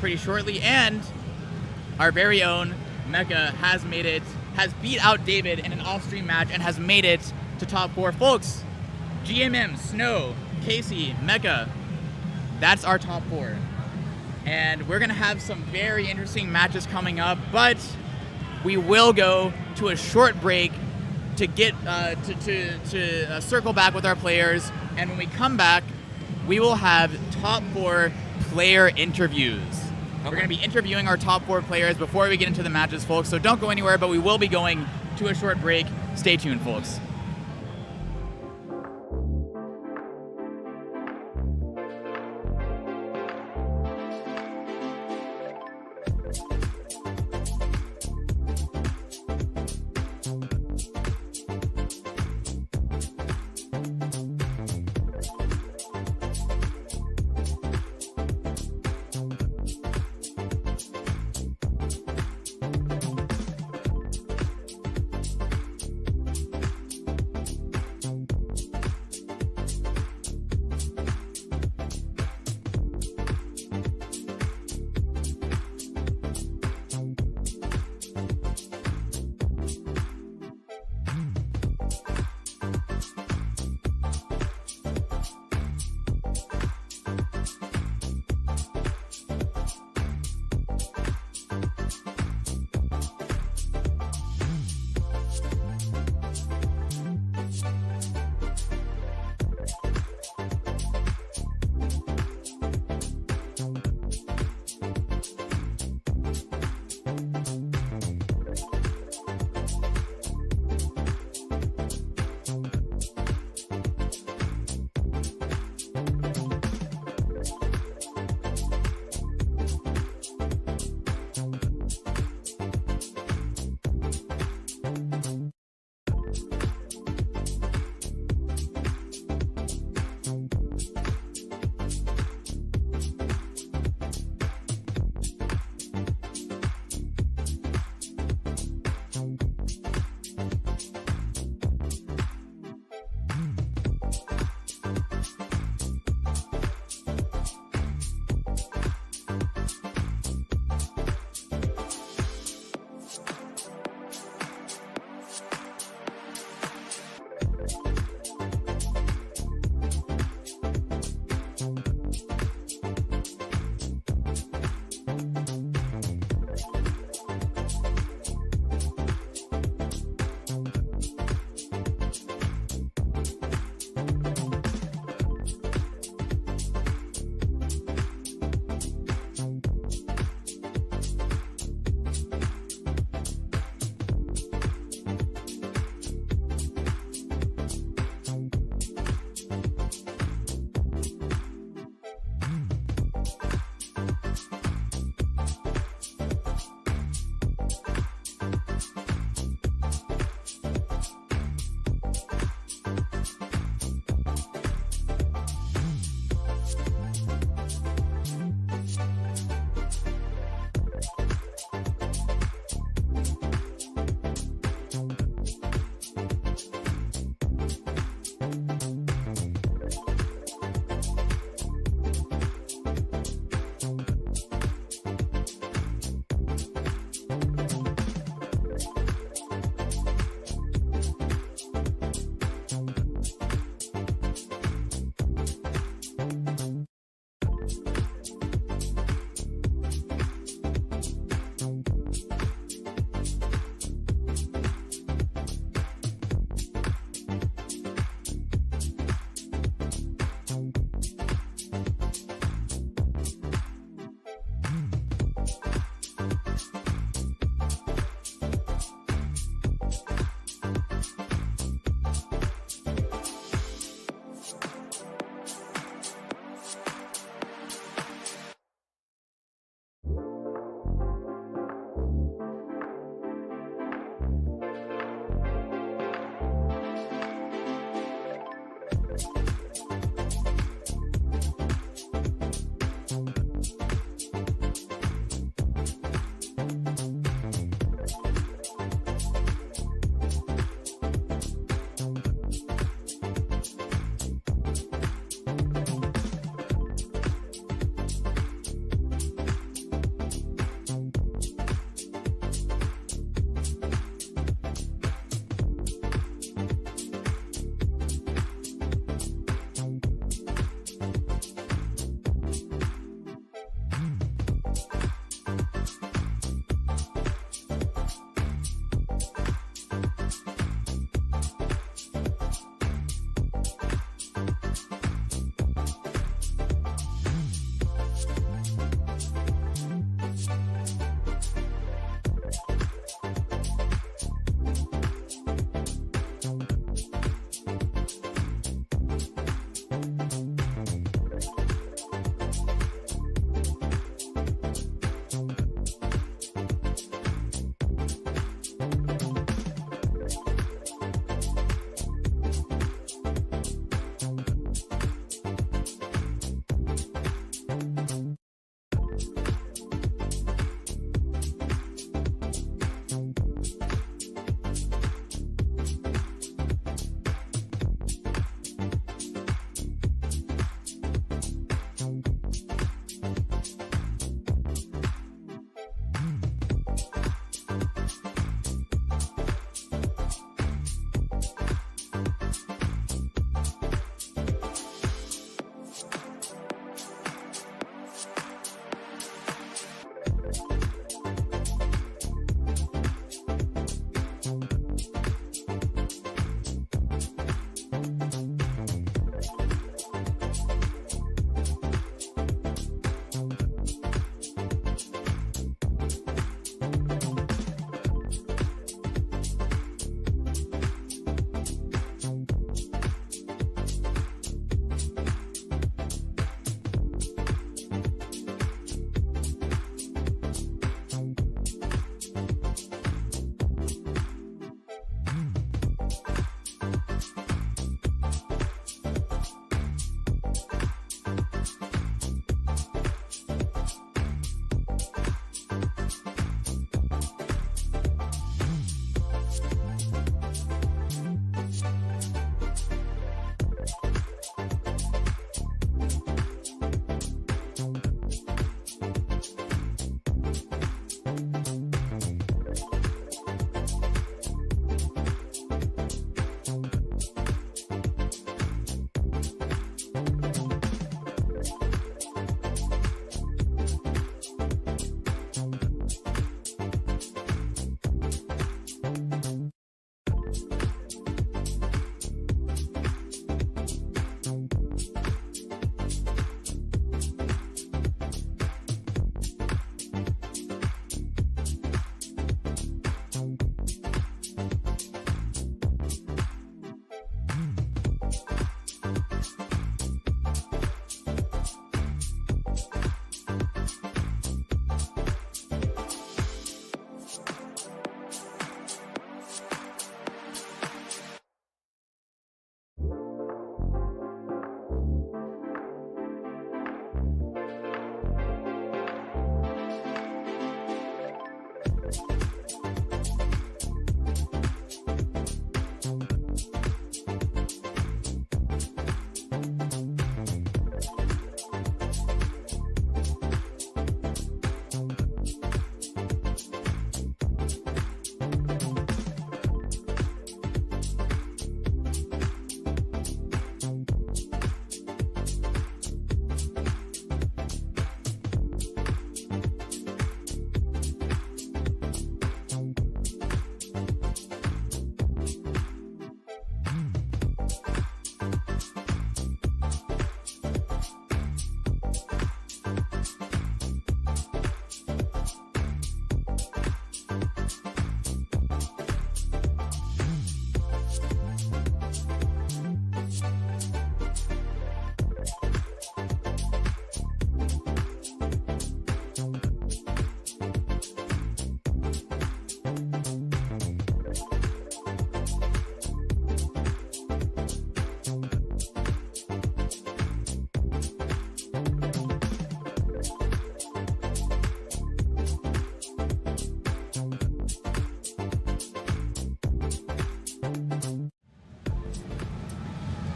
pretty shortly. And our very own Mecha has beat out David in an off-stream match and has made it to top 4. Folks, G.M.M, Snow, Casey, Mecha, that's our top 4. And we're going to have some very interesting matches coming up, but we will go to a short break to get to circle back with our players. And when we come back, we will have top 4 player interviews. We're going to be interviewing our top 4 players before we get into the matches, folks. So don't go anywhere, but we will be going to a short break. Stay tuned, folks.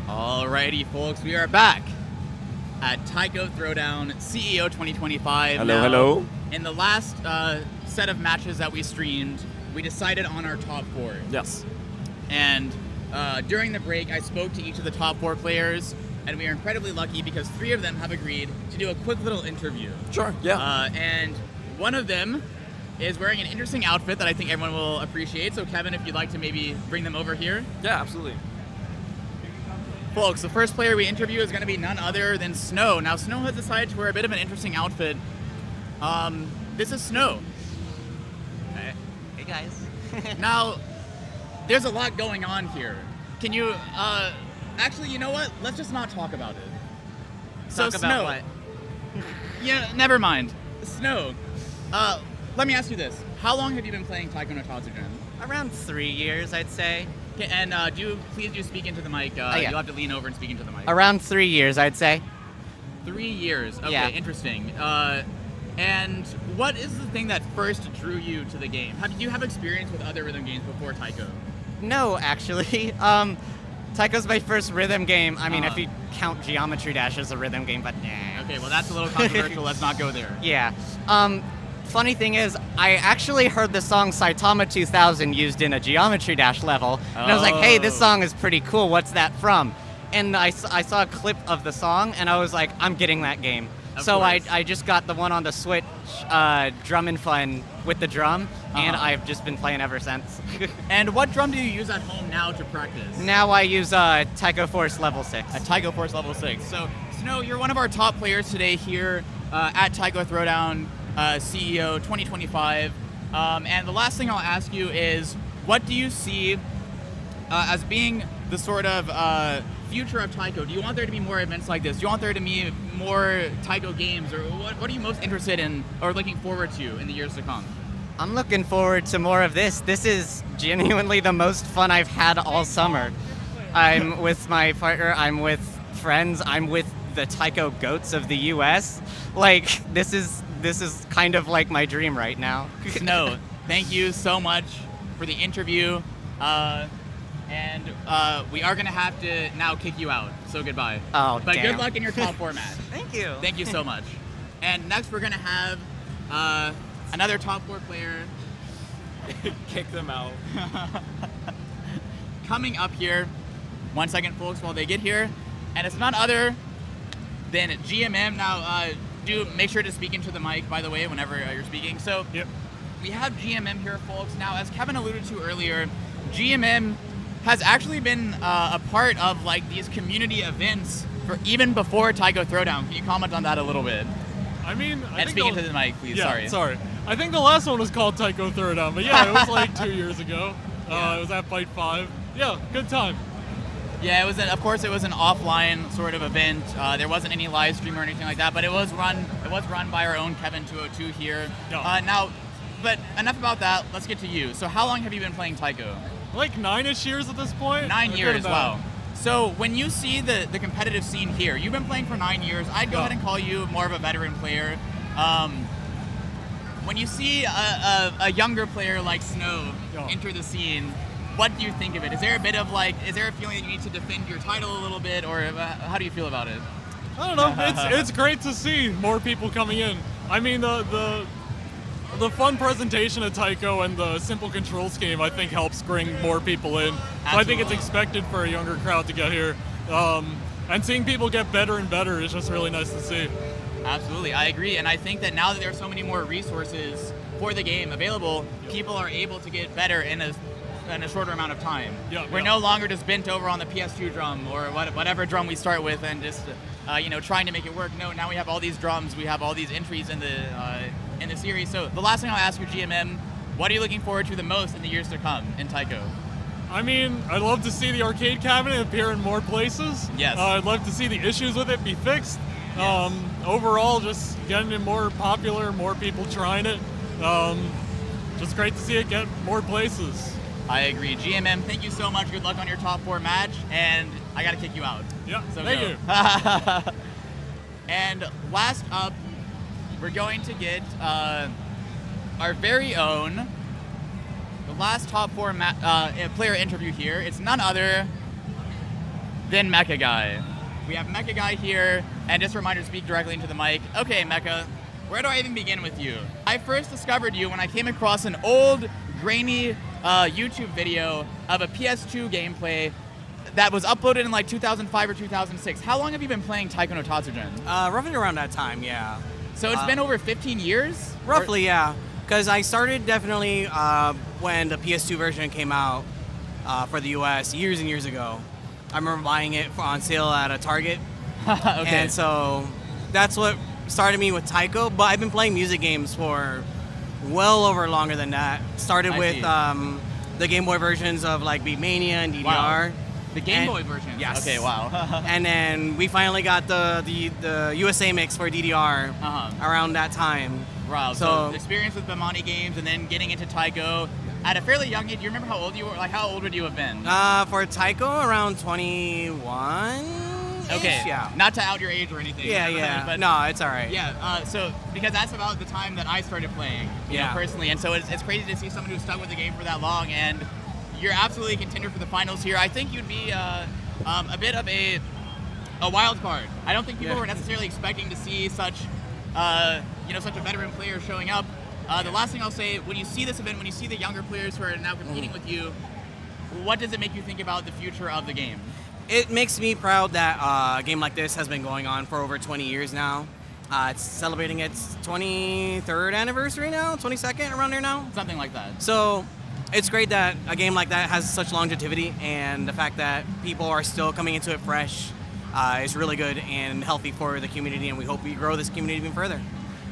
Alrighty, folks, we are back at TAIKO Throwdown CEO 2025. Hello, now, hello. In the last set of matches that we streamed, we decided on our top 4. Yes. And during the break, I spoke to each of the top 4 players, and we are incredibly lucky because 3 of them have agreed to do a quick little interview. Sure, yeah. And one of them is wearing an interesting outfit that I think everyone will appreciate. So Kevin, if you'd like to maybe bring them over here. Yeah, absolutely. Folks, the first player we interview is going to be none other than Snow. Now, Snow has decided to wear a bit of an interesting outfit. This is Snow. Hey guys. Now, there's a lot going on here. Can you, actually, you know what? Let's just not talk about it. So, Talk Snow. about what? Yeah, never mind. Snow, let me ask you this. How long have you been playing TAIKO no Tatsujin? Around 3 years, I'd say. Okay, and please do speak into the mic. yeah. You'll have to lean over and speak into the mic. Around 3 years, I'd say. 3 years. Okay, Yeah. interesting. And what is the thing that first drew you to the game? Did you have experience with other rhythm games before TAIKO? No, actually. Taiko's my first rhythm game. I mean, if you count Geometry Dash as a rhythm game, but nah. Okay, well that's a little controversial. Let's not go there. Yeah. Funny thing is, I actually heard the song Saitama 2000 used in a Geometry Dash level, and I was like, hey, this song is pretty cool. What's that from? And I saw a clip of the song, and I was like, I'm getting that game. So I just got the one on the Switch, Drum and Fun with the drum, and I've just been playing ever since. And what drum do you use at home now to practice? Now I use TAIKO Force Level 6. At TAIKO Force Level 6. So, Snow, you're one of our top players today here at TAIKO Throwdown CEO 2025. And the last thing I'll ask you is, what do you see as being the sort of future of TAIKO? Do you want there to be more events like this? Do you want there to be more TAIKO games? Or what are you most interested in or looking forward to in the years to come? I'm looking forward to more of this. This is genuinely the most fun I've had all summer. I'm with my partner, I'm with friends, I'm with the TAIKO goats of the US. Like, this is kind of like my dream right now. Snow, thank you so much for the interview. And we are going to have to now kick you out, so goodbye. Oh, but damn. good luck in your top 4 match. Thank you. Thank you so much. And next we're going to have another top 4 player Kick them out. coming up here. 1 second, folks, while they get here. And it's none other than G.M.M. Now, do make sure to speak into the mic, by the way, whenever you're speaking. So we have G.M.M. here, folks. Now, as Kevin alluded to earlier, G.M.M. has actually been a part of like these community events for even before TAIKO Throwdown. Can you comment on that a little bit? I mean, And speak into the mic, please. Yeah, sorry. I think the last one was called TAIKO Throwdown, but yeah, it was like 2 years ago. It was at Fight 5. Yeah, good time. Yeah, it was. Of course, it was an offline sort of event. There wasn't any live stream or anything like that, but it was run. It was run by our own Kevin 202 here. Yeah. Now, but enough about that. Let's get to you. So, how long have you been playing TAIKO? Like 9-ish years at this point. 9 Good years. amount. Wow. So, when you see the competitive scene here, you've been playing for 9 years. I'd go ahead and call you more of a veteran player. When you see a younger player like Snow enter the scene, what do you think of it? Is there a bit of like, is there a feeling that you need to defend your title a little bit, or how do you feel about it? I don't know. It's great to see more people coming in. I mean, the fun presentation of TAIKO and the simple control scheme, I think, helps bring more people in. So I think it's expected for a younger crowd to get here. And seeing people get better and better is just really nice to see. Absolutely, I agree. And I think that now that there are so many more resources for the game available, people are able to get better in a shorter amount of time. We're no longer just bent over on the PS2 drum or whatever drum we start with and just trying to make it work. No, now we have all these drums, we have all these entries in the series. So the last thing I'll ask you, G.M.M, what are you looking forward to the most in the years to come in TAIKO? I mean, I'd love to see the arcade cabinet appear in more places. Yes. I'd love to see the issues with it be fixed. Yes. Overall, just getting it more popular, more people trying it. Just great to see it get more places. I agree. G.M.M, thank you so much. Good luck on your top 4 match, and I got to kick you out. Yeah, so thank you. And last up, we're going to get our very own, the last top 4 player interview here. It's none other then MechaGai. We have MechaGai here, and just a reminder to speak directly into the mic. Okay, Mecha, where do I even begin with you? I first discovered you when I came across an old, grainy YouTube video of a PS2 gameplay that was uploaded in like 2005 or 2006. How long have you been playing TAIKO no Tatsujin? Roughly around that time, yeah. So it's been over 15 years? Roughly, yeah. Because I started definitely when the PS2 version came out for the US years and years ago. I remember buying it on sale at a Target. Okay. And so that's what started me with TAIKO, but I've been playing music games for well over longer than that. Started with the Game Boy versions of like Beatmania and DDR. Wow. The Game Boy version? Yes. Okay, wow. And then we finally got the USA mix for DDR around that time. Wow, so experience with Bemani games and then getting into TAIKO at a fairly young age. Do you remember how old you were? Like, how old would you have been? For TAIKO, around 21. Okay, yeah. Not to out your age or anything. Yeah. But no, it's all right. Yeah, so because that's about the time that I started playing, you know, personally, and so it's crazy to see someone who's stuck with the game for that long, and you're absolutely a contender for the finals here. I think you'd be a bit of a wild card. I don't think people were necessarily expecting to see such such a veteran player showing up. The last thing I'll say, when you see this event, when you see the younger players who are now competing with you, what does it make you think about the future of the game? It makes me proud that a game like this has been going on for over 20 years now. It's celebrating its 23rd anniversary now, 22nd, around there now. Something like that. So it's great that a game like that has such longevity, and the fact that people are still coming into it fresh is really good and healthy for the community, and we hope we grow this community even further.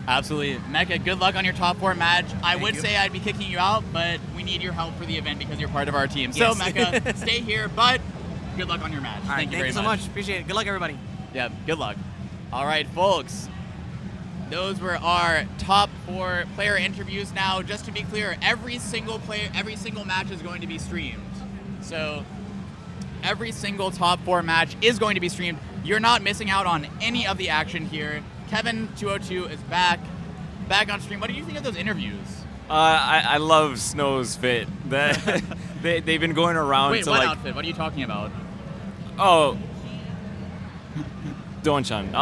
Absolutely. Mecha, good luck on your top 4 match. I would say I'd be kicking you out, but we need your help for the event because you're part of our team. Yes. So, Mecha, stay here, but good luck on your match. All right, thank you very so much. Appreciate it. Good luck, everybody. Yeah, good luck. All right, folks. Those were our top 4 player interviews. Now, just to be clear, every single match is going to be streamed. So, every single top 4 match is going to be streamed. You're not missing out on any of the action here. Kevin202 is back on stream. What do you think of those interviews? I love Snow's fit. They've been going around. Wait, to what like, outfit? What are you talking about? Oh, Don-chan.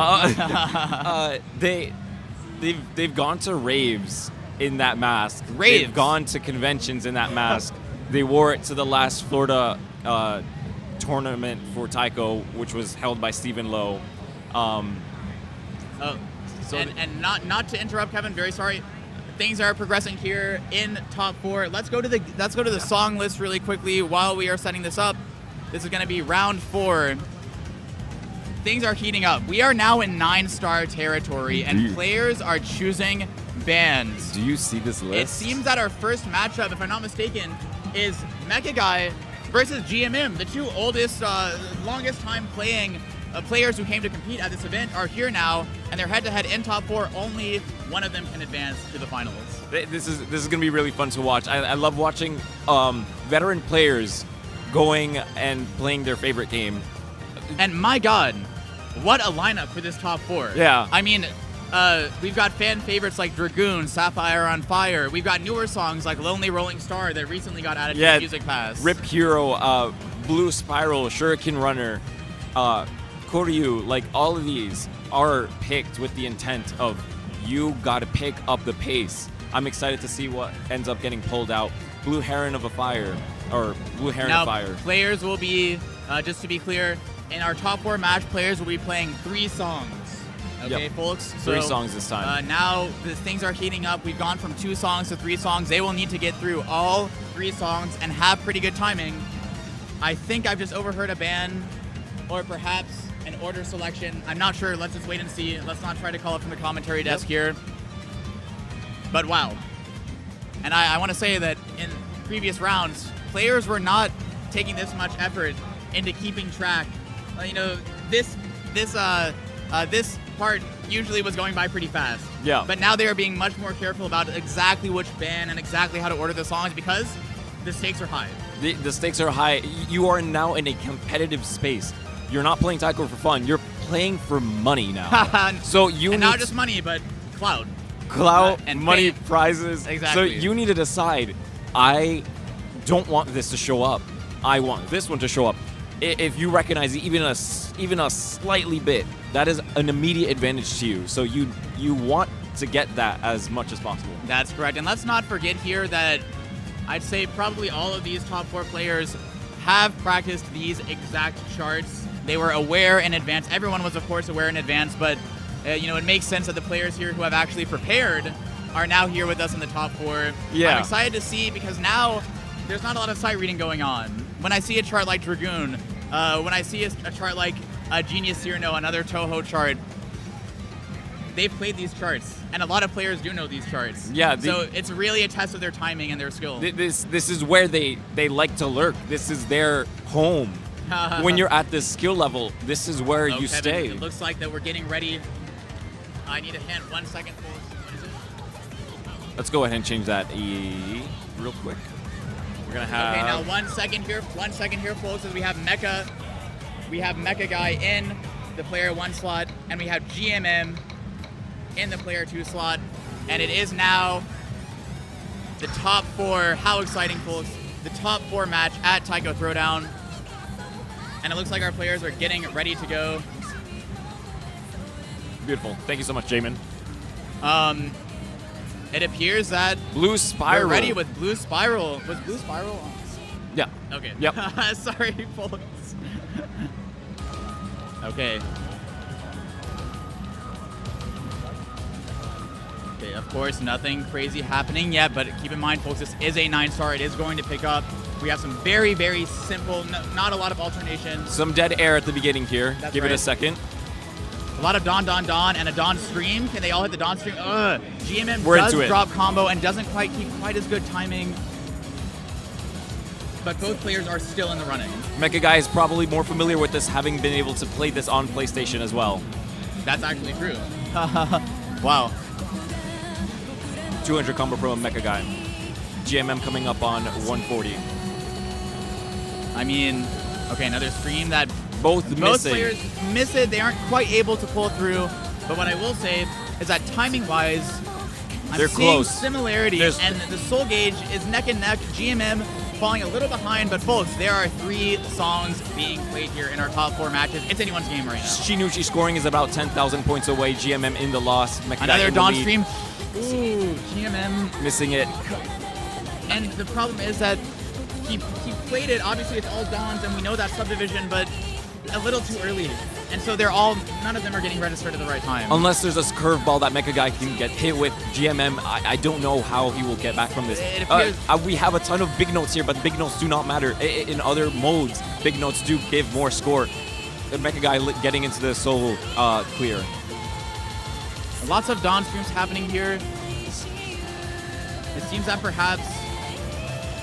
They've gone to raves in that mask. Raves? They've gone to conventions in that mask. They wore it to the last Florida tournament for TAIKO, which was held by Stephen Lowe. And not to interrupt, Kevin. Very sorry. Things are progressing here in top 4. Let's go to the song list really quickly while we are setting this up. This is going to be round 4. Things are heating up. We are now in 9-star territory, and players are choosing bands. Do you see this list? It seems that our first matchup, if I'm not mistaken, is MechaGai versus G.M.M. The 2 oldest, longest time playing players who came to compete at this event are here now, and they're head-to-head in top 4. Only one of them can advance to the finals. This is going to be really fun to watch. I love watching veteran players going and playing their favorite game. And my God, what a lineup for this top 4. Yeah. I mean, we've got fan favorites like Dragoon, Sapphire on Fire. We've got newer songs like Lonely Rolling Star that recently got added to the Music Pass. Rip Hero, Blue Spiral, Shuriken Runner, Koryu, like all of these are picked with the intent of you got to pick up the pace. I'm excited to see what ends up getting pulled out. Blue Heron of Fire. Players will be, just to be clear, in our top 4 match, players will be playing 3 songs. Okay, folks? So, 3 songs this time. Now things are heating up. We've gone from 2 songs to 3 songs. They will need to get through all 3 songs and have pretty good timing. I think I've just overheard a ban, or perhaps an order selection. I'm not sure. Let's just wait and see. Let's not try to call it from the commentary desk here. But wow. And I want to say that in previous rounds, players were not taking this much effort into keeping track. This part usually was going by pretty fast. Yeah. But now they are being much more careful about exactly which band and exactly how to order the songs because the stakes are high. The stakes are high. You are now in a competitive space. You're not playing TAIKO for fun. You're playing for money now. So you and need not just money, but clout. And money, fame. prizes. Exactly. So you need to decide, I don't want this to show up. I want this one to show up. if you recognize even a slightly bit, that is an immediate advantage to you. So you want to get that as much as possible. That's correct. And let's not forget here that I'd say probably all of these top 4 players have practiced these exact charts. They were aware in advance. Everyone was, of course, aware in advance, but it makes sense that the players here who have actually prepared are now here with us in the top 4. Yeah. I'm excited to see because now there's not a lot of sight reading going on. When I see a chart like Dragoon, when I see a chart like Genius Cyrano, another Toho chart, they've played these charts, and a lot of players do know these charts. Yeah. So it's really a test of their timing and their skill. This is where they like to lurk. This is their home. When you're at this skill level, this is where you Kevin, stay. It looks like that we're getting ready. I need a hint. 1 second, folks. What is it? Let's go ahead and change that real quick. We're gonna have. Okay, now 1 second here. 1 second here, folks, as we have Mecha. We have MechaGai in the player 1 slot, and we have G.M.M in the player 2 slot. And it is now the top 4. How exciting, folks. The top 4 match at TAIKO Throwdown. And it looks like our players are getting ready to go. Beautiful. Thank you so much, Jamin. It appears that Blue Spiral. we're ready with Blue Spiral. Was Blue Spiral on? Yeah. Okay. Yep. Sorry, folks. Okay. Okay, of course, nothing crazy happening yet, but keep in mind, folks, this is a 9-star. It is going to pick up. We have some very, very simple, not a lot of alternation. Some dead air at the beginning here. That's Give it right. a second. A lot of Dawn, Dawn, Dawn, and a Dawn Stream. Can they all hit the Dawn Stream? G.M.M We're does into it. drop combo and doesn't quite keep quite as good timing. But both players are still in the running. MechaGai is probably more familiar with this, having been able to play this on PlayStation as well. That's actually true. Wow. 200 combo from MechaGai. G.M.M coming up on 140. I mean, okay, another stream that Both most missing. players miss it. They aren't quite able to pull through. But what I will say is that timing-wise, I'm They're seeing close. similarities. And the soul gauge is neck and neck. G.M.M falling a little behind. But folks, there are 3 songs being played here in our top 4 matches. It's anyone's game right now. Shinuchi scoring is about 10,000 points away. G.M.M in the loss. MechaGai Another in the Dawn lead. stream. Ooh, G.M.M. Missing it. And the problem is that he played it. Obviously, it's all Dawns, and we know that subdivision, but a little too early. And so none of them are getting registered at the right time. Unless there's a curveball that MechaGai can get hit with, G.M.M, I don't know how he will get back from this. It appears- We have a ton of big notes here, but big notes do not matter. In other modes, big notes do give more score. The MechaGai getting into the solo clear. Lots of Dawn streams happening here. It seems that perhaps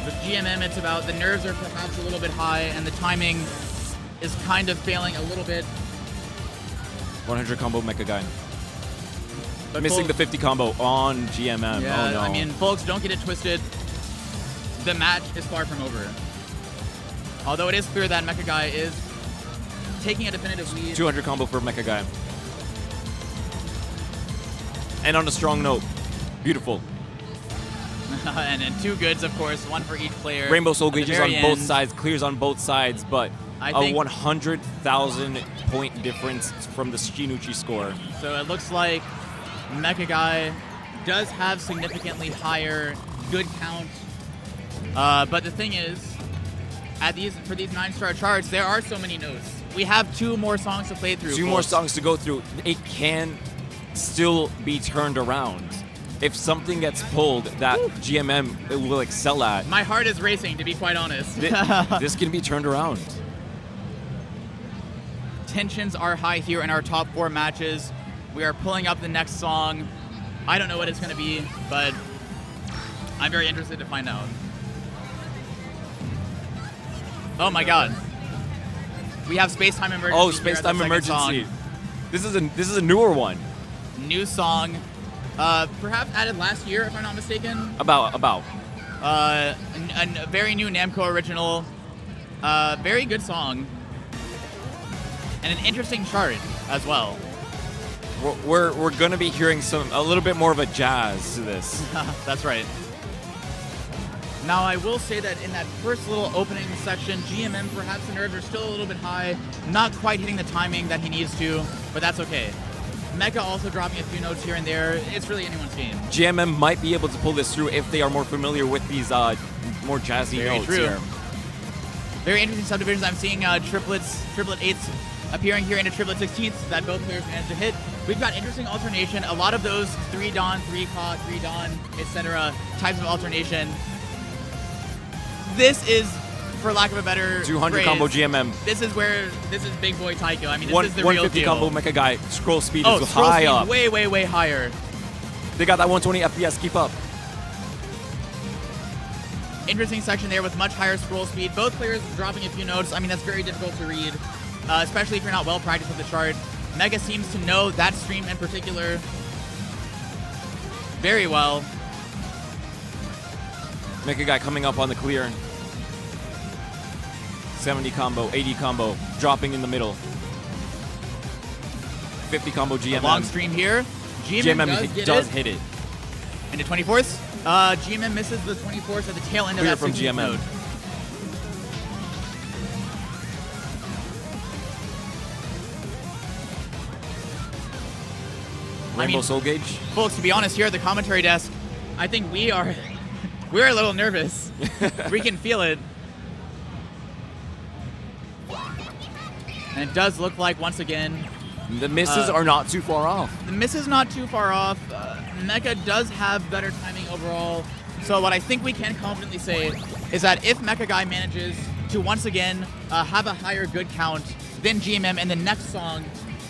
with G.M.M, it's about the nerves are perhaps a little bit high, and the timing is kind of failing a little bit. 100 combo MechaGai. But Missing folks- the 50 combo on G.M.M. Yeah, Oh no. I mean, folks, don't get it twisted. The match is far from over. Although it is clear that MechaGai is taking a definitive lead. 200 combo for MechaGai. And on a strong note, beautiful. and 2 goods, of course, 1 for each player. Rainbow Soul At the gauges on very both end. sides, clears on both sides, but I a think- 100,000 point difference from the Shinuchi score. So it looks like MechaGai does have significantly higher good count. But the thing is, for these 9-star charts, there are so many notes. We have 2 more songs to play through. 2 more folks. songs to go through. It can still be turned around. If something gets pulled that G.M.M will excel at, My heart is racing, to be quite honest. this can be turned around. Tensions are high here in our top 4 matches. We are pulling up the next song. I don't know what it's going to be, but I'm very interested to find out. Oh my god. We have Space Time Emergency. Oh, here Space as the Time second Emergency. song. This is a newer one. New song. Perhaps added last year, if I'm not mistaken. About. A very new Namco original. Very good song. And an interesting chart as well. We're gonna be hearing a little bit more of a jazz to this. That's right. Now, I will say that in that first little opening section, G.M.M, perhaps the nerves are still a little bit high, not quite hitting the timing that he needs to, but that's okay. Mecha also dropping a few notes here and there. It's really anyone's game. G.M.M might be able to pull this through if they are more familiar with these more jazzy Very notes true. here. Very interesting subdivisions. I'm seeing triplet 8s appearing here into triplet 16s that both players managed to hit. We've got interesting alternation. A lot of those 3 Dawn, 3 Caard, 3 Dawn, etc. types of alternation. This is, for lack of a better 200 phrase, combo G.M.M. This is big boy TAIKO. I mean, this is the real 150 deal. combo MechaGai. Scroll speed Oh, is scroll high speed up. way, way, way higher. They got that 120 FPS. Keep up. Interesting section there with much higher scroll speed. Both players dropping a few notes. I mean, that's very difficult to read, especially if you're not well practiced with the chart. Mega seems to know that stream in particular very well. MechaGai coming up on the clear. 70 combo, 80 combo, dropping in the middle. 50 combo GMM. A long stream here. GMM does hit it. Into 24th. GMM misses the 24th at the tail end of Clear that from 16th GMM. node. Rainbow Soul Gauge. Folks, to be honest, here at the commentary desk, I think we're a little nervous. We can feel it. And it does look like, once again, The misses are not too far off. the miss is not too far off. Mecha does have better timing overall. So what I think we can confidently say is that if MechaGai manages to once again have a higher good count than GMM in the next song,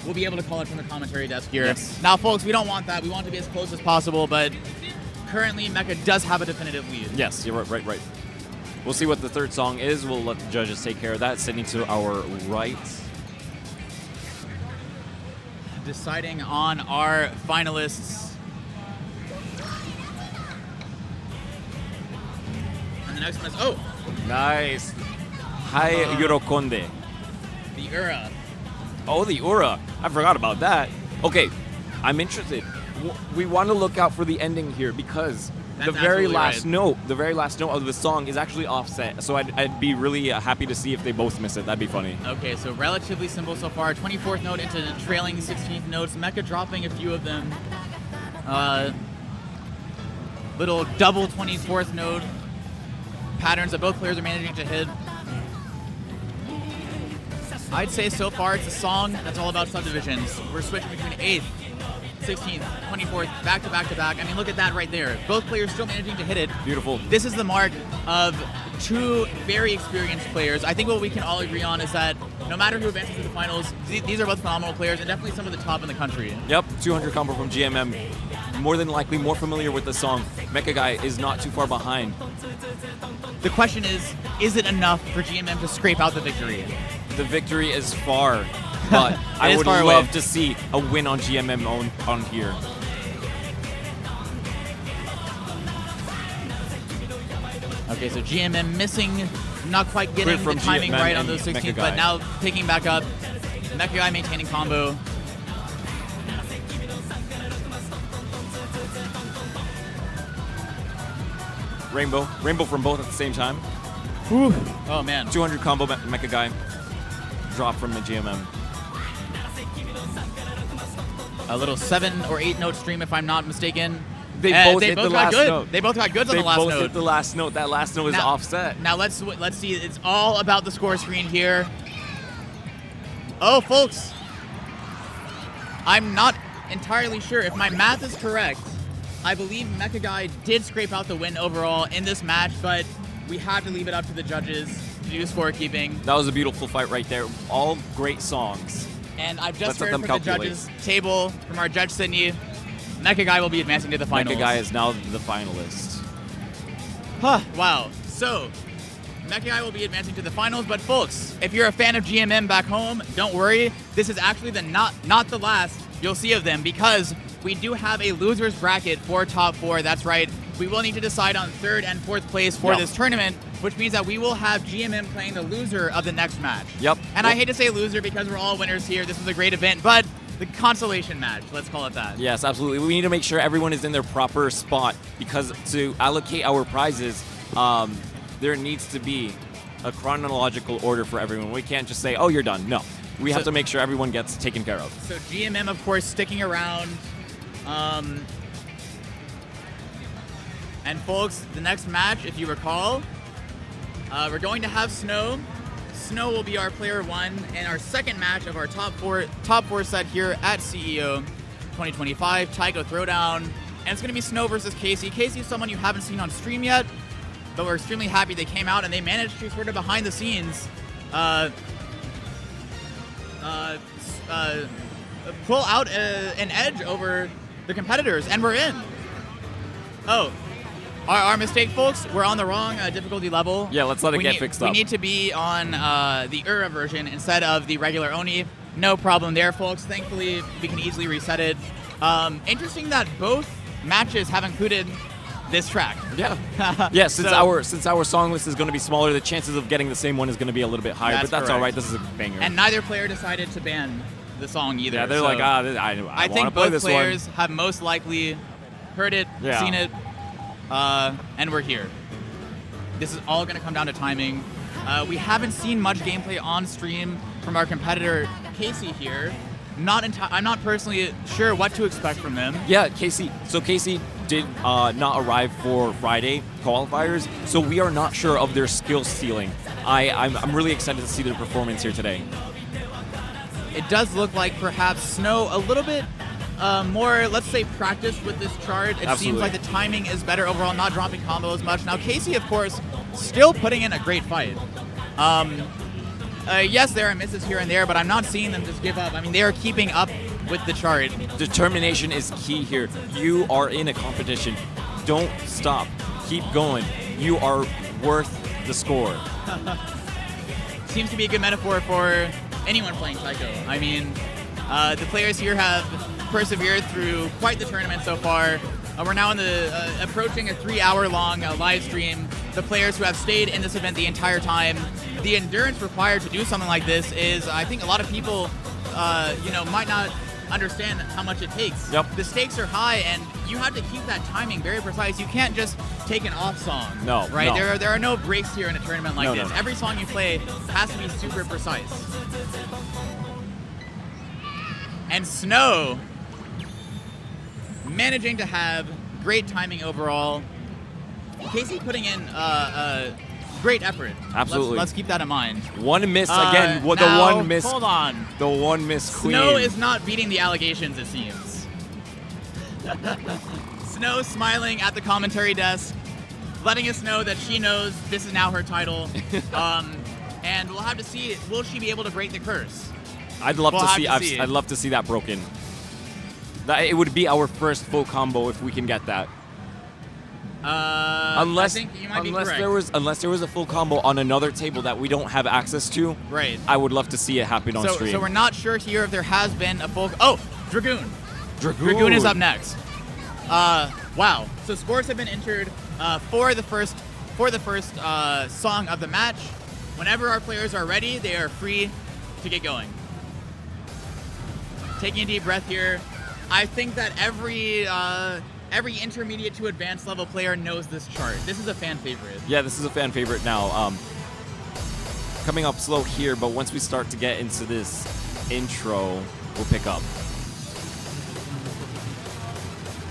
we'll be able to call it from the commentary desk here. Yes. Now, folks, we don't want that. We want to be as close as possible, but currently Mecha does have a definitive lead. Yes, you're right. We'll see what the third song is. We'll let the judges take care of that. Sitting to our right. Deciding on our finalists. And the next one is, oh, Nice. Hi, Yorokonde. the Ura. Oh, the Ura. I forgot about that. Okay, I'm interested. We want to look out for the ending here because That's the very absolutely last right. the very last note of the song is actually offset. So I'd be really happy to see if they both miss it. That'd be funny. Okay, so relatively simple so far. 24th note into trailing 16th notes. Mecha dropping a few of them. Little double 24th note patterns that both players are managing to hit. I'd say so far it's a song that's all about subdivisions. We're switching between 8th, 16th, 24th, back to back to back. I mean, look at that right there. Both players still managing to hit it. Beautiful. This is the mark of two very experienced players. I think what we can all agree on is that no matter who advances to the finals, these are both phenomenal players and definitely some of the top in the country. Yep, 200 combo from GMM. More than likely more familiar with the song. MechaGai is not too far behind. The question is it enough for GMM to scrape out the victory? The victory is far, but I is would far love away. to see a win on GMM on here. Okay, so GMM missing, not quite getting Clear the from timing GMM right on and those 16th, MechaGai. but now picking back up. MechaGai maintaining combo. Rainbow from both at the same time. Whew. Oh man. 200 combo MechaGai. Drop from the GMM. A little 7 or 8 note stream if I'm not mistaken. They And both hit the got last good. note. They both got goods on They the last both note. hit the last note. That last note is Now- offset. Now let's see. It's all about the score screen here. Oh, folks, I'm not entirely sure if my math is correct. I believe MechaGai did scrape out the win overall in this match, but we have to leave it up to the judges to do scorekeeping. That was a beautiful fight right there. All great songs. And I've Let's just let heard them from the calculate. judges table from our judge Sydney. MechaGai will be advancing to the finals. MechaGai is now the finalist. Huh, wow. So, MechaGai will be advancing to the finals, but folks, if you're a fan of GMM back home, don't worry. This is actually the not the last you'll see of them because we do have a loser's bracket for top 4. That's right. We will need to decide on 3rd and 4th place for Yep. this tournament, which means that we will have GMM playing the loser of the next match. Yep. And I hate to say loser because we're all winners here. This was a great event, but the consolation match, let's call it that. Yes, absolutely. We need to make sure everyone is in their proper spot because to allocate our prizes, there needs to be a chronological order for everyone. We can't just say, oh, you're done. No. We have to make sure everyone gets taken care of. So G.M.M, of course, sticking around. And folks, the next match, if you recall, we're going to have Snow. Snow will be our player 1 and our second match of our top four set here at CEO 2025, TAIKO Throwdown. And it's going to be Snow versus Casey. Casey is someone you haven't seen on stream yet, but we're extremely happy they came out and they managed to sort of behind the scenes pull out an edge over the competitors, and we're in. Oh, our mistake, folks. We're on the wrong difficulty level. Yeah, let's let it get fixed up. We need to be on the Ura version instead of the regular Oni. No problem there, folks. Thankfully, we can easily reset it. Interesting that both matches have included this track. Yeah. Yeah, since our song list is going to be smaller, the chances of getting the same one is going to be a little bit higher, but that's all right. This is a banger. And neither player decided to ban the song either. Yeah, they're like, I think play both this players one. have most likely heard it, seen it, and we're here. This is all going to come down to timing. We haven't seen much gameplay on stream from our competitor Casey here. I'm not personally sure what to expect from them. Yeah, Casey. So Casey did not arrive for Friday qualifiers, so we are not sure of their skill ceiling. I'm really excited to see their performance here today. It does look like perhaps Snow a little bit more, let's say, practiced with this chart. It seems like the timing is better overall, not dropping combo as much. Now Casey, of course, still putting in a great fight. Yes, there are misses here and there, but I'm not seeing them just give up. I mean, they are keeping up with the chart. Determination is key here. You are in a competition. Don't stop. Keep going. You are worth the score. Seems to be a good metaphor for anyone playing TAIKO. I mean, the players here have persevered through quite the tournament so far. We're now in the approaching a 3-hour-long live stream. The players who have stayed in this event the entire time. The endurance required to do something like this is, I think, a lot of people, might not understand how much it takes. Yep. The stakes are high, and you have to keep that timing very precise. You can't just take an off song. No. Right? No. There are no breaks here in a tournament like this. No. Every song you play has to be super precise. And Snow managing to have great timing overall. Casey putting in great effort. Absolutely. Let's keep that in mind. One miss again. The one miss. Hold on. The one miss queen. Snow is not beating the allegations, it seems. Snow smiling at the commentary desk, letting us know that she knows this is now her title. And we'll have to see, will she be able to break the curse? I'd love to see. I'd love to see that broken. It would be our first full combo if we can get that. I think you might be correct. Unless there was a full combo on another table that we don't have access to, right? I would love to see it happen on stream. So we're not sure here if there has been a full. Oh, Dragoon. Dragoon is up next. Wow. So scores have been entered for the first song of the match. Whenever our players are ready, they are free to get going. Taking a deep breath here. I think that every intermediate to advanced level player knows this chart. This is a fan favorite. Yeah, this is a fan favorite now. Coming up slow here, but once we start to get into this intro, we'll pick up.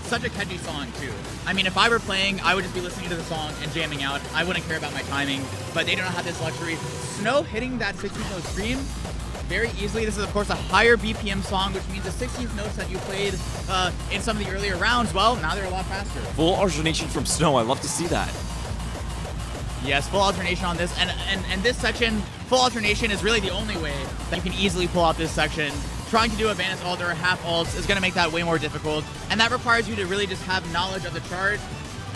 Such a catchy song, too. I mean, if I were playing, I would just be listening to the song and jamming out. I wouldn't care about my timing, but they do not have this luxury. Snow hitting that 16th note stream very easily. This is, of course, a higher BPM song, which means the 16th notes that you played in some of the earlier rounds, well, now they're a lot faster. Full alternation from Snow. I love to see that. Yes, full alternation on this. And this section, full alternation is really the only way that you can easily pull out this section. Trying to do a Vanish alt or a half alt is going to make that way more difficult. And that requires you to really just have knowledge of the chart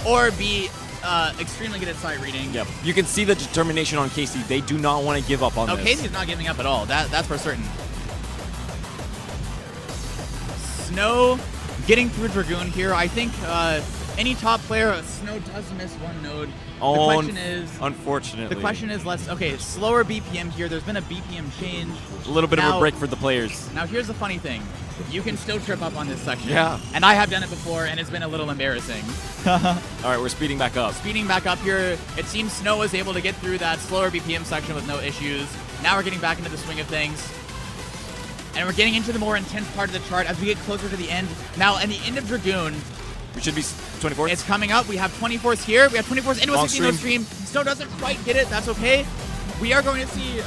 or be extremely good at sight reading. Yep. You can see the determination on Casey. They do not want to give up on this. Casey's not giving up at all. That's for certain. Snow getting through Dragoon here. I think any top player, Snow does miss one node. Oh, the question is, unfortunately. The question is slower BPM here. There's been a BPM change. A little bit of a break for the players. Now here's the funny thing. you can still trip up on this section. Yeah. And I have done it before, and it's been a little embarrassing. All right, we're speeding back up. Speeding back up here, it seems Snow was able to get through that slower BPM section with no issues. Now we're getting back into the swing of things. And we're getting into the more intense part of the chart as we get closer to the end. Now, at the end of Dragoon, We should be 24th. it's coming up. We have 24s here. We have 24s into a Long 16 stream. Snow doesn't quite get it. That's okay. We are going to see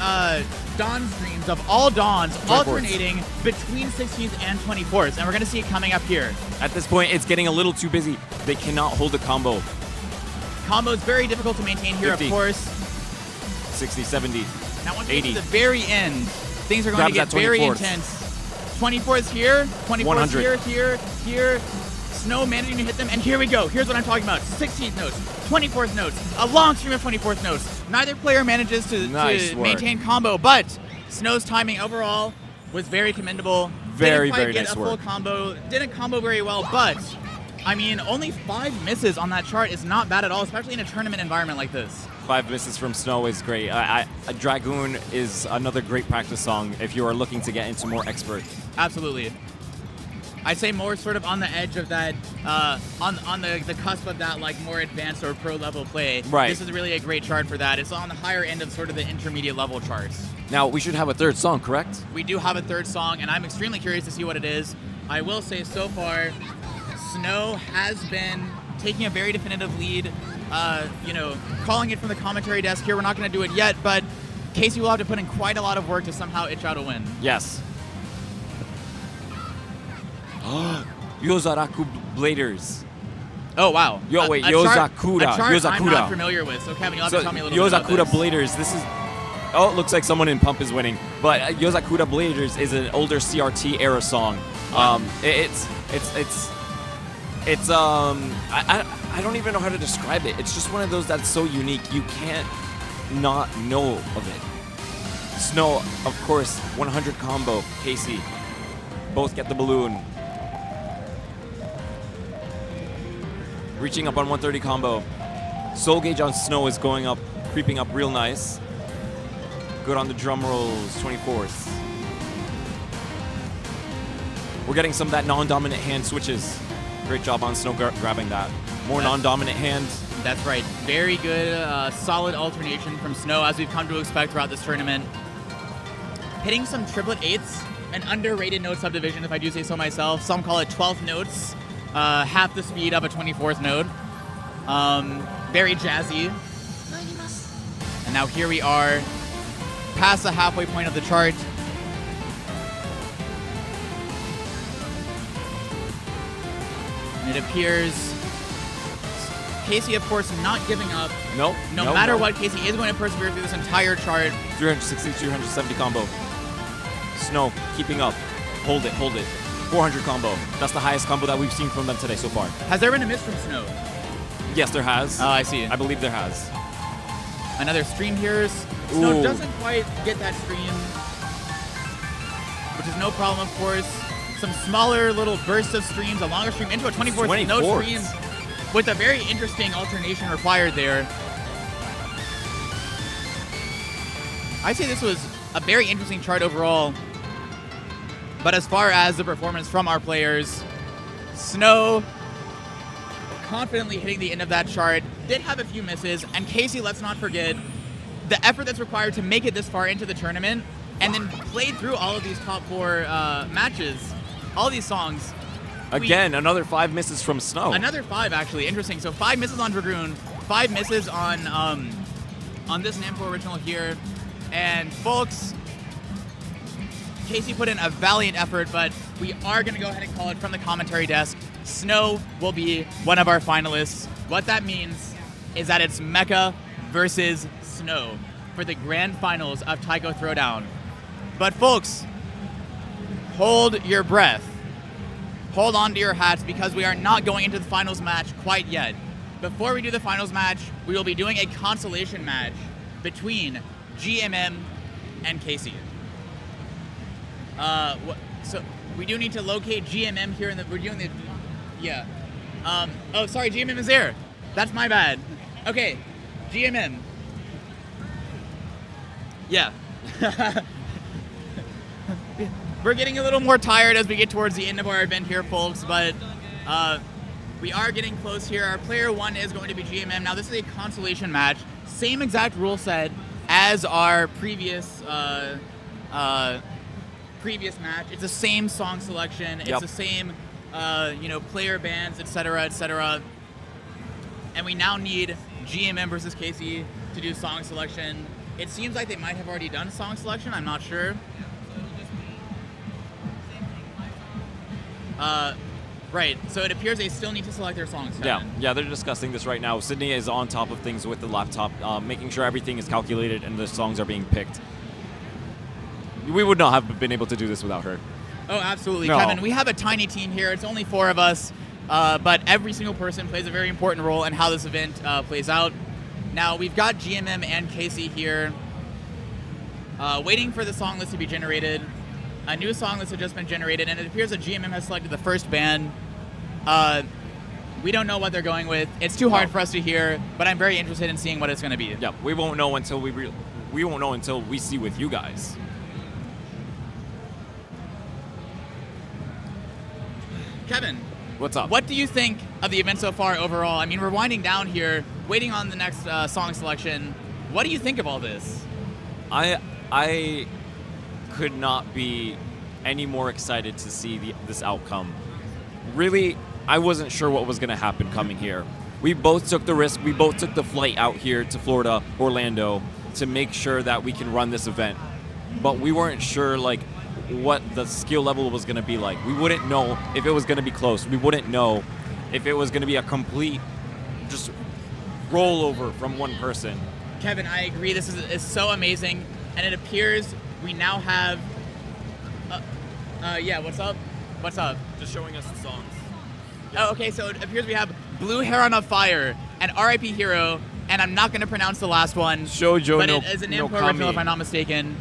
Dawn streams of all Dawns 24s. alternating between 16s and 24s. And we're going to see it coming up here. At this point, it's getting a little too busy. They cannot hold the combo. Combo is very difficult to maintain here, 50. of course. 60, 70. Now, once we get 80. to the very end, things are going to Grabs get that very 24th. intense. 24s here, 24s 100. here. Snow managing to hit them, and here we go. Here's what I'm talking about. 16th notes, 24th notes, a long stream of 24th notes. Neither player manages to Nice work. maintain combo, but Snow's timing overall was very commendable. Very, Didn't quite very get nice a full work. combo. Didn't combo very well, but I mean, only 5 misses on that chart is not bad at all, especially in a tournament environment like this. 5 misses from Snow is great. Dragoon is another great practice song if you are looking to get into more expert. Absolutely. I'd say more sort of on the edge of that, on the cusp of that like more advanced or pro level play. Right. This is really a great chart for that. It's on the higher end of sort of the intermediate level charts. Now, we should have a third song, correct? We do have a third song, and I'm extremely curious to see what it is. I will say so far, Snow has been taking a very definitive lead, calling it from the commentary desk here. We're not going to do it yet, but Casey will have to put in quite a lot of work to somehow itch out a win. Yes. Yozaraku Bladers. Oh, wow. Yo, wait, A chart Yozakura. I'm Yozakura. not familiar with, so Kevin, you'll have to tell me a little bit about Yozakura this. Bladers. This is. Oh, it looks like someone in Pump is winning. But Yozakura Bladers is an older CRT era song. I don't even know how to describe it. It's just one of those that's so unique. You can't not know of it. Snow, of course, 100 combo. Casey, both get the balloon. Reaching up on 130 combo. Soul Gauge on Snow is going up, creeping up real nice. Good on the drum rolls, 24th. We're getting some of that non-dominant hand switches. Great job on Snow grabbing that. More non-dominant hand. That's right. Very good, solid alternation from Snow, as we've come to expect throughout this tournament. Hitting some triplet eighths, an underrated note subdivision, if I do say so myself. Some call it 12th notes, half the speed of a 24th note. Very jazzy. And now here we are, past the halfway point of the chart. And it appears Casey, of course, not giving up. Nope. No matter what, Casey is going to persevere through this entire chart. 360, 370 combo. Snow keeping up. Hold it. 400 combo. That's the highest combo that we've seen from them today so far. Has there been a miss from Snow? Yes, there has. Oh, I see. I believe there has. Another stream here. Snow Ooh. doesn't quite get that stream, which is no problem, of course. Some smaller little bursts of streams, a longer stream into a 24th note 24th. stream with a very interesting alternation required there. I'd say this was a very interesting chart overall. But as far as the performance from our players, Snow confidently hitting the end of that chart, did have a few misses, and Casey, let's not forget, the effort that's required to make it this far into the tournament, and then played through all of these top 4 matches, all these songs. Again, another 5 misses from Snow. Another 5, actually. Interesting. So 5 misses on Dragoon, 5 misses on this Namco original here. And folks, Casey put in a valiant effort, but we are going to go ahead and call it from the commentary desk. Snow will be one of our finalists. What that means is that it's Mecha versus Snow for the grand finals of TAIKO Throwdown. But folks, hold your breath. Hold on to your hats, because we are not going into the finals match quite yet. Before we do the finals match, we will be doing a consolation match between G.M.M. and Casey. So we do need to locate G.M.M. here we're doing the, yeah. Oh, sorry, G.M.M. is there. That's my bad. Okay, G.M.M. Yeah. We're getting a little more tired as we get towards the end of our event here, folks, but we are getting close here. Our player 1 is going to be G.M.M. Now, this is a consolation match. Same exact rule set as our previous previous match. It's the same song selection. It's the same, player bans, etc., etc. And we now need G.M.M. versus Casey to do song selection. It seems like they might have already done song selection. I'm not sure. Right, so it appears they still need to select their songs. Yeah, they're discussing this right now. Sydney is on top of things with the laptop, making sure everything is calculated and the songs are being picked. We would not have been able to do this without her. Oh, absolutely. No. Kevin, we have a tiny team here. It's only 4 of us, but every single person plays a very important role in how this event plays out. Now, we've got G.M.M. and Casey here waiting for the song list to be generated. A new song list has just been generated, and it appears that G.M.M. has selected the first band. We don't know what they're going with. It's too hard for us to hear, but I'm very interested in seeing what it's going to be. Yeah, we won't know until we won't know until we see with you guys. Kevin, what's up? What do you think of the event so far overall? I mean, we're winding down here, waiting on the next song selection. What do you think of all this? I could not be any more excited to see this outcome. Really, I wasn't sure what was going to happen coming here. We both took the risk. We both took the flight out here to Florida, Orlando, to make sure that we can run this event. But we weren't sure, what the skill level was going to be like. We wouldn't know if it was going to be close. We wouldn't know if it was going to be a complete just rollover from one person. Kevin, I agree. This is so amazing. And it appears we now have... what's up? What's up? Just showing us the songs. Oh, okay, so it appears we have Blue Heron of Fire and R.I.P. Hero, and I'm not going to pronounce the last one. Shoujo but no it is an no Namco original, if Kami. I'm not mistaken.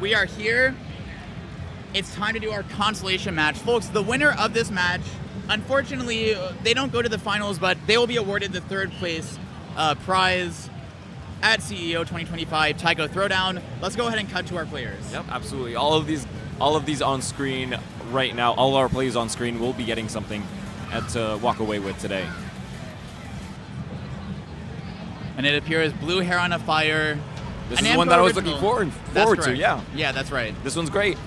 We are here. It's time to do our consolation match. Folks, the winner of this match, unfortunately, they don't go to the finals, but they will be awarded the 3rd place prize at CEO 2025 TAIKO Throwdown. Let's go ahead and cut to our players. Yep, absolutely. All of these on screen right now, all our players on screen will be getting something to walk away with today. And it appears Blue Heron of Fire. This An is one Namco that I was original. looking That's forward to, correct. yeah. Yeah, that's right. This one's great.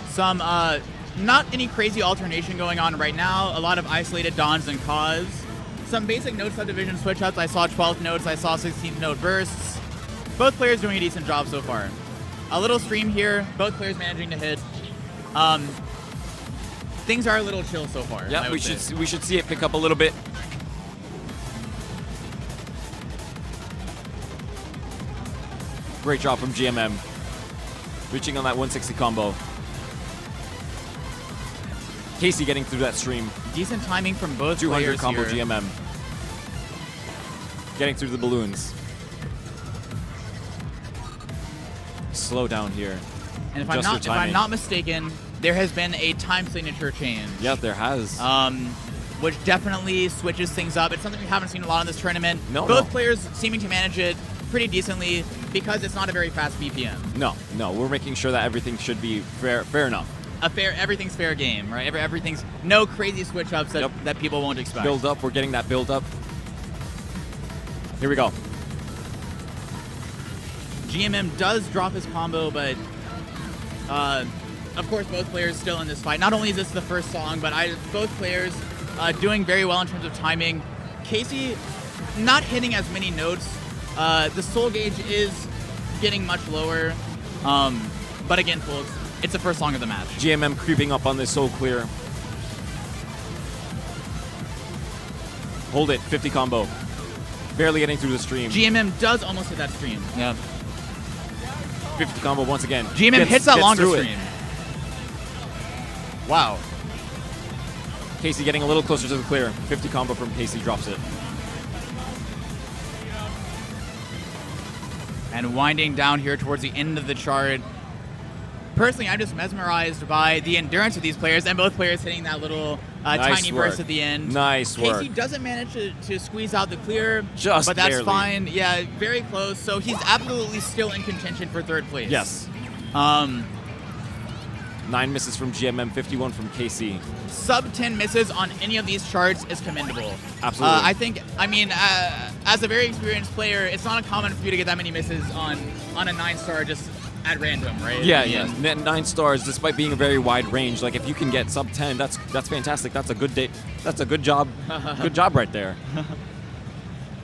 Some, not any crazy alternation going on right now. A lot of isolated dons and cause. Some basic note subdivision switch-ups. I saw 12th notes. I saw 16th note bursts. Both players doing a decent job so far. A little stream here. Both players managing to hit. Things are a little chill so far. Yeah, we should see it pick up a little bit. Great job from G.M.M. Reaching on that 160 combo. Casey getting through that stream. Decent timing from both 200 players combo here. G.M.M. Getting through the balloons. Slow down here. And if Just I'm not mistaken, there has been a time signature change. Yeah, there has. Which definitely switches things up. It's something we haven't seen a lot in this tournament. No, Both no. players seeming to manage it pretty decently because it's not a very fast BPM. No, we're making sure that everything should be fair enough. Everything's fair game, right? Everything's no crazy switch ups that people won't expect. Build up, we're getting that build up. Here we go. G.M.M. does drop his combo, but of course both players still in this fight. Not only is this the first song, but both players doing very well in terms of timing. Casey not hitting as many notes. The soul gauge is getting much lower. But again, folks, it's the first song of the match. G.M.M. creeping up on this soul clear. Hold it, 50 combo. Barely getting through the stream. G.M.M. does almost hit that stream. Yeah. 50 combo once again. G.M.M. hits that longer through it. stream. Wow. Casey getting a little closer to the clear. 50 combo from Casey, drops it. And winding down here towards the end of the chart. Personally, I'm just mesmerized by the endurance of these players, and both players hitting that little Nice tiny work. burst at the end. Nice work. Casey doesn't manage to squeeze out the clear, Just but that's barely. fine. Yeah, very close. So he's absolutely still in contention for 3rd place. Yes. 9 misses from G.M.M, 51 from KC. Sub 10 misses on any of these charts is commendable. Absolutely. I mean, as a very experienced player, it's not uncommon for you to get that many misses on a 9-star just at random, right? Yeah. 9 stars, despite being a very wide range. Like if you can get sub 10, that's fantastic. That's a good day. That's a good job. Good job right there.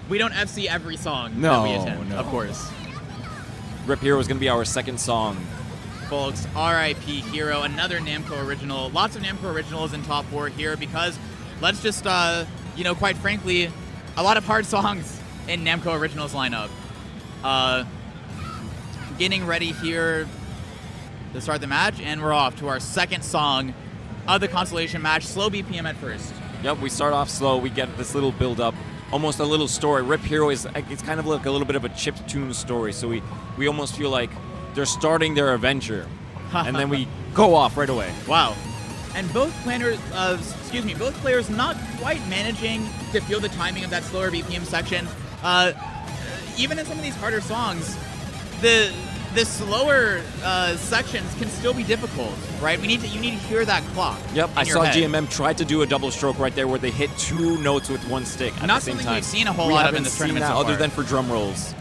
We don't FC every song No, that we attend, no. of course. Rip Hero is going to be our second song. Folks, R.I.P. Hero, another Namco original. Lots of Namco originals in top 4 here because, let's just, quite frankly, a lot of hard songs in Namco originals lineup. Getting ready here to start the match, and we're off to our second song of the consolation match. Slow BPM at first. Yep, we start off slow. We get this little build-up, almost a little story. Rip Hero it's kind of like a little bit of a chiptune story, so we almost feel like they're starting their adventure, and then we go off right away. Wow. And both players not quite managing to feel the timing of that slower BPM section. Even in some of these harder songs, the slower sections can still be difficult, right? You need to hear that clock. Yep, I in your saw head. G.M.M try to do a double stroke right there where they hit 2 notes with 1 stick at Not the same something time. we've seen a whole We lot of haven't in this seen tournament that so other far. than for drum rolls.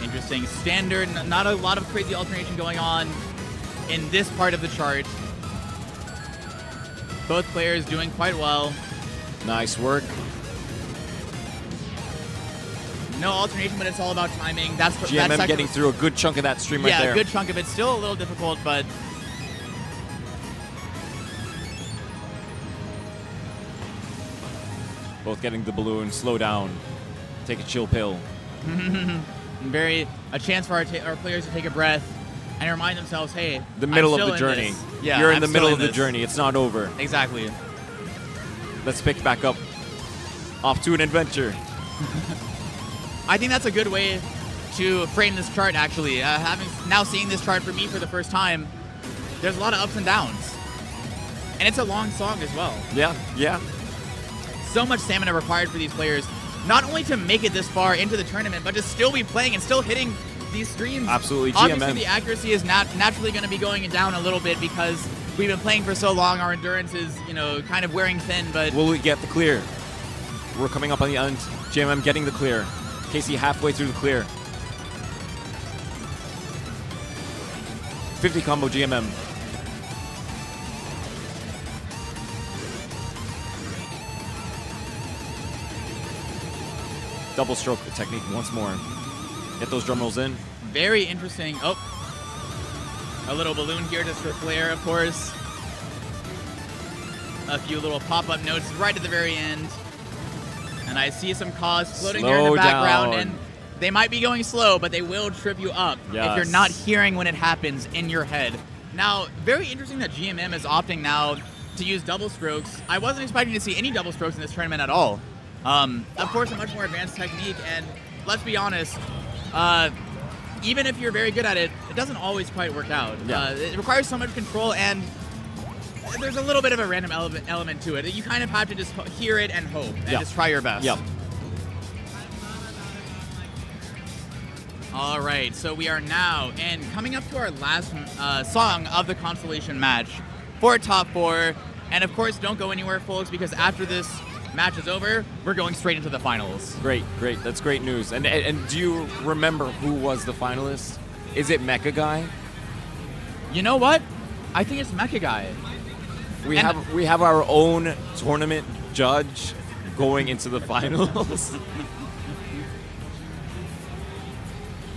Interesting. Standard, not a lot of crazy alternation going on in this part of the chart. Both players doing quite well. Nice work. No alternation, but it's all about timing. That's G.M.M that getting through a good chunk of that stream right yeah, there. a good chunk of it. Still a little difficult, but Both getting the balloon, slow down, take a chill pill. a chance for our players to take a breath and remind themselves, hey, The middle I'm of the still in journey. this. Yeah, You're in I'm the still middle in of the this. journey. It's not over. Exactly. Let's pick back up. Off to an adventure. I think that's a good way to frame this chart, actually. Now seeing this chart for me for the first time, there's a lot of ups and downs. And it's a long song as well. Yeah. So much stamina required for these players, not only to make it this far into the tournament, but to still be playing and still hitting these streams. Absolutely. Obviously, G.M.M. the accuracy is naturally going to be going down a little bit because we've been playing for so long. Our endurance is, kind of wearing thin, but Will we get the clear? We're coming up on the end. G.M.M getting the clear. Casey halfway through the clear. 50 combo G.M.M. Double stroke technique once more. Get those drum rolls in. very interesting. Oh, a little balloon here just for flair, of course. A few little pop-up notes right at the very end. And I see some cause floating there in the Slow background. down. And they might be going slow, but they will trip you up if you're Yes. not hearing when it happens in your head. Now, very interesting that G.M.M is opting now to use double strokes. I wasn't expecting to see any double strokes in this tournament at all. Of course, a much more advanced technique, and let's be honest, even if you're very good at it, it doesn't always quite work out. Yeah. It requires so much control, and there's a little bit of a random element to it. You kind of have to just hear it and hope, and just try your best. Yep. All right, so we are now and coming up to our last song of the consolation match for top four. And of course, don't go anywhere, folks, because after this match is over, we're going straight into the finals. Great. That's great news. And do you remember who was the finalist? Is it MechaGai? You know what? I think it's MechaGai. We And- have our own tournament judge going into the finals.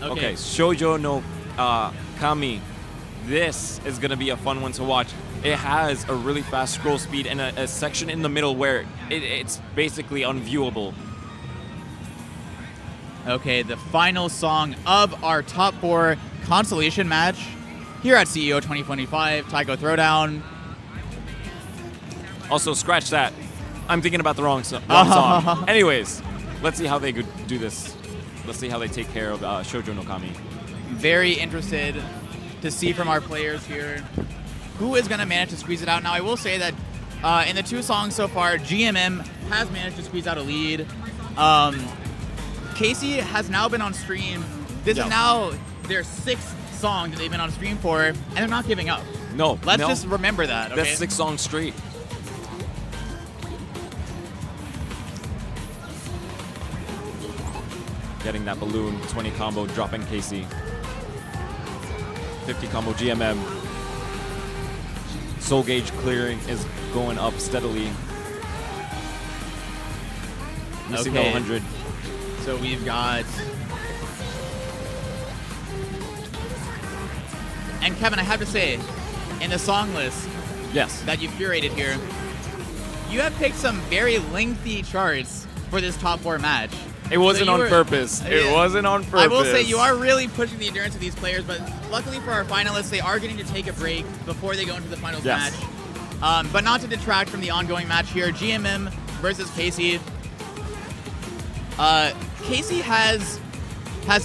Okay, Shoujo no Kami. This is going to be a fun one to watch. It has a really fast scroll speed and a section in the middle where it's basically unviewable. Okay, the final song of our top four consolation match here at CEO 2025, TAIKO Throwdown. Also, scratch that. I'm thinking about the wrong song. Anyways, let's see how they could do this. Let's see how they take care of Shoujo no Kami. Very interested to see from our players here who is going to manage to squeeze it out. Now, I will say that in the two songs so far, G.M.M has managed to squeeze out a lead. Casey has now been on stream. This is now their 6th song that they've been on stream for, and they're not giving up. No. Let's just remember that, okay? That's 6 songs straight. Getting that balloon, 20 combo, dropping Casey. 50 combo G.M.M. Soul gauge clearing is going up steadily. Missing the 100. So we've got... And Kevin, I have to say, in the song list that you've curated here, you have picked some very lengthy charts for this top 4 match. It wasn't on purpose. It wasn't on purpose. I will say you are really pushing the endurance of these players, but luckily for our finalists, they are getting to take a break before they go into the finals match. But not to detract from the ongoing match here, G.M.M. versus Casey. Casey has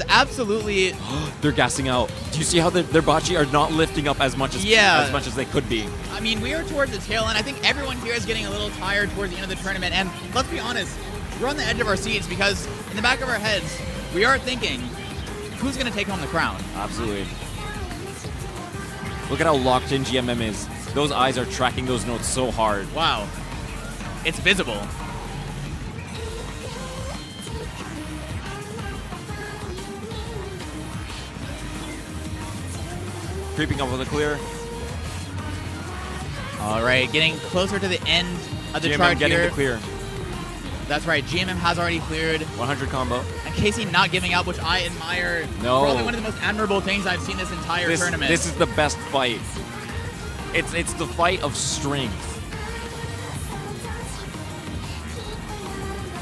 absolutely... They're gassing out. Do you see how their Bachi are not lifting up as much as they could be? I mean, we are towards the tail end. I think everyone here is getting a little tired towards the end of the tournament. And let's be honest, we're on the edge of our seats because in the back of our heads, we are thinking, who's going to take home the crown? Absolutely. Look at how locked in G.M.M. is. Those eyes are tracking those notes so hard. Wow. It's visible. Creeping up with a clear. All right, getting closer to the end of the chart getting here. the clear. That's right, G.M.M. has already cleared. 100 combo. And Casey not giving up, which I admire. No. Probably one of the most admirable things I've seen this entire tournament. This is the best fight. It's the fight of strength.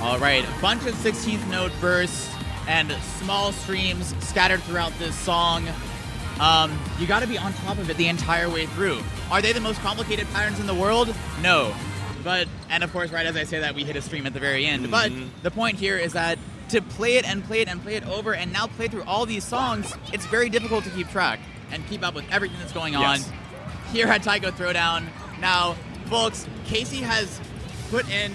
All right, a bunch of 16th note bursts and small streams scattered throughout this song. You got to be on top of it the entire way through. Are they the most complicated patterns in the world? No. But, and of course, right as I say that, we hit a stream at the very end. But the point here is that to play it and play it and play it over and now play through all these songs, it's very difficult to keep track and keep up with everything that's going on here at TAIKO Throwdown. Now, folks, Casey has put in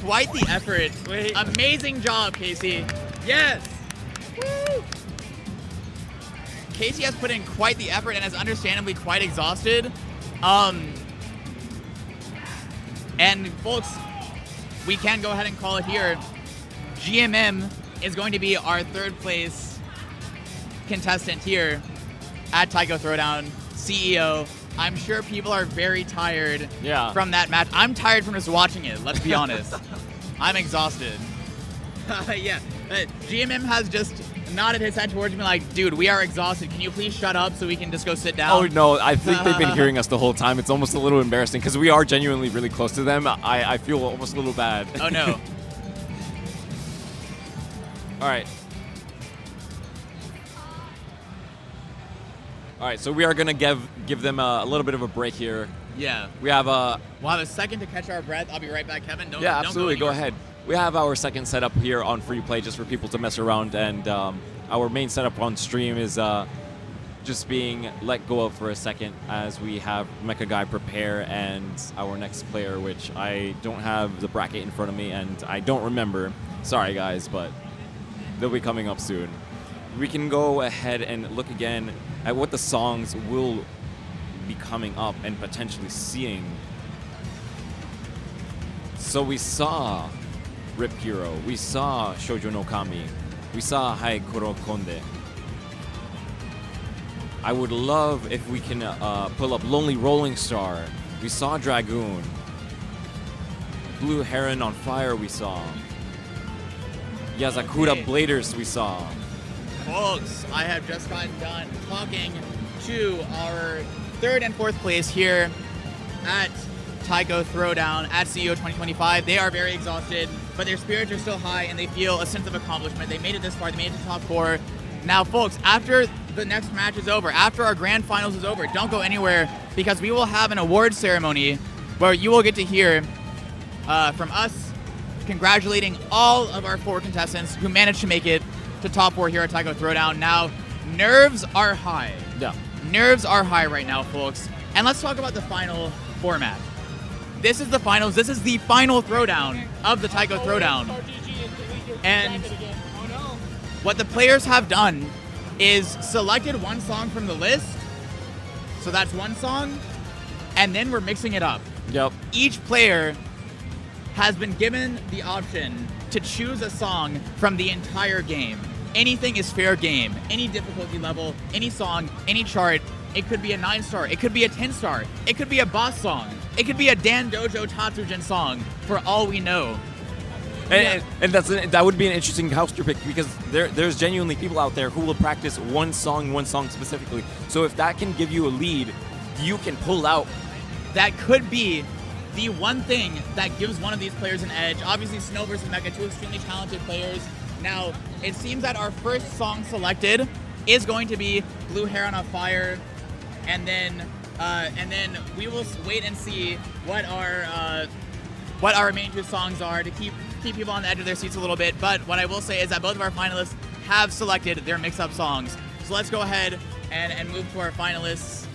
quite the effort. Amazing job, Casey. Yes. Woo. Casey has put in quite the effort and is understandably quite exhausted. And folks, we can go ahead and call it here. G.M.M. is going to be our 3rd place contestant here at TAIKO Throwdown. CEO, I'm sure people are very tired from that match. I'm tired from just watching it, let's be honest. I'm exhausted. G.M.M. has just nodded his head towards me like, dude, we are exhausted. Can you please shut up so we can just go sit down? Oh, no. I think they've been hearing us the whole time. It's almost a little embarrassing because we are genuinely really close to them. I feel almost a little bad. Oh, no. All right. All right, so we are going to give them a little bit of a break here. Yeah. We'll have a second to catch our breath. I'll be right back, Kevin. Don't absolutely. Go ahead. We have our second setup here on Free Play just for people to mess around, and our main setup on stream is just being let go of for a second as we have MechaGai prepare and our next player, which I don't have the bracket in front of me and I don't remember. Sorry, guys, but they'll be coming up soon. We can go ahead and look again at what the songs will be coming up and potentially seeing. So we saw Rip Hero, we saw Shoujo no Kami, we saw Hai Koro Konde. I would love if we can pull up Lonely Rolling Star. We saw Dragoon. Blue Heron on Fire we saw. Yazakura Bladers we saw. Folks, I have just gotten done talking to our 3rd and 4th place here at TAIKO Throwdown at CEO 2025. They are very exhausted, but their spirits are still high and they feel a sense of accomplishment. They made it this far. They made it to top 4. Now, folks, after the next match is over, after our grand finals is over, don't go anywhere because we will have an award ceremony where you will get to hear from us congratulating all of our 4 contestants who managed to make it to top 4 here at TAIKO Throwdown. Now, nerves are high. Yeah. Nerves are high right now, folks. And let's talk about the final format. This is the finals. This is the final throwdown of the TAIKO Throwdown. And what the players have done is selected one song from the list. So that's one song. And then we're mixing it up. Yep. Each player has been given the option to choose a song from the entire game. Anything is fair game. Any difficulty level, any song, any chart. It could be a 9-star. It could be a 10-star. It could be a boss song. It could be a Dan Dojo Tatsujin song, for all we know. And that would be an interesting house to pick, because there's genuinely people out there who will practice one song specifically. So if that can give you a lead, you can pull out. That could be the one thing that gives one of these players an edge. Obviously, Snow versus Mecha, two extremely talented players. Now, it seems that our first song selected is going to be Blue Hair on a Fire, and then we will wait and see what our remaining two songs are to keep people on the edge of their seats a little bit. But what I will say is that both of our finalists have selected their mix-up songs. So let's go ahead and move to our finalists.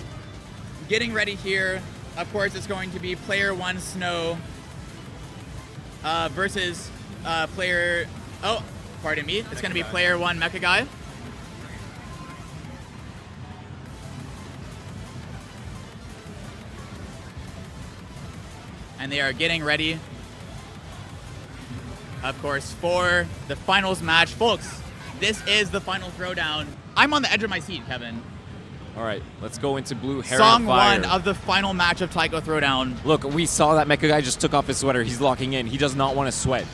Getting ready here. Of course, it's going to be player 1 Snow versus player. Oh, pardon me. It's going to be player 1 MechaGai. And they are getting ready, of course, for the finals match. Folks, this is the final throwdown. I'm on the edge of my seat, Kevin. All right, let's go into Blue Hair Song on Fire. 1 of the final match of TAIKO Throwdown. Look, we saw that MechaGai just took off his sweater. He's locking in. He does not want to sweat.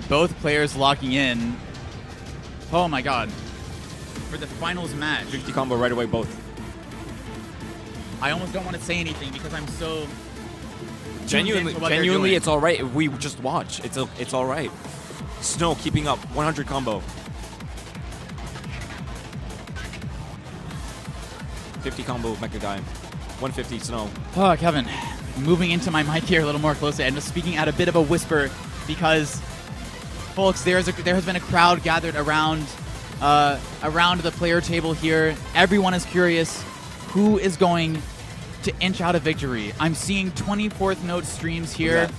Both players locking in. Oh my god. For the finals match. 50 combo right away, both. I almost don't want to say anything because I'm so Genuinely, it's all right if we just watch. It's all right. Snow keeping up, 100 combo. 50 combo with MechaGai. 150 Snow. Oh, Kevin, moving into my mic here a little more closely. I'm just speaking at a bit of a whisper because, folks, there has been a crowd gathered around the player table here. Everyone is curious who is going to inch out a victory. I'm seeing 24th note streams here.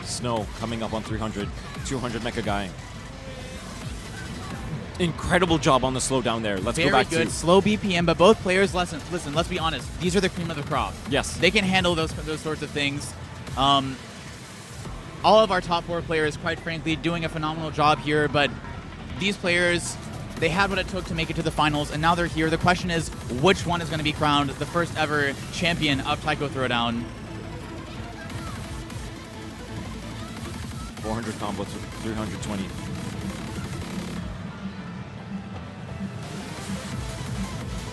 Snow coming up on 300. 200 MechaGai. Incredible job on the slowdown there. Let's go back Very good. to Slow BPM, but both players, listen, let's be honest. These are the cream of the crop. Yes. They can handle those sorts of things. All of our top 4 players, quite frankly, doing a phenomenal job here, but these players, they had what it took to make it to the finals, and now they're here. The question is, which one is going to be crowned the first ever champion of TAIKO Throwdown? 400 combo to 320.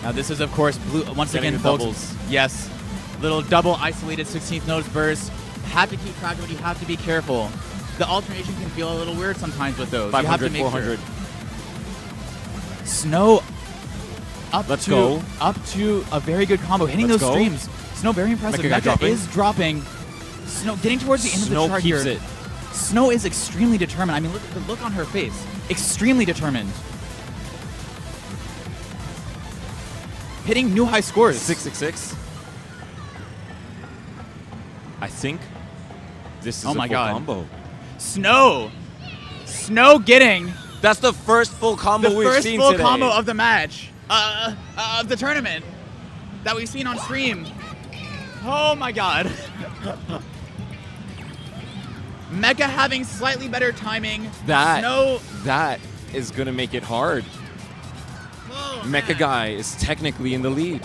Now this is, of course, blue. Once Getting again, the folks. doubles. Yes, little double isolated 16th notes burst. Have to keep track of it. You have to be careful. The alternation can feel a little weird sometimes with those. 500, you have to make 400. Sure. Snow up to a very good combo, hitting Let's those go. streams. Snow very impressive. MechaGai Mecha is dropping. Snow getting towards the end Snow of the chart keeps here. it. Snow is extremely determined. I mean, look at the look on her face. Extremely determined. Hitting new high scores. 666. I think this is Oh a my full God. combo. Snow getting That's the first full combo the we've first seen full today. combo of the match, of the tournament that we've seen on stream. Oh my god. Mecha having slightly better timing. Snow. That is going to make it hard. Oh, man. MechaGai is technically in the lead.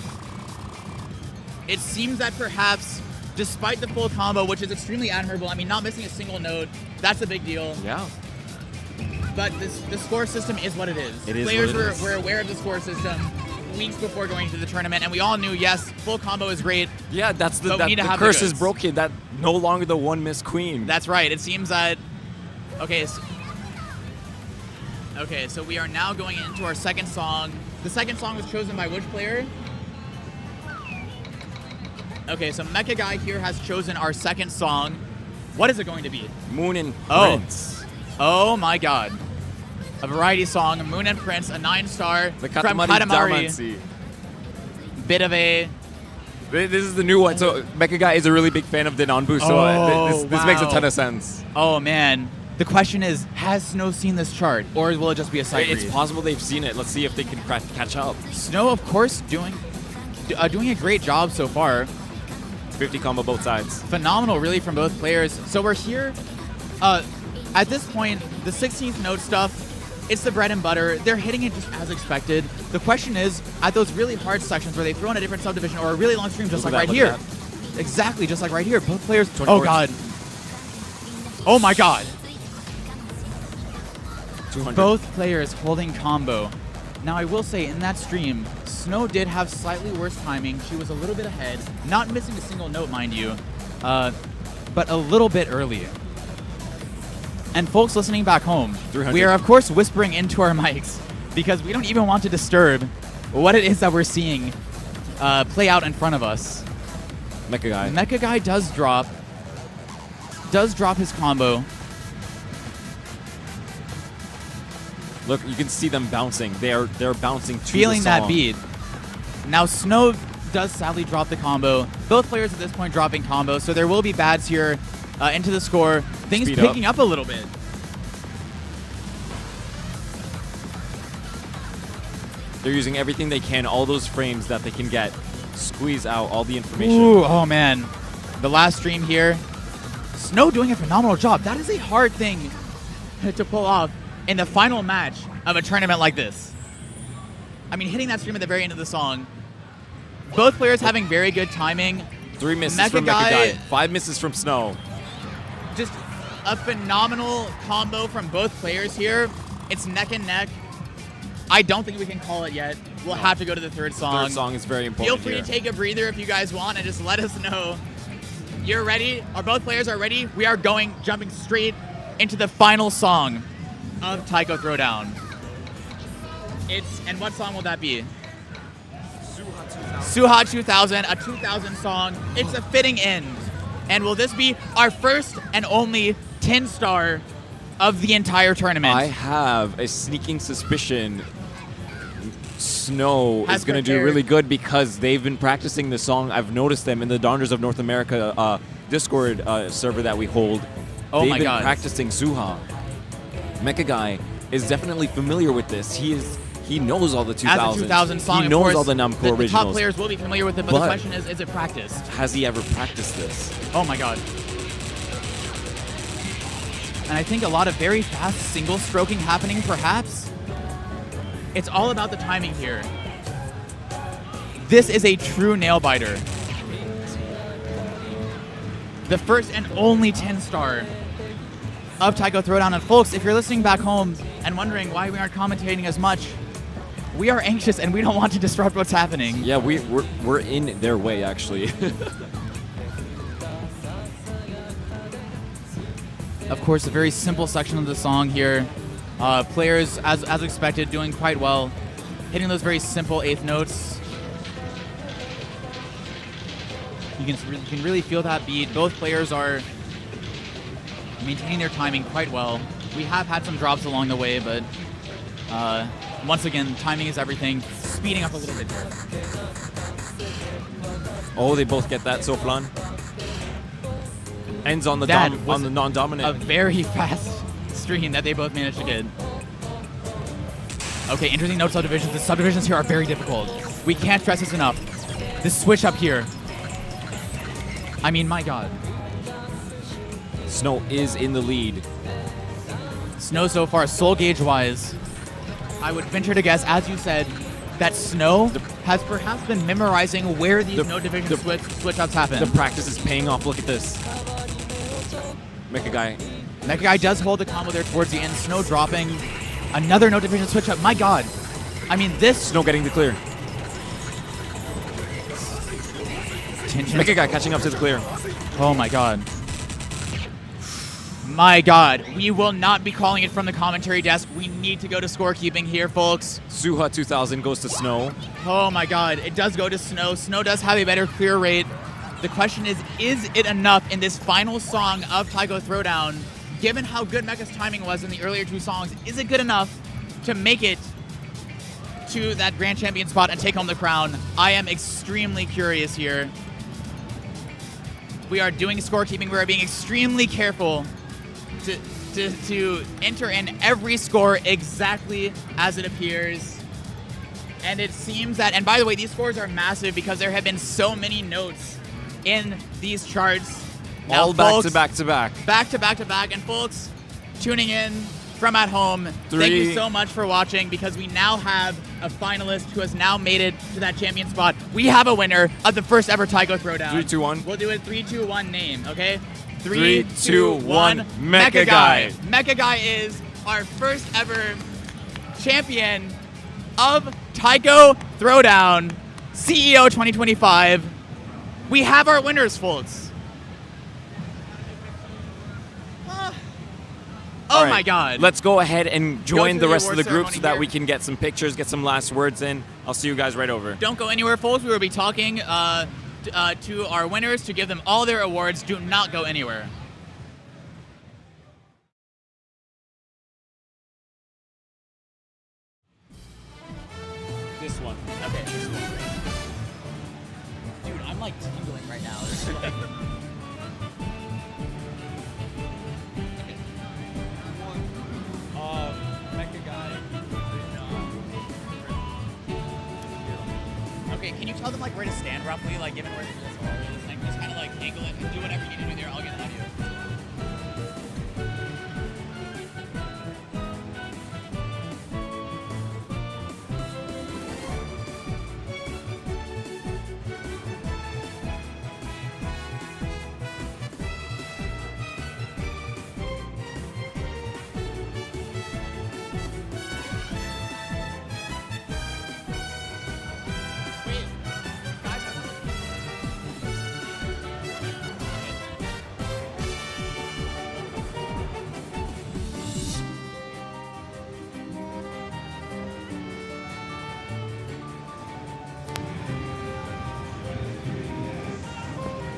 It seems that perhaps, despite the full combo, which is extremely admirable, I mean, not missing a single note, that's a big deal. Yeah. But the score system is what it is. It is Players what it is. were aware of the score system weeks before going to the tournament, and we all knew, yes, full combo is great. Yeah, that's But we need to the have the curse is goods. broken. That no longer the one miss queen. That's right. It seems that... Okay, so we are now going into our second song. The second song was chosen by which player? Okay, so MechaGai here has chosen our second song. What is it going to be? Moon and Oh. Prince. Oh my god. A variety song, Moon and Prince, a 9-star The from Katamari Katamari. Damacy. Bit of a... This is the new one. So MechaGai is a really big fan of Denonbu, so this makes a wow. ton of sense. Oh man. The question is, has Snow seen this chart, or will it just be a sight It's read? possible they've seen it. Let's see if they can catch up. Snow, of course, doing a great job so far. 50 combo both sides. Phenomenal, really, from both players. So we're here. At this point, the 16th note stuff, it's the bread and butter. They're hitting it just as expected. The question is, at those really hard sections where they throw in a different subdivision or a really long stream, just Look like at right that, look here. at Exactly, just like right here. Both players. 24. Oh, God. Oh, my God. 200. Both players holding combo. Now, I will say, in that stream, Snow did have slightly worse timing. She was a little bit ahead. Not missing a single note, mind you, but a little bit early. And folks listening back home, 300. we are, of course, whispering into our mics because we don't even want to disturb what it is that we're seeing play out in front of us. MechaGai. MechaGai does drop his combo. Look, you can see them bouncing. They're bouncing to Feeling the song. that beat. Now, Snow does sadly drop the combo. Both players at this point dropping combos, so there will be bads here into the score. Things Speed picking up a little bit. They're using everything they can, all those frames that they can get. Squeeze out all the information. Ooh, oh man. The last stream here. Snow doing a phenomenal job. That is a hard thing to pull off in the final match of a tournament like this. I mean, hitting that stream at the very end of the song. Both players having very good timing. 3 misses from MechaGai. MechaGai. 5 misses from Snow. Just a phenomenal combo from both players here. It's neck and neck. I don't think we can call it yet. We'll have to go to the third song. Third song is very important. Feel free here. to take a breather if you guys want and just let us know. You're ready? Or both players are ready? We are jumping straight into the final song of TAIKO Throwdown. And what song will that be? Suha 2000, a 2000 song. It's a fitting end. And will this be our first and only 10-star of the entire tournament? I have a sneaking suspicion Snow Has is going to do prepared. really good because they've been practicing the song. I've noticed them in the Donners of North America Discord server that we hold. Oh They've my been God. practicing Suha. MechaGai is definitely familiar with this. He knows all the 2000s. As a 2000 song, he of knows course, all the Namco the originals. top players will be familiar with it, but the But- question is it practiced? Has he ever practiced this? Oh my God. And I think a lot of very fast single stroking happening, perhaps. It's all about the timing here. This is a true nail biter. The first and only 10-star of TAIKO Throwdown. And folks, if you're listening back home and wondering why we aren't commentating as much, we are anxious and we don't want to disrupt what's happening. Yeah, we're in their way, actually. Of course, a very simple section of the song here. Players, as expected, doing quite well, hitting those very simple eighth notes. You can really feel that beat. Both players are maintaining their timing quite well. We have had some drops along the way, but once again, timing is everything. Speeding up a little bit here. Oh, they both get that, Soflan. Ends on the That was on the non-dominant. A very fast stream that they both managed to get. Okay, interesting note subdivisions. The subdivisions here are very difficult. We can't stress this enough. This switch up here. I mean, my God. Snow is in the lead. Snow so far, soul gauge wise, I would venture to guess, as you said, that Snow has perhaps been memorizing where these no division switch ups happen. The practice is paying off. Look at this. MechaGai. MechaGai does hold the combo there towards the end. Snow dropping another no division switch up. My God. I mean, this. Snow getting the clear. Tension. MechaGai catching up to the clear. Oh my God. My God. We will not be calling it from the commentary desk. We need to go to scorekeeping here, folks. Suha 2000 goes to Snow. Oh my God. It does go to Snow. Snow does have a better clear rate. The question is it enough in this final song of TAIKO Throwdown, given how good Mecha's timing was in the earlier two songs, is it good enough to make it to that Grand Champion spot and take home the crown? I am extremely curious here. We are doing scorekeeping. We are being extremely careful to enter in every score exactly as it appears. And it seems that, and by the way, these scores are massive because there have been so many notes in these charts. Now, All back folks, to back to back. Back to back to back. And folks, tuning in from at home, thank you so much for watching, because we now have a finalist who has now made it to that champion spot. We have a winner of the first ever TAIKO Throwdown. 3, 2, 1. We'll do it 3, 2, 1 name, okay? 3, 2, 1. MechaGai. MechaGai is our first ever champion of TAIKO Throwdown, CEO 2025. We have our winners, folks. Oh All right, my God. Let's go ahead and join to the the rest of award the group so ceremony that here. we can get some pictures, get some last words in. I'll see you guys right over. Don't go anywhere, folks. We will be talking to our winners to give them all their awards. Do not go anywhere. This one. Okay, this one. Dude, I'm like tingling right now. There's like... Okay, can you tell them like where to stand roughly, like given where the is? Like just kind of like angle it and do whatever you need to do there. I'll get an audio.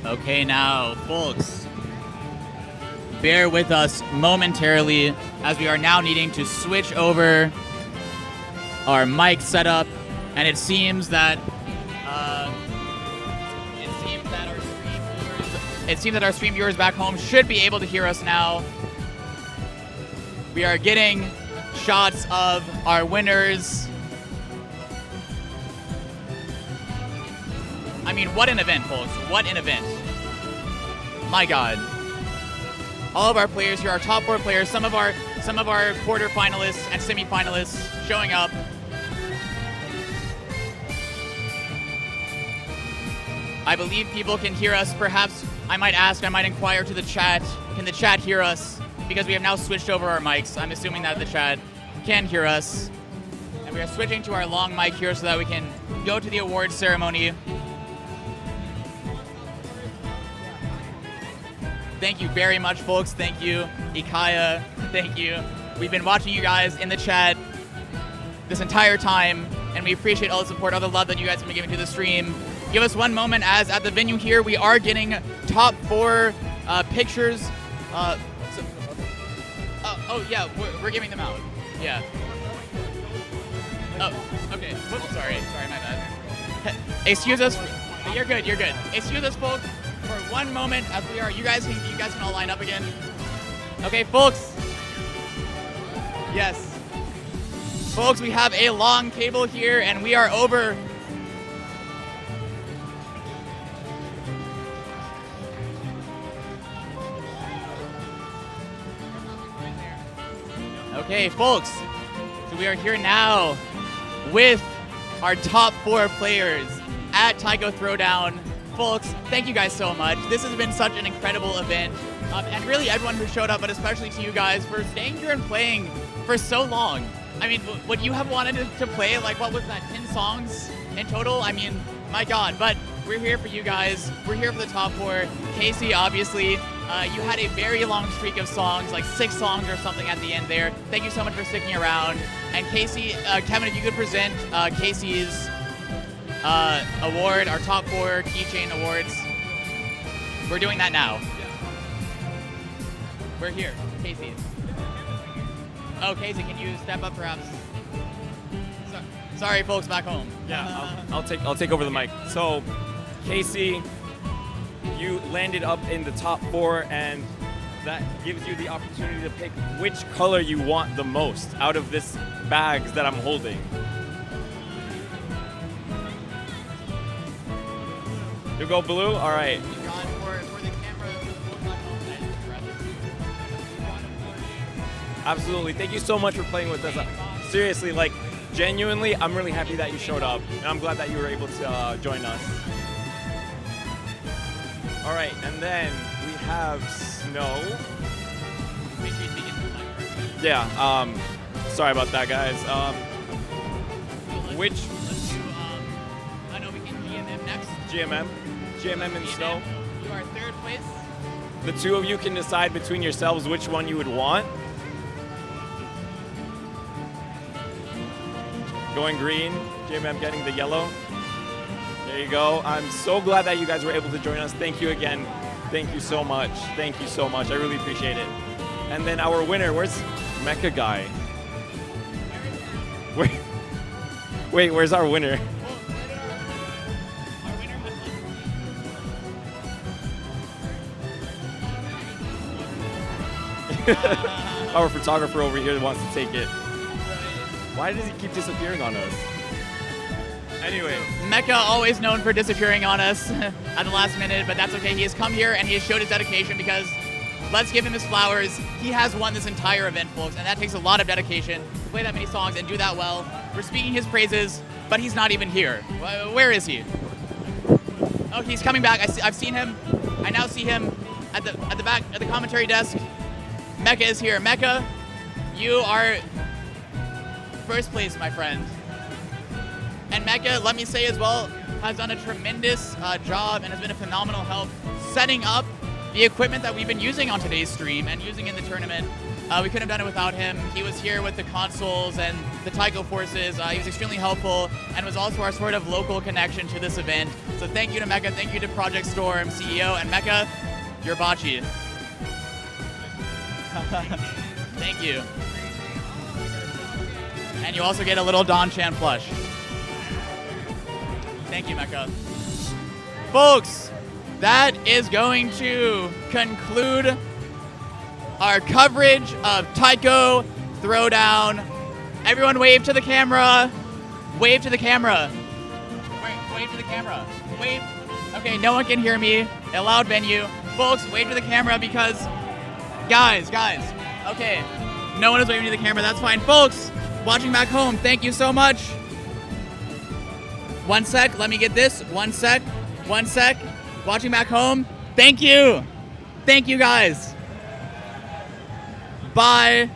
Okay, now, folks, bear with us momentarily as we are now needing to switch over our mic setup, and it seems that our stream viewers back home should be able to hear us now. We are getting shots of our winners. I mean, what an event, folks. What an event. My God. All of our players here, our top 4 players, some of our quarterfinalists and semifinalists showing up. I believe people can hear us. Perhaps I might inquire to the chat. Can the chat hear us? Because we have now switched over our mics. I'm assuming that the chat can hear us. And we are switching to our long mic here so that we can go to the awards ceremony. Thank you very much, folks. Thank you, Ikaya. Thank you. We've been watching you guys in the chat this entire time, and we appreciate all the support, all the love that you guys have been giving to the stream. Give us one moment, as at the venue here, we are getting top 4 pictures. Oh yeah, we're giving them out. Yeah. Oh, okay. Whoops, sorry, my bad. Excuse us. You're good. Excuse us, folks, for one moment as we are. You guys can all line up again. Okay, folks. Yes. Folks, we have a long cable here, and we are over. Okay, folks, so we are here now with our top 4 players at TAIKO Throwdown. Folks, thank you guys so much. This has been such an incredible event, and really everyone who showed up, but especially to you guys for staying here and playing for so long. I mean, would you have wanted to play, like, what was that, 10 songs in total? I mean, my God, but we're here for you guys. We're here for the top 4. Casey, obviously, you had a very long streak of songs, like 6 songs or something at the end there. Thank you so much for sticking around. And Casey, Kevin, if you could present Casey's award, our top 4 keychain awards. We're doing that now. We're here, Casey. Oh, Casey, can you step up perhaps? Sorry, folks back home. Yeah, I'll take over the mic. So, Casey, you landed up in the top 4, and that gives you the opportunity to pick which color you want the most out of this bags that I'm holding. You go blue? All right. Absolutely. Thank you so much for playing with us. Seriously, like, genuinely, I'm really happy that you showed up, and I'm glad that you were able to join us. All right, and then we have Snow. Yeah, sorry about that, guys. Which? I know we can G.M.M next. G.M.M. G.M.M and Snow. You are third place. The two of you can decide between yourselves which one you would want. Going green, G.M.M getting the yellow. There you go. I'm so glad that you guys were able to join us. Thank you again. Thank you so much. Thank you so much. I really appreciate it. And then our winner, where's MechaGai? Wait, where's our winner? Our photographer over here wants to take it. Why does he keep disappearing on us? Anyway. Mecha, always known for disappearing on us at the last minute, but that's okay. He has come here and he has showed his dedication because let's give him his flowers. He has won this entire event, folks, and that takes a lot of dedication to play that many songs and do that well. We're speaking his praises, but he's not even here. Where is he? Oh, he's coming back. I've seen him. I now see him at the back at the commentary desk. Mecha is here. Mecha, you are first place, my friend. And Mecha, let me say as well, has done a tremendous job and has been a phenomenal help setting up the equipment that we've been using on today's stream and using in the tournament. We couldn't have done it without him. He was here with the consoles and the TAIKO forces. He was extremely helpful and was also our sort of local connection to this event. So thank you to Mecha, thank you to Project Storm CEO, and Mecha, you're Bachi. Thank you. And you also get a little Don Chan plush. Thank you, Mecha. Folks, that is going to conclude our coverage of TAIKO Throwdown. Everyone wave to the camera. Wave to the camera. Wave to the camera. Wave. Okay, no one can hear me. A loud venue. Folks, wave to the camera because, guys. Okay, no one is waving to the camera. That's fine. Folks, watching back home, thank you so much. 1 sec, let me get this. 1 sec. Watching back home, thank you. Thank you, guys. Bye.